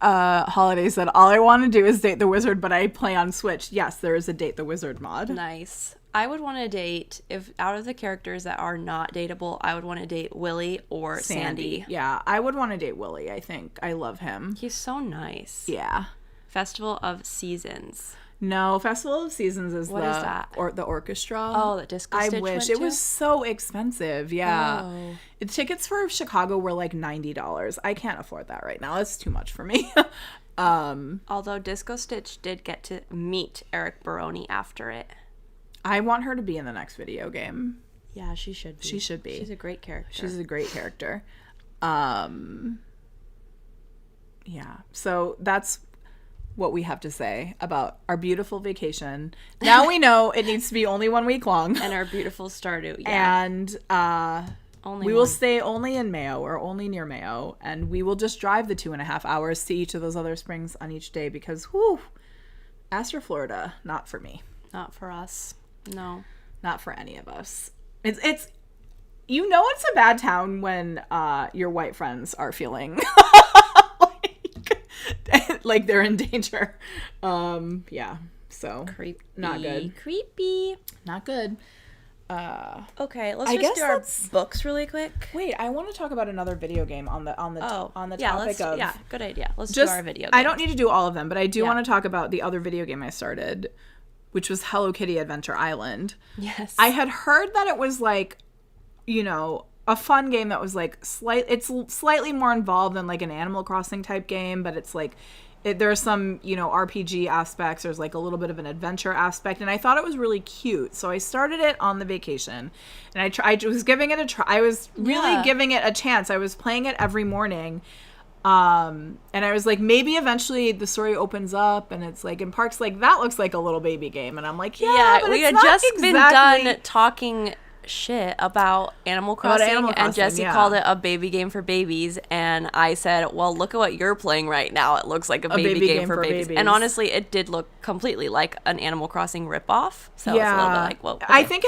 Holiday said, all I want to do is date the wizard, but I play on Switch. Yes, there is a date the wizard mod. Nice. I would want to date, if out of the characters that are not dateable, I would want to date Willie or Sandy. Yeah, I would want to date Willie, I think. I love him. He's so nice. Yeah. Festival of Seasons. No, Festival of Seasons is What is that? Or the orchestra. Oh, that Disco I Stitch wish. went It to? was so expensive. Yeah. Oh. The tickets for Chicago were like $90. I can't afford that right now. It's too much for me. Although Disco Stitch did get to meet Eric Baroni after it. I want her to be in the next video game. Yeah, she should be. She should be. She's a great character. She's a great character. Yeah. So that's what we have to say about our beautiful vacation. Now we know it needs to be only 1 week long. And our beautiful Stardew. Yeah. And Only we will one. stay only in Mayo or only near Mayo. And we will just drive the 2.5 hours to each of those other springs on each day because, whew, Astor, Florida, not for me. Not for us. No. Not for any of us. It's you know it's a bad town when your white friends are feeling like they're in danger. Yeah. So Creepy. not good. Creepy. Not good. Okay, let's I just guess do our that's- books really quick. Wait, I want to talk about another video game on the Yeah, topic of good idea. Let's just do our video I games. don't need to do all of them, but I do Yeah. want to talk about the other video game I started. which was Hello Kitty Adventure Island. Yes. I had heard that it was like, you know, a fun game that was like it's slightly more involved than like an Animal Crossing type game, but it's like there's some, you know, RPG aspects. There's like a little bit of an adventure aspect, and I thought it was really cute. So I started it on the vacation, and I was giving it a try. I was really giving it a chance. I was playing it every morning. And I was like, maybe eventually the story opens up and it's like, and Park's like, that looks like a little baby game. And I'm like, but we had it's not just exactly... been done talking shit about Animal Crossing, and Jessie called it a baby game for babies, and I said, well, look at what you're playing right now. It looks like a baby game for babies. And honestly, it did look completely like an Animal Crossing ripoff. So it's a little bit like, well, okay. I think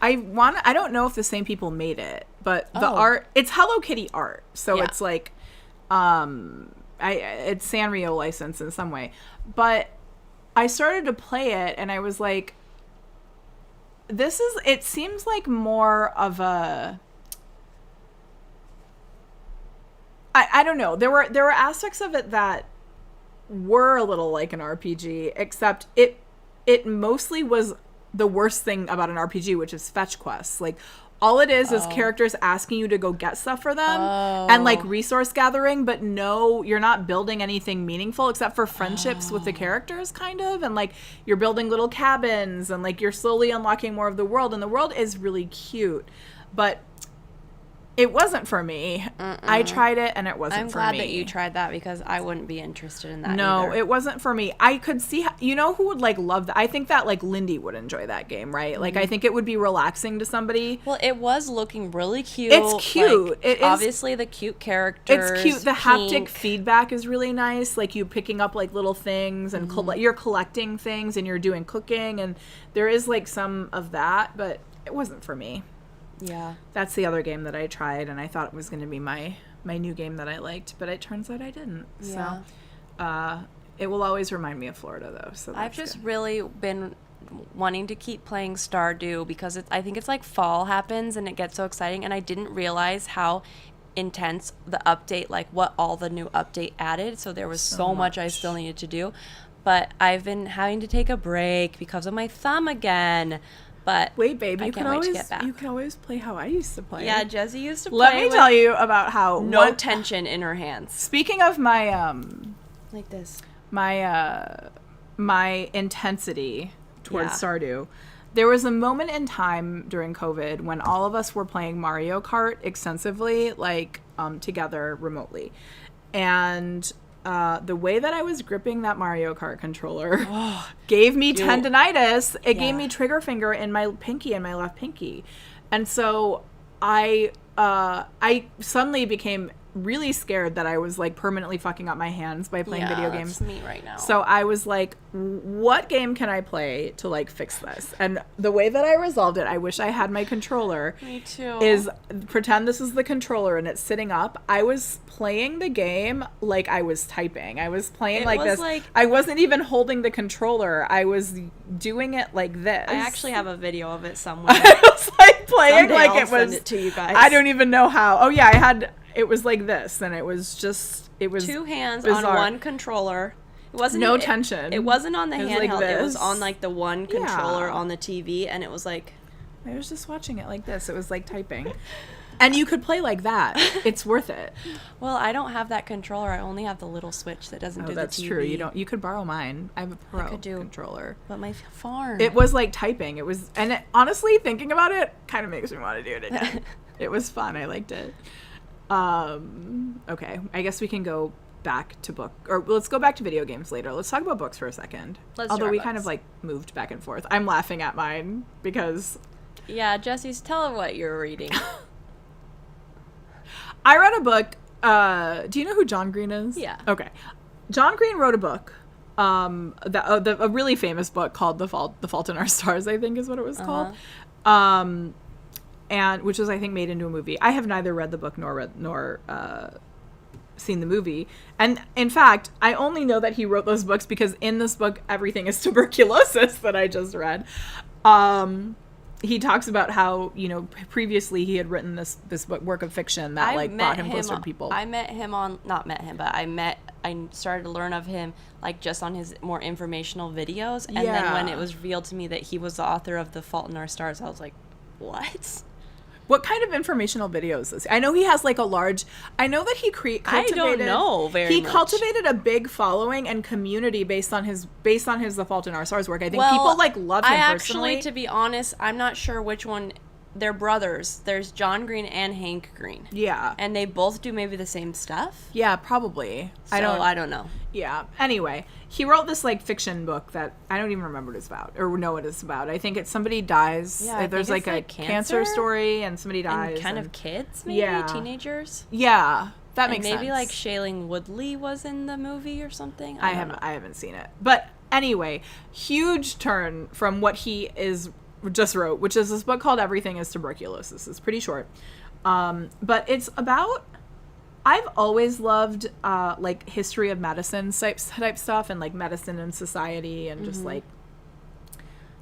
I don't know if the same people made it, but the art, it's Hello Kitty art. So it's like, it's Sanrio license in some way, but I started to play it and I was like, it seems like more of a, I don't know. There were aspects of it that were a little like an RPG, except it mostly was the worst thing about an RPG, which is fetch quests. Like, all it is characters asking you to go get stuff for them and like resource gathering, but no, you're not building anything meaningful except for friendships with the characters, kind of. And like you're building little cabins and like you're slowly unlocking more of the world, and the world is really cute, but it wasn't for me. I tried it and it wasn't for me. I'm glad that you tried that, because I wouldn't be interested in that No, either. it wasn't for me. I could see, you know who would like love that? I think that like Lindy would enjoy that game, right? Mm-hmm. Like I think it would be relaxing to somebody. Well, it was looking really cute. It's cute. Like, it is, obviously the cute characters. It's cute. The haptic feedback is really nice. Like you picking up like little things and you're collecting things and you're doing cooking, and there is like some of that, but it wasn't for me. Yeah. That's the other game that I tried, and I thought it was going to be my new game that I liked, but it turns out I didn't. Yeah. So it will always remind me of Florida, though. So I've just really been wanting to keep playing Stardew, because I think it's like fall happens and it gets so exciting, and I didn't realize how intense the update, like what all the new update added. So there was so much I still needed to do, but I've been having to take a break because of my thumb again. But wait, babe, you can always play how I used to play. Yeah, Jessie used to play. Let me tell you about how no tension in her hands. Speaking of my like this, my intensity towards Stardew, there was a moment in time during COVID when all of us were playing Mario Kart extensively, like together remotely, and the way that I was gripping that Mario Kart controller gave me tendinitis. It gave me trigger finger in my pinky and my left pinky. And so I suddenly became really scared that I was like permanently fucking up my hands by playing video games. That's me right now. So I was like, what game can I play to like fix this? And the way that I resolved it, I wish I had my controller. Me too. Is pretend this is the controller and it's sitting up. I was playing the game like I was typing. I was playing like this. I wasn't even holding the controller. I was doing it like this. I actually have a video of it somewhere. I was like playing Someday like I'll it was. send it to you guys. I don't even know how. Oh yeah, it was like this, and it was two hands bizarre. on one controller. It wasn't tension. It wasn't on the handheld. Like it was on like the one controller on the TV, and it was like I was just watching it like this. It was like typing. And you could play like that. It's worth it. Well, I don't have that controller. I only have the little switch that doesn't do the TV. That's true. You could borrow mine. I have a pro controller. But my farm. It was like typing. It was, and honestly, thinking about it kind of makes me want to do it again. It was fun. I liked it. Okay. I guess we can go back to let's go back to video games later. Let's talk about books for a second. Although we kind of like moved back and forth. I'm laughing at mine because. Yeah, Jessie's, tell her what you're reading. I read a book. Do you know who John Green is? Yeah. Okay. John Green wrote a book, a really famous book called The Fault in Our Stars, I think is what it was called, and which was, I think, made into a movie. I have neither read the book nor seen the movie, and in fact, I only know that he wrote those books because in this book, everything is tuberculosis that I just read. He talks about how, previously he had written this work of fiction that brought him closer to people. I met him I started to learn of him like just on his more informational videos. And then when it was revealed to me that he was the author of The Fault in Our Stars, I was like, what? What kind of informational videos is he? I know he has like a large. I know that he cultivated. I don't know very much. He cultivated a big following and community based on his The Fault in Our Stars work. I think people like love him personally. Actually, to be honest, I'm not sure which one. They're brothers. There's John Green and Hank Green. Yeah, and they both do maybe the same stuff. Yeah, probably. So, I don't know. Yeah. Anyway, he wrote this like fiction book that I don't even remember what it's about or know what it's about. I think it's somebody dies. Yeah, there's like a cancer story and somebody dies. And kind of kids, maybe teenagers. Yeah, that makes sense. Maybe like Shailene Woodley was in the movie or something. I haven't seen it, but anyway, huge turn from what he just wrote, which is this book called Everything is Tuberculosis. It's pretty short, but it's about. I've always loved like history of medicine type stuff and like medicine and society and just like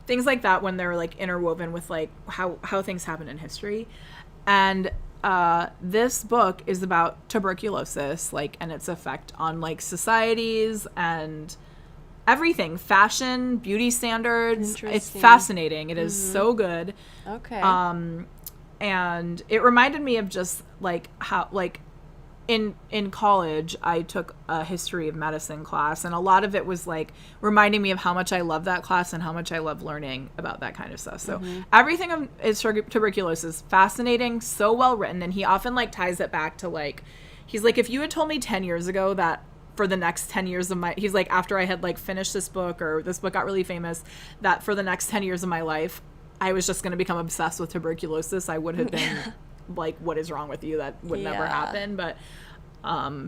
things like that when they're like interwoven with like how things happen in history. And this book is about tuberculosis, like, and its effect on like societies and everything, fashion, beauty standards. It's fascinating. It is so good. Okay. And it reminded me of just like how like in college I took a history of medicine class, and a lot of it was like reminding me of how much I love that class and how much I love learning about that kind of stuff. So Everything is Tuberculosis, fascinating, so well written, and he often like ties it back to like, he's like, if you had told me 10 years ago that for the next 10 years of he's like, after I had like finished this book or this book got really famous, that for the next 10 years of my life I was just going to become obsessed with tuberculosis, I would have been like, what is wrong with you? That would never happen. But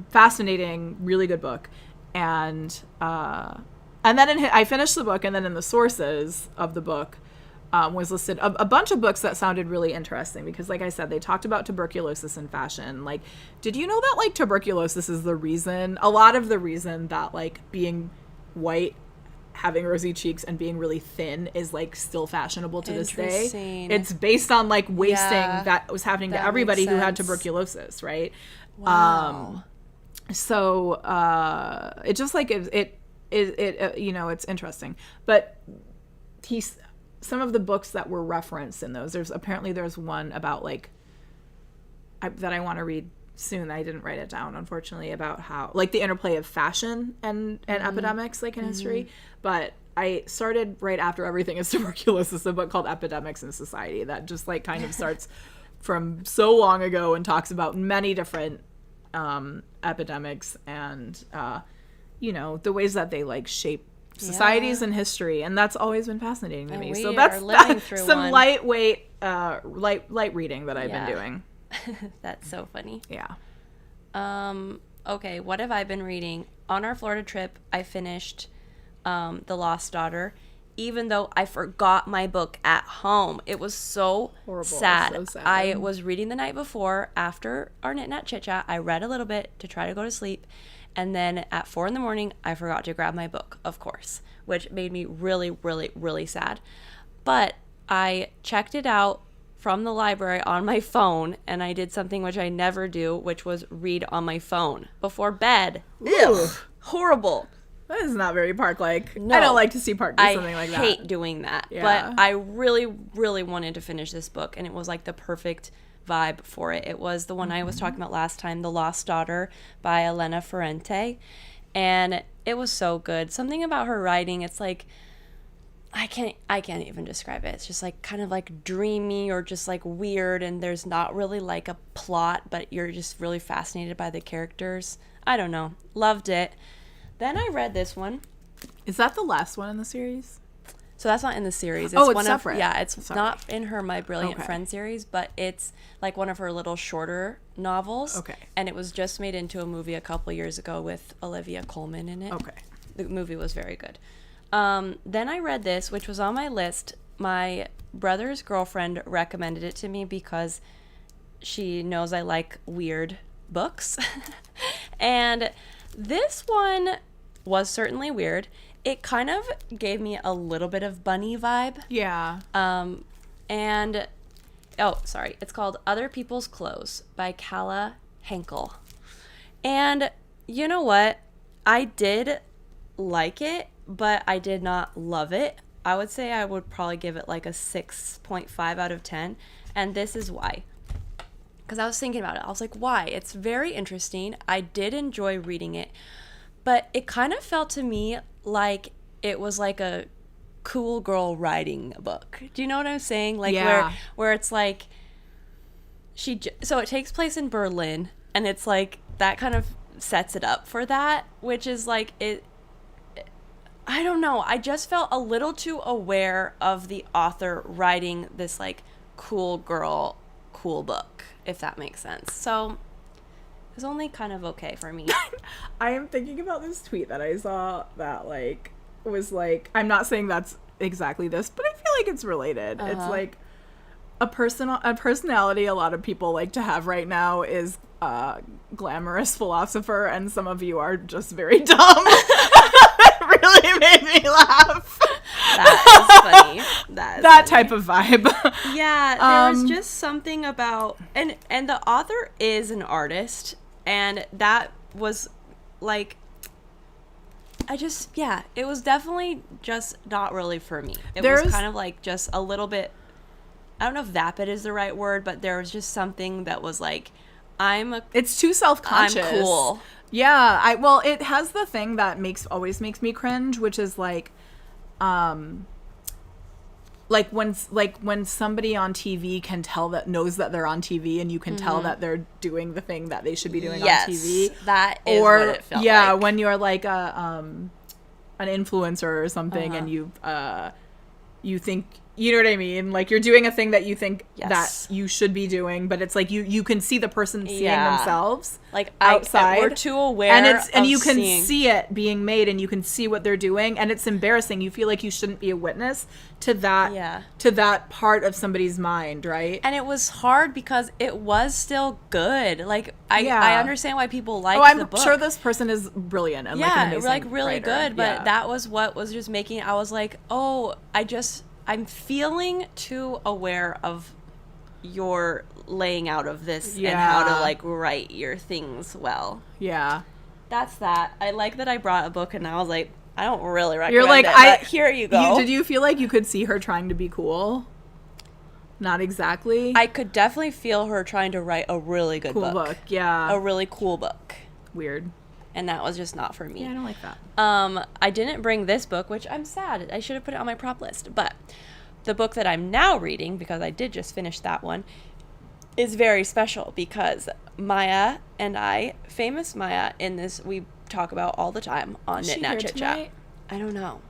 fascinating, really good book. And then I finished the book, and then in the sources of the book was listed a bunch of books that sounded really interesting because, like I said, they talked about tuberculosis in fashion. Like, did you know that like tuberculosis is a lot of the reason that like being white, having rosy cheeks, and being really thin is like still fashionable to this day? It's based on like wasting that was happening to everybody who had tuberculosis, right? Wow. So it just like it you know, it's interesting. But some of the books that were referenced in those, there's one about like that I want to read soon. I didn't write it down, unfortunately, about how like the interplay of fashion and epidemics like in history. But I started right after Everything is Tuberculosis, a book called Epidemics in Society that just like kind of starts from so long ago and talks about many different epidemics and you know, the ways that they like shape societies and history, and that's always been fascinating to me. So that's some lightweight light reading that I've been doing. That's so funny. Yeah. Okay, what have I been reading? On our Florida trip, I finished The Lost Daughter, even though I forgot my book at home. It was so horrible. Sad. So sad. I was reading the night before, after our Knat Chit Chat. I read a little bit to try to go to sleep. And then at 4 a.m, I forgot to grab my book, of course, which made me really, really, really sad. But I checked it out from the library on my phone, and I did something which I never do, which was read on my phone before bed. Ew. Horrible. That is not very Park-like. No, I don't like to see Park do something like that. I hate doing that. Yeah. But I really, really wanted to finish this book, and it was like the perfect vibe for it. It was the one I was talking about last time, The Lost Daughter by Elena Ferrante. And it was so good. Something about her writing, it's like, I can't even describe it. It's just like kind of like dreamy or just like weird, and there's not really like a plot, but you're just really fascinated by the characters. I don't know. Loved it. Then I read this one. Is that the last one in the series? So that's not in the series. It's one separate. It's not in her My Brilliant Friend series, but it's like one of her little shorter novels. Okay. And it was just made into a movie a couple years ago with Olivia Colman in it. Okay. The movie was very good. Then I read this, which was on my list. My brother's girlfriend recommended it to me because she knows I like weird books. And this one was certainly weird. It kind of gave me a little bit of bunny vibe. Yeah. It's called Other People's Clothes by Kala Henkel. And you know what? I did like it, but I did not love it. I would say I would probably give it like a 6.5 out of 10. And this is why. Because I was thinking about it. I was like, why? It's very interesting. I did enjoy reading it. But it kind of felt to me like it was like a cool girl writing a book. Do you know what I'm saying? Like where it's like so it takes place in Berlin, and it's like that kind of sets it up for that, which is like I don't know. I just felt a little too aware of the author writing this like cool girl, cool book, if that makes sense. So it was only kind of okay for me. I am thinking about this tweet that I saw that like was like, I'm not saying that's exactly this, but I feel like it's related. It's like a personality a lot of people like to have right now is glamorous philosopher, and some of you are just very dumb. It really made me laugh. That is funny. That type of vibe. Yeah, there was just something about and the author is an artist, and that was like it was definitely just not really for me. It was kind of like just a little bit, I don't know if vapid is the right word, but there was just something that was like, it's too self-conscious. I'm cool. Yeah, it has the thing that always makes me cringe, which is like when somebody on TV knows that they're on TV, and you can tell that they're doing the thing that they should be doing on TV. That is what it felt like. When you're like an influencer or something, and you think, you know what I mean? Like you're doing a thing that you think that you should be doing, but it's like you can see the person seeing themselves like outside. We're too aware, and you can see it being made, and you can see what they're doing, and it's embarrassing. You feel like you shouldn't be a witness to that part of somebody's mind, right? And it was hard because it was still good. Like I understand why people like the book. I'm sure this person is brilliant and like an amazing really writer. good, but that was what was just making I was like, I'm feeling too aware of your laying out of this and how to like write your things well. Yeah. That's that. I like that I brought a book, and I was like, I don't really recommend it, but here you go. Did you feel like you could see her trying to be cool? Not exactly. I could definitely feel her trying to write a really good book. Yeah. A really cool book. Weird. And that was just not for me. Yeah, I don't like that. I didn't bring this book, which I'm sad. I should have put it on my prop list. But the book that I'm now reading, because I did just finish that one, is very special because Maya and I, famous Maya, in this we talk about all the time on Knit, Knat, Chit Chat. I don't know.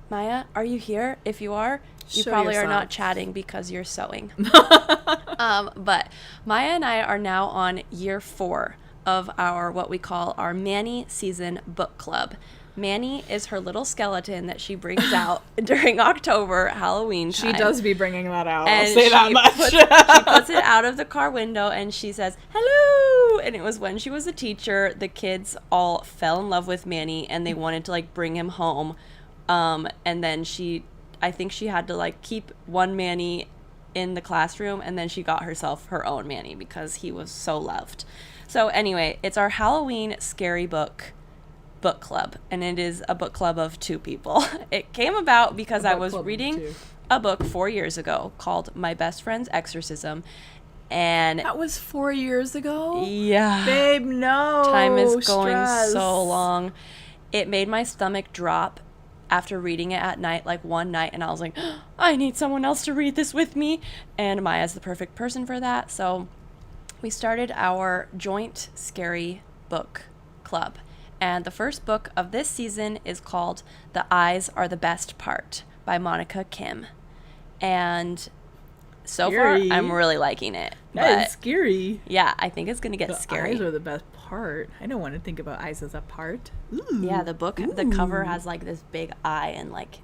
Maya, are you here? If you are, you probably are not chatting because you're sewing. But Maya and I are now on year 4 of our what we call our Manny season book club. Manny is her little skeleton that she brings out during October, Halloween time. She does be bringing that out. And I'll say that much. She puts it out of the car window and she says, hello! And it was when she was a teacher, the kids all fell in love with Manny and they wanted to like bring him home. And then I think she had to like keep one Manny in the classroom, and then she got herself her own Manny because he was so loved. So anyway, it's our Halloween scary book club, and it is a book club of 2 people. It came about because I was reading a book 4 years ago called My Best Friend's Exorcism, and that was 4 years ago? Yeah. Babe, no. Time is going so long. It made my stomach drop after reading it at night, like one night, and I was like, I need someone else to read this with me, and Maya's the perfect person for that. So we started our joint scary book club. And the first book of this season is called The Eyes Are the Best Part by Monica Kim. And so far, I'm really liking it. That is scary. Yeah, I think it's going to get scary. The eyes are the best part. I don't want to think about eyes as a part. Ooh. Yeah, the cover has like this big eye and like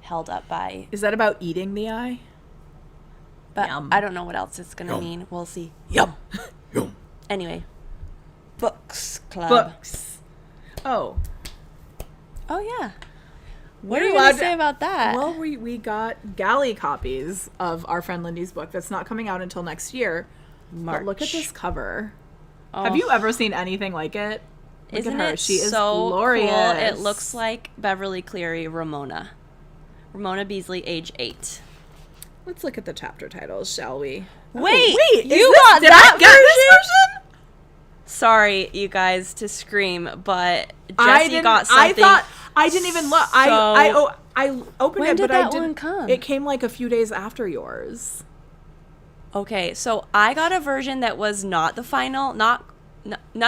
held up by... Is that about eating the eye? But I don't know what else it's going to mean. We'll see. Yum. Anyway. Books club. Books. Oh yeah. What are you going to say about that? Well, we got galley copies of our friend Lindy's book that's not coming out until next year. March. But look at this cover. Oh. Have you ever seen anything like it? Isn't her. it She is so glorious. cool? It looks like Beverly Cleary Ramona. Ramona Beasley, age 8. Let's look at the chapter titles, shall we? Wait, did you I got that get this version? Sorry, you guys, to scream, but I Jessie got something. I thought I didn't even look. I opened When it, did but I that didn't. one come? It came like a few days after yours. Okay, so I got a version that was not the final, none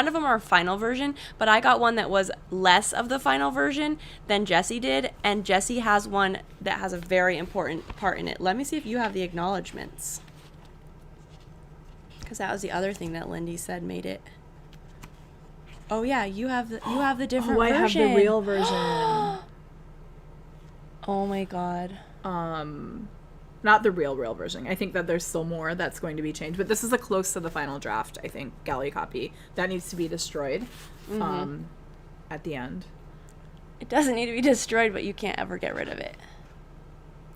of them are final version, but I got one that was less of the final version than Jessie did, and Jessie has one that has a very important part in it. Let me see if you have the acknowledgments, because that was the other thing that Lindy said made it. Oh yeah, you have the different version. I have the real version. Oh my god. Not the real version. I think that there's still more that's going to be changed, but this is a close to the final draft, I think, galley copy. That needs to be destroyed at the end. It doesn't need to be destroyed, but you can't ever get rid of it.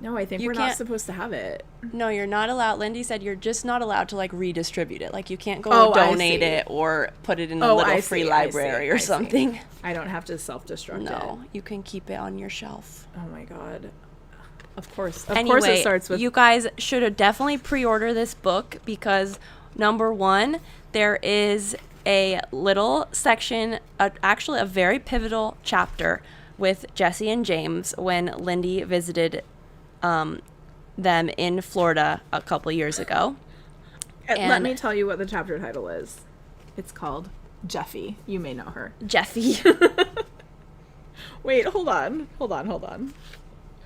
No, I think we're not supposed to have it. No, you're not allowed. Lindy said you're just not allowed to, like, redistribute it. Like, you can't go donate it or put it in a little free library or something. I don't have to self-destruct it. No, you can keep it on your shelf. Oh my god. Of course Anyway, it starts with... you guys should have definitely pre-order this book because, number one, there is a little section, actually a very pivotal chapter with Jessie and James when Lindy visited them in Florida a couple years ago. And let me tell you what the chapter title is. It's called Jeffy. You may know her. Jeffy. Wait, hold on.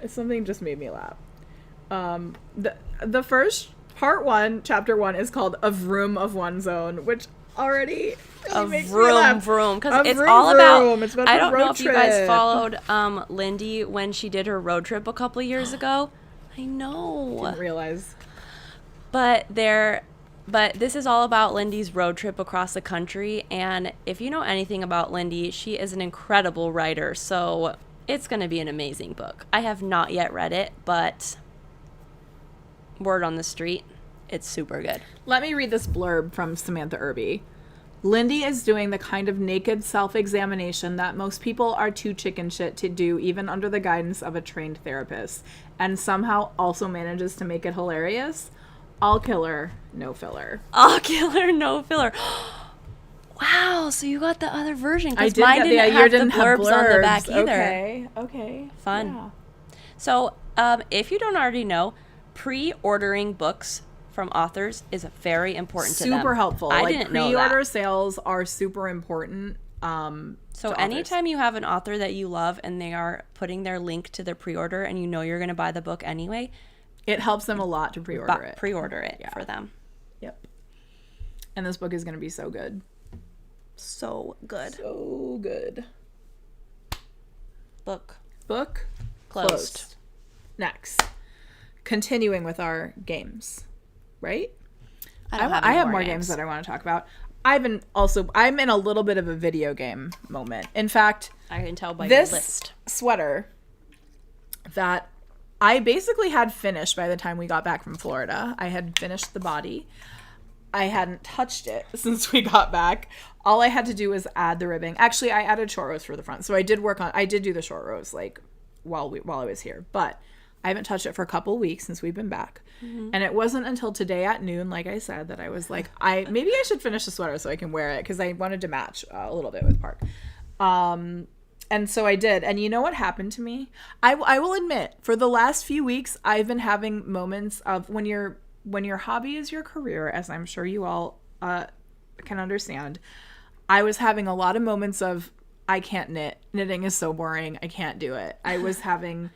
Something just made me laugh. The first part 1, chapter 1 is called A Vroom of One's Own, which already makes me laugh. Vroom, because it's vroom, all vroom. It's about I don't know if trip. you guys followed Lindy when she did her road trip a couple years ago. I know. Didn't realize. But this is all about Lindy's road trip across the country, and if you know anything about Lindy, she is an incredible writer, so it's going to be an amazing book. I have not yet read it, but word on the street, it's super good. Let me read this blurb from Samantha Irby. Lindy is doing the kind of naked self-examination that most people are too chicken shit to do even under the guidance of a trained therapist, and somehow also manages to make it hilarious. All killer, no filler. All killer, no filler. Wow, so you got the other version, I because did mine get didn't have the blurbs on the back either. Okay. Fun. Yeah. So, if you don't already know, pre-ordering books from authors is very important to them. Super helpful. I didn't know that. Pre-order sales are super important. So anytime you have an author that you love and they are putting their link to their pre-order and you know you're going to buy the book anyway, it helps them a lot to pre-order it. Pre-order it for them. Yep. And this book is going to be so good. So good. So good. Book Closed. Next. Continuing with our games. Right? I have more games that I want to talk about. I'm in a little bit of a video game moment. In fact, I can tell by your list. This sweater that I basically had finished by the time we got back from Florida. I had finished the body. I hadn't touched it since we got back. All I had to do was add the ribbing. Actually, I added short rows for the front. So I did do the short rows like while I was here, but I haven't touched it for a couple weeks since we've been back. Mm-hmm. And it wasn't until today at noon, like I said, that I was like, maybe I should finish the sweater so I can wear it, because I wanted to match a little bit with Park. And so I did. And you know what happened to me? I will admit, for the last few weeks, I've been having moments of when your hobby is your career, as I'm sure you all can understand. I was having a lot of moments of, I can't knit. Knitting is so boring. I can't do it. I was having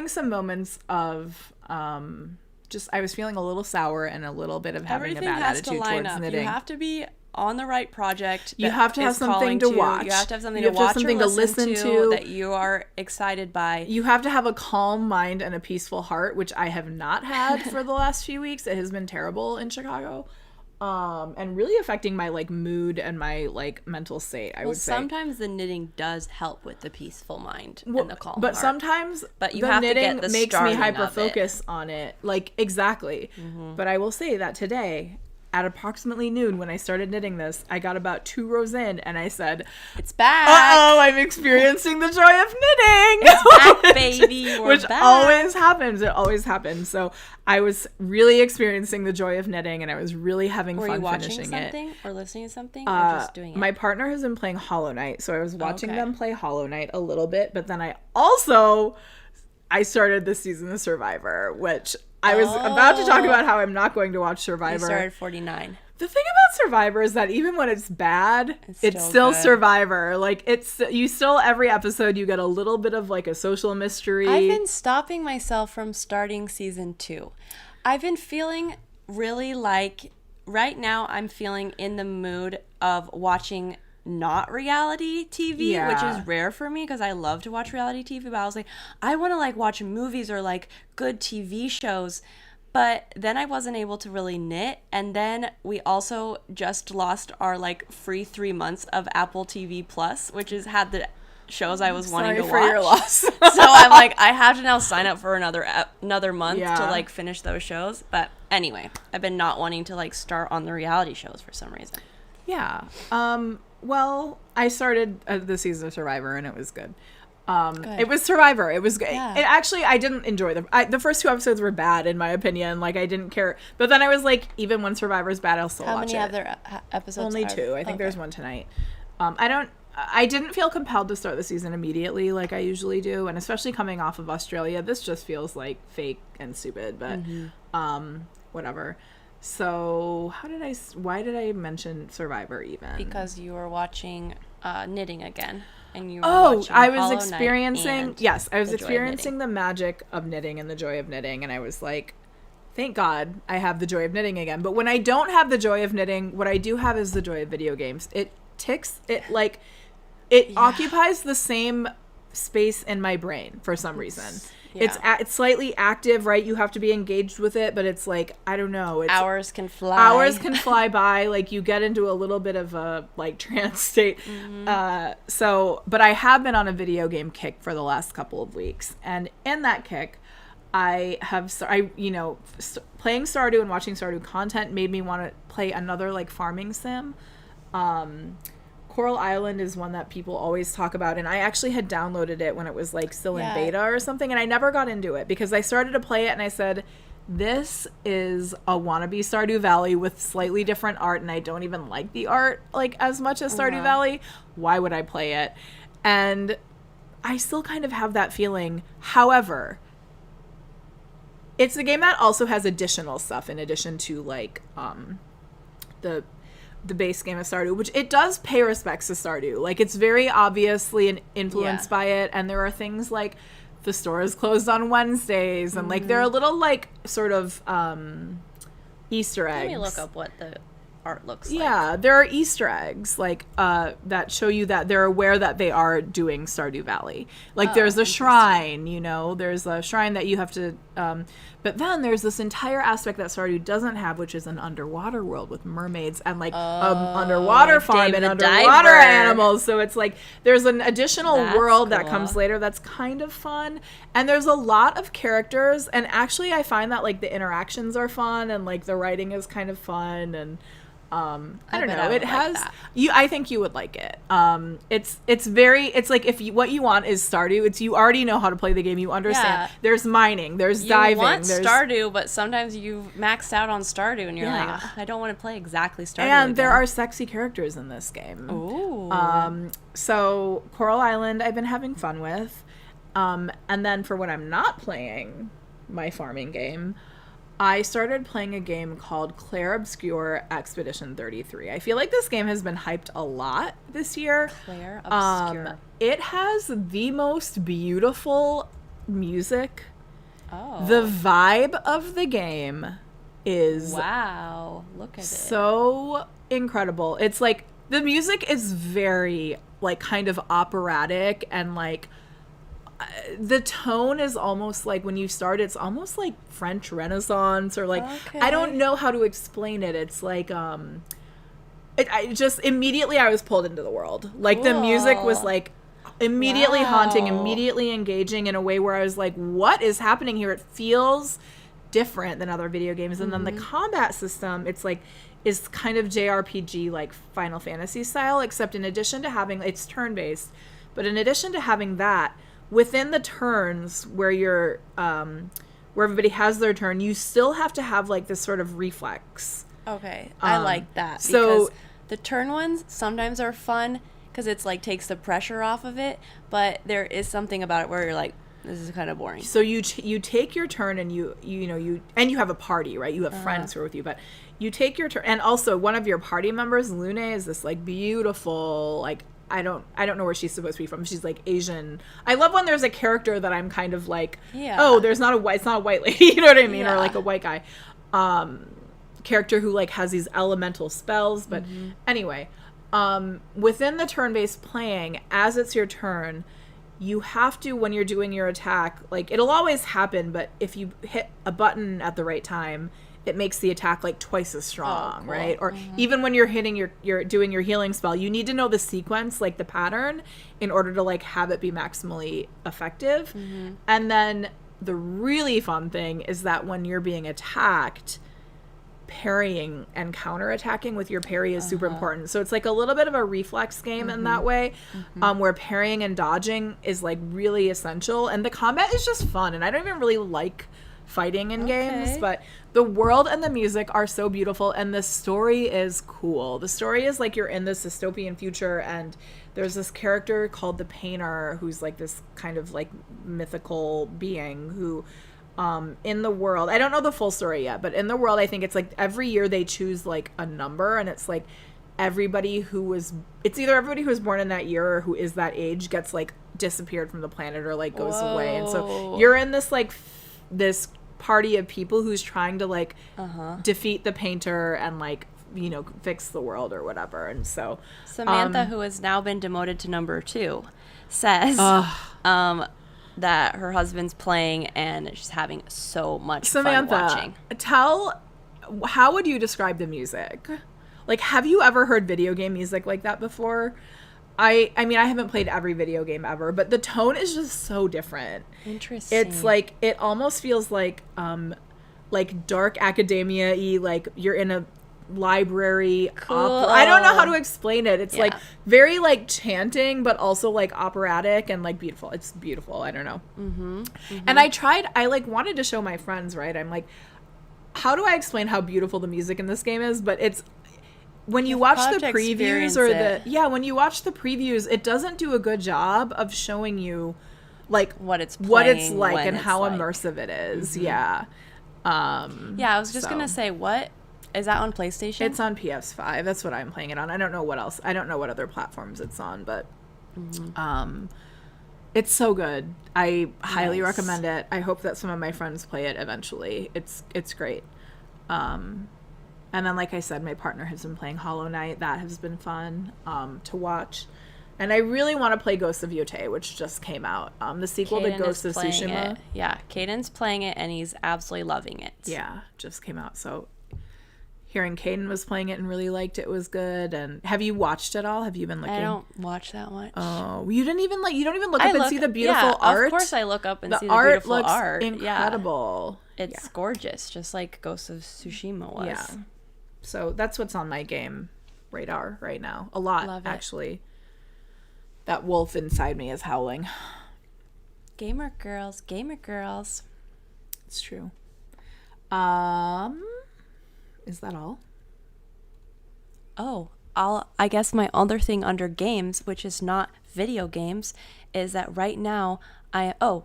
some moments of I was feeling a little sour and a little bit of having a bad attitude towards knitting. You have to be on the right project. You have to have something to watch. You have to have something to watch or listen to that you are excited by. You have to have a calm mind and a peaceful heart, which I have not had for the last few weeks. It has been terrible in Chicago. And really affecting my mood and my mental state, I would say. Sometimes the knitting does help with the peaceful mind and the calm but heart. Sometimes you the have knitting to get the makes me starting hyper focus on it. Exactly. Mm-hmm. But I will say that today at approximately noon when I started knitting this, I got about 2 rows in and I said, It's back. uh-oh, I'm experiencing the joy of knitting. It's back, baby. We're Which back. always happens. It always happens. So I was really experiencing the joy of knitting and I was really having Were fun you watching finishing something it. or listening to something or just doing it? My partner has been playing Hollow Knight, so I was watching Okay. them play Hollow Knight a little bit, but then I started this season of Survivor, which I was about to talk about how I'm not going to watch You Survivor. started 49. The thing about Survivor is that even when it's bad, it's still good. Survivor. Like you still every episode you get a little bit of like a social mystery. I've been stopping myself from starting season 2. I've been feeling really like right now I'm feeling in the mood of watching not reality TV, Yeah. which is rare for me because I love to watch reality TV, but I was like, I want to like watch movies or like good TV shows. But then I wasn't able to really knit. And then we also just lost our like free 3 months of Apple TV Plus, which has had the shows I was wanting to Sorry for watch. your loss. So I'm like, I have to now sign up for another month Yeah. to like finish those shows. But anyway, I've been not wanting to like start on the reality shows for some reason. Yeah. Well, I started the season of Survivor and it was good. It was Survivor. It was good. Yeah. It actually, I didn't enjoy them. The first 2 episodes were bad in my opinion. Like I didn't care. But then I was like, even when Survivor's bad, I'll still How watch many it. other episodes? Only are- 2. I think okay. there's one tonight. I didn't feel compelled to start the season immediately like I usually do, and especially coming off of Australia, this just feels like fake and stupid, but whatever. So why did I mention Survivor even? Because you were watching knitting again, and you were watching I was Hollow Knight experiencing and yes, I was the joy of experiencing knitting. the magic of knitting and the joy of knitting, and I was like, thank God I have the joy of knitting again. But when I don't have the joy of knitting, what I do have is the joy of video games. It occupies the same space in my brain for some reason. Yeah. It's slightly active, right? You have to be engaged with it, but it's like, I don't know. It's Hours can fly. Hours can fly by. Like you get into a little bit of a like trance state. But I have been on a video game kick for the last couple of weeks, and in that kick, playing Stardew and watching Stardew content made me want to play another like farming sim. Coral Island is one that people always talk about, and I actually had downloaded it when it was like still in Yeah. beta or something, and I never got into it because I started to play it and I said, this is a wannabe Stardew Valley with slightly different art, and I don't even like the art like as much as Stardew Valley. Why would I play it? And I still kind of have that feeling. However, it's a game that also has additional stuff in addition to like the base game of Stardew, which it does pay respects to Stardew. Like it's very obviously influenced by it, and there are things like the store is closed on Wednesdays, and like there are little like sort of Easter eggs. Let me look up what the art looks like. Yeah, there are Easter eggs like that show you that they're aware that they are doing Stardew Valley. Like there's a shrine, there's a shrine that you have to but then there's this entire aspect that Stardew doesn't have, which is an underwater world with mermaids and like underwater like farm Dave and the underwater Diver. animals. So it's like there's an additional That's world that cool. comes later that's kind of fun. And there's a lot of characters, and actually I find that like the interactions are fun and like the writing is kind of fun, and I don't bet know. I would It has like that. I think you would like it. It's like if what you want is Stardew, you already know how to play the game. You understand. Yeah. There's mining, there's You diving, want there's Stardew, but sometimes you maxed out on Stardew, and you're Yeah. like, "Ugh, I don't want to play exactly Stardew. and there again." are sexy characters in this game. Ooh. So Coral Island I've been having fun with. And then for when I'm not playing my farming game, I started playing a game called Claire Obscure Expedition 33. I feel like this game has been hyped a lot this year. Claire Obscure. It has the most beautiful music. Oh. The vibe of the game is Wow. Look at it. so incredible. It's like the music is very like kind of operatic, and like the tone is almost like when you start it's almost like French Renaissance, or like I don't Okay. know how to explain it. It's like I just immediately I was pulled into the world. Like the music was Cool. like immediately haunting, Wow. immediately engaging in a way where I was like, what is happening here? It feels different than other video games. And then the combat system, it's like is kind of JRPG like Final Fantasy style, except in addition to having, it's turn-based, but in addition to having that, within the turns where you're where everybody has their turn, you still have to have like this sort of reflex. Okay, I like that, so- because the turn ones sometimes are fun because it's like takes the pressure off of it, but there is something about it where you're like, this is kind of boring. So you take your turn, and you have a party, right? You have friends who are with you, but you take your turn, and also one of your party members, Lune, is this like beautiful, like I don't know where she's supposed to be from. She's like Asian. I love when there's a character that I'm kind of like, oh, it's not a white lady, you know what I mean, or like a white guy, character who like has these elemental spells. But anyway, within the turn-based playing, as it's your turn, you have to, when you're doing your attack, like it'll always happen, but if you hit a button at the right time, it makes the attack like twice as strong, cool. right? Or even when you're hitting you're doing your healing spell, you need to know the sequence, like the pattern, in order to like have it be maximally effective. And then the really fun thing is that when you're being attacked, parrying and counterattacking with your parry is super important. So it's like a little bit of a reflex game in that way, where parrying and dodging is like really essential. And the combat is just fun. And I don't even really like fighting in games, but the world and the music are so beautiful, and the story is cool. The story is like you're in this dystopian future, and there's this character called the Painter, who's like this kind of like mythical being who in the world, I don't know the full story yet, but in the world, I think it's like every year they choose like a number, and it's like everybody who was born in that year or who is that age gets like disappeared from the planet or like goes away. And so you're in this like this party of people who's trying to like defeat the Painter and like, you know, fix the world or whatever. And so Samantha, who has now been demoted to number 2, says that her husband's playing and she's having so much fun watching. How would you describe the music? Like, have you ever heard video game music like that before? I mean, I haven't played every video game ever, but the tone is just so different. Interesting. It's like, it almost feels like dark academia-y, like you're in a library opera. I don't know how to explain it. It's like very like chanting, but also like operatic and like beautiful. It's beautiful. I don't know. And I like wanted to show my friends, right? I'm like, how do I explain how beautiful the music in this game is? But it's, when you watch the previews when you watch the previews, it doesn't do a good job of showing you like what it's like and how immersive it is. I was just gonna say, what is that on PlayStation? It's on PS5. That's what I'm playing it on. I don't know what else. I don't know what other platforms it's on, but it's so good. I highly recommend it. I hope that some of my friends play it eventually. It's great. And then, like I said, my partner has been playing Hollow Knight. That has been fun to watch. And I really want to play Ghost of Yotei, which just came out. The sequel to Ghost of Tsushima. Yeah, Caden's playing it, and he's absolutely loving it. Yeah, just came out. So hearing Caden was playing it and really liked it was good. And have you watched it all? Have you been looking? I don't watch that much. Oh, you don't even look up and see the beautiful art? Of course I look up and see the art beautiful looks art. Incredible. It's gorgeous, just like Ghost of Tsushima was. Yeah. So that's what's on my game radar right now. A lot, Love it. Actually. That wolf inside me is howling. Gamer girls. It's true. Is that all? Oh, I guess my other thing under games, which is not video games, is that right now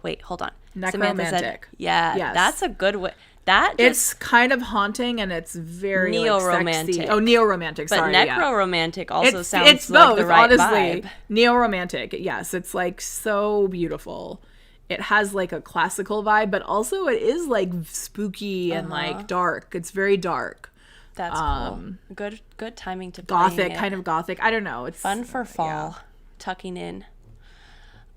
wait, hold on. Necromantic. Yes. That's a good way. It's kind of haunting, and it's very neo-romantic. Like, sexy. Oh, neo-romantic. Sorry, but necro-romantic also sounds it's like both, the right honestly. vibe. Neo-romantic. Yes, it's like so beautiful. It has like a classical vibe, but also it is like spooky and like dark. It's very dark. That's cool. Good timing to gothic, it. Kind of gothic. I don't know. It's fun for fall, tucking in.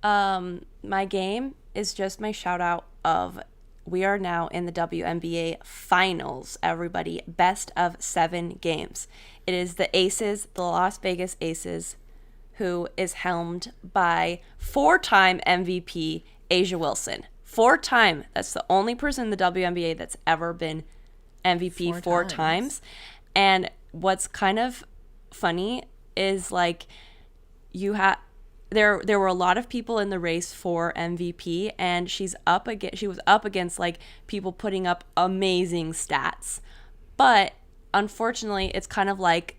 My game is just my shout out of, we are now in the WNBA finals, everybody. Best of 7 games. It is the Aces, the Las Vegas Aces, who is helmed by 4-time MVP Asia Wilson. 4-time. That's the only person in the WNBA that's ever been MVP 4 times. And what's kind of funny is like there were a lot of people in the race for MVP, and she was up against like people putting up amazing stats. But unfortunately, it's kind of like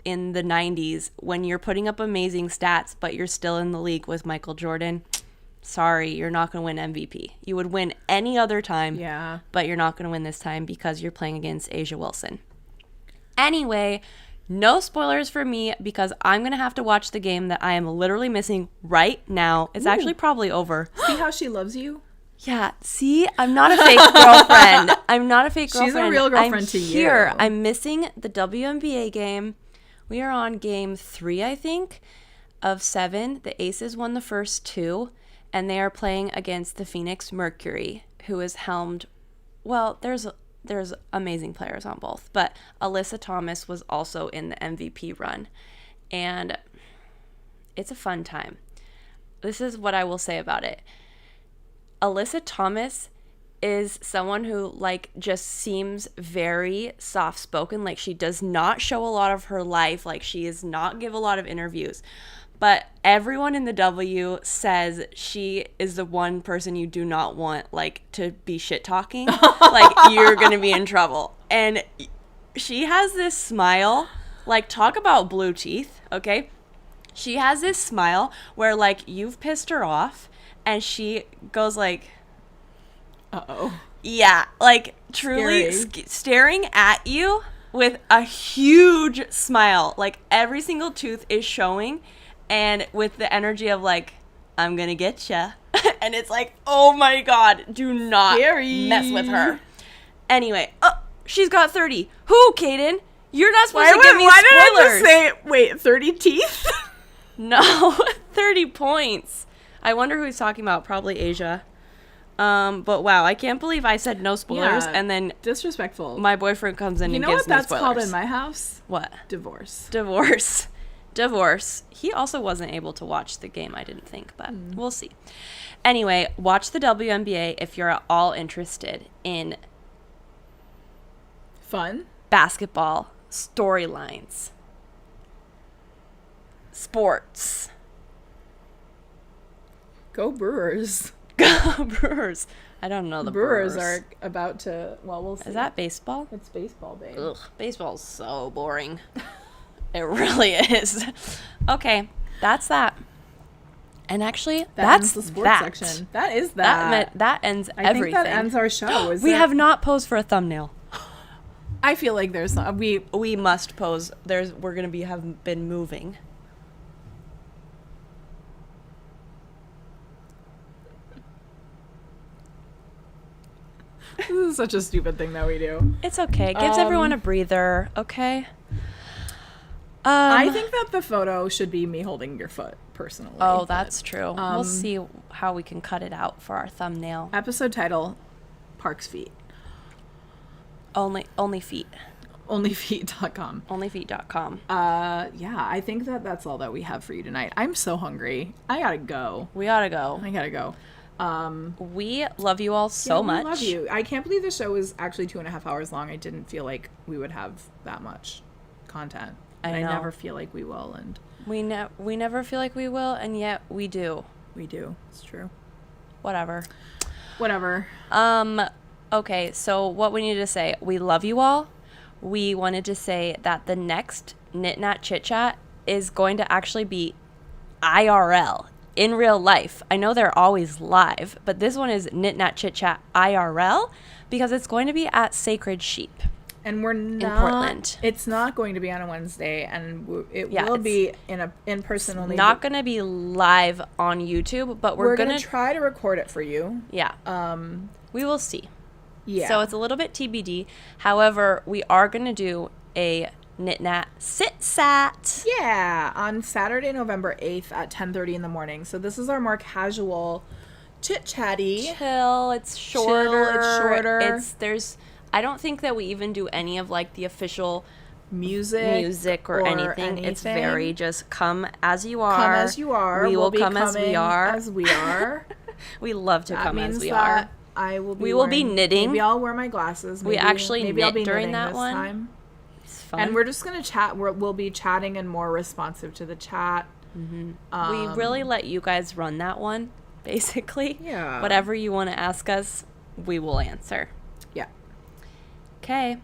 in the 90s when you're putting up amazing stats but you're still in the league with Michael Jordan. Sorry, you're not going to win MVP. You would win any other time, but you're not going to win this time because you're playing against Asia Wilson. Anyway, no spoilers for me because I'm going to have to watch the game that I am literally missing right now. It's actually probably over. See how she loves you? Yeah, see? I'm not a fake girlfriend. I'm not a fake girlfriend. She's a real girlfriend to you. I'm missing the WNBA game. We are on game 3, I think, of 7. The Aces won the first 2, and they are playing against the Phoenix Mercury, who is helmed. Well, there's amazing players on both, but Alyssa Thomas was also in the MVP run, and it's a fun time. This is what I will say about it. Alyssa Thomas is someone who like just seems very soft-spoken. Like she does not show a lot of her life. Like she does not give a lot of interviews. But everyone in the W says she is the one person you do not want like to be shit talking. Like you're going to be in trouble. And she has this smile. Like talk about blue teeth, okay? She has this smile where like you've pissed her off and she goes like, uh-oh. Yeah, like truly staring at you with a huge smile. Like every single tooth is showing and with the energy of like, I'm gonna get ya. And it's like, oh my God, do not mess with her. Anyway, she's got 30. Who, Kaden? You're not supposed to give me spoilers. Why did I just say, wait, 30 teeth? No, 30 points. I wonder who he's talking about. Probably Asia. But wow, I can't believe I said no spoilers, and then disrespectful. My boyfriend comes in and gives me spoilers. You know what that's called in my house? What? Divorce. He also wasn't able to watch the game, I didn't think, but we'll see. Anyway, watch the WNBA if you're at all interested in fun basketball, storylines, sports. Go Brewers. Go Brewers. I don't know the Brewers are about to, well, we'll see. Is that baseball? It's baseball, babe. Ugh, baseball's so boring. It really is. Okay, that's that. And actually, that's ends the sports section. That is that. That ends everything. I think that ends our show. We have not posed for a thumbnail. I feel like there's not. We must pose. We're gonna have been moving. This is such a stupid thing that we do. It's okay. It gives everyone a breather, okay? I think that the photo should be me holding your foot, personally. Oh, that's true. We'll see how we can cut it out for our thumbnail. Episode title, Park's Feet. Only feet. Onlyfeet.com. Onlyfeet.com. Yeah, I think that's all that we have for you tonight. I'm so hungry. I gotta go. We gotta go. I gotta go. We love you all so much. We love you. I can't believe the show is actually 2.5 hours long. I didn't feel like we would have that much content. I never feel like we will, and we never feel like we will, and yet we do. We do. It's true. Whatever. Okay, so what we need to say, we love you all. We wanted to say that the next Knat Chit Chat is going to actually be IRL, in real life. I know they're always live, but this one is Knat Chit Chat IRL because it's going to be at Sacred Sheep. And we're not, in Portland. It's not going to be on a Wednesday, and it will be in person only. It's not going to be live on YouTube, but we're going to try to record it for you. Yeah. We will see. Yeah. So it's a little bit TBD. However, we are going to do a Knit Sit Sat. Yeah, on Saturday, November 8th at 10:30 in the morning. So this is our more casual, chit-chatty. Chill. It's shorter. I don't think that we even do any of like the official music or anything. It's very just come as you are. Come as you are. We will come as we are. As we are. We love to come as we that are. I will be we will be knitting. Maybe I'll wear my glasses. We actually knit I'll be during that this one. Time. It's fun. And we're just going to chat. We'll be chatting and more responsive to the chat. We really let you guys run that one, basically. Yeah. Whatever you want to ask us, we will answer. Yeah. Okay.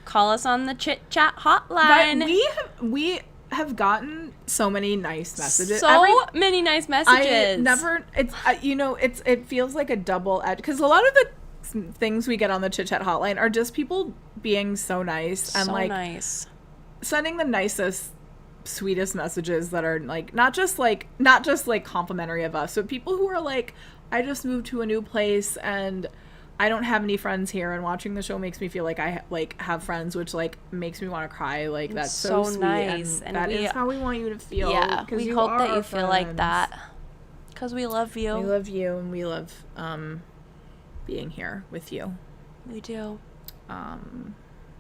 Call us on the Chit Chat hotline. But we have gotten so many nice messages. Many nice messages. It feels like a double edge, because a lot of the things we get on the Chit Chat hotline are just people being so nice and nice. Sending the nicest, sweetest messages that are not just complimentary of us, but people who are like, I just moved to a new place and I don't have any friends here, and watching the show makes me feel like I have friends, which makes me want to cry. That's so sweet, nice, and that is how we want you to feel. Yeah, we hope that you feel like that, because we love you. We love you, and we love being here with you. We do.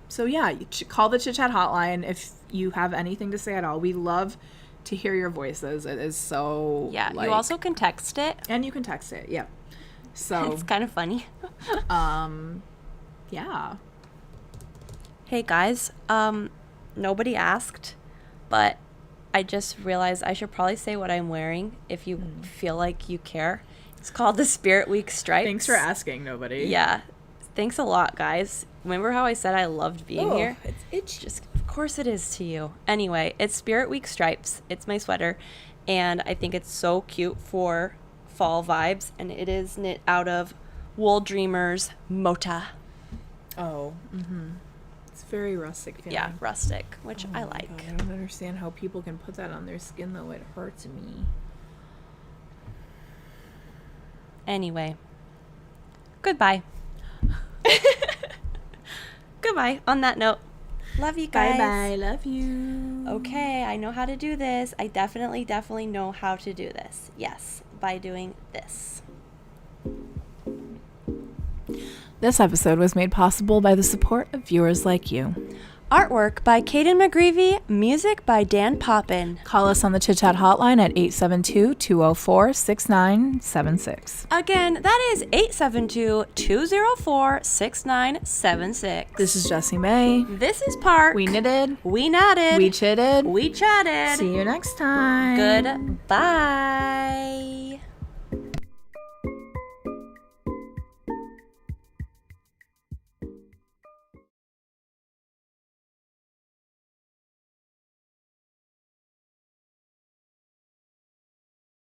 So yeah, you call the Chit Chat hotline if you have anything to say at all. We love to hear your voices. It is so you also can text it, and you can text it. Yeah. So it's kind of funny. Yeah. Hey guys, nobody asked, but I just realized I should probably say what I'm wearing if you feel like you care. It's called the Spirit Week Stripes. Thanks for asking, nobody. Yeah. Thanks a lot, guys. Remember how I said I loved being here? It's itchy. Of course it is to you. Anyway, it's Spirit Week Stripes. It's my sweater, and I think it's so cute for fall vibes, and it is knit out of Wool Dreamers Mota. Oh, it's very rustic feeling. Yeah, rustic, which I like. God, I don't understand how people can put that on their skin, though. It hurts me. Anyway, goodbye. Goodbye. On that note, love you guys. Bye-bye. Love you. Okay, I know how to do this. I definitely know how to do this. Yes, by doing this. This episode was made possible by the support of viewers like you. Artwork by Caden McGreevy. Music by Dan Poppin. Call us on the Chit Chat hotline at 872-204-6976. Again, that is 872-204-6976. This is Jessie May. This is Park. We knitted. We natted. We chitted. We chatted. See you next time. Goodbye.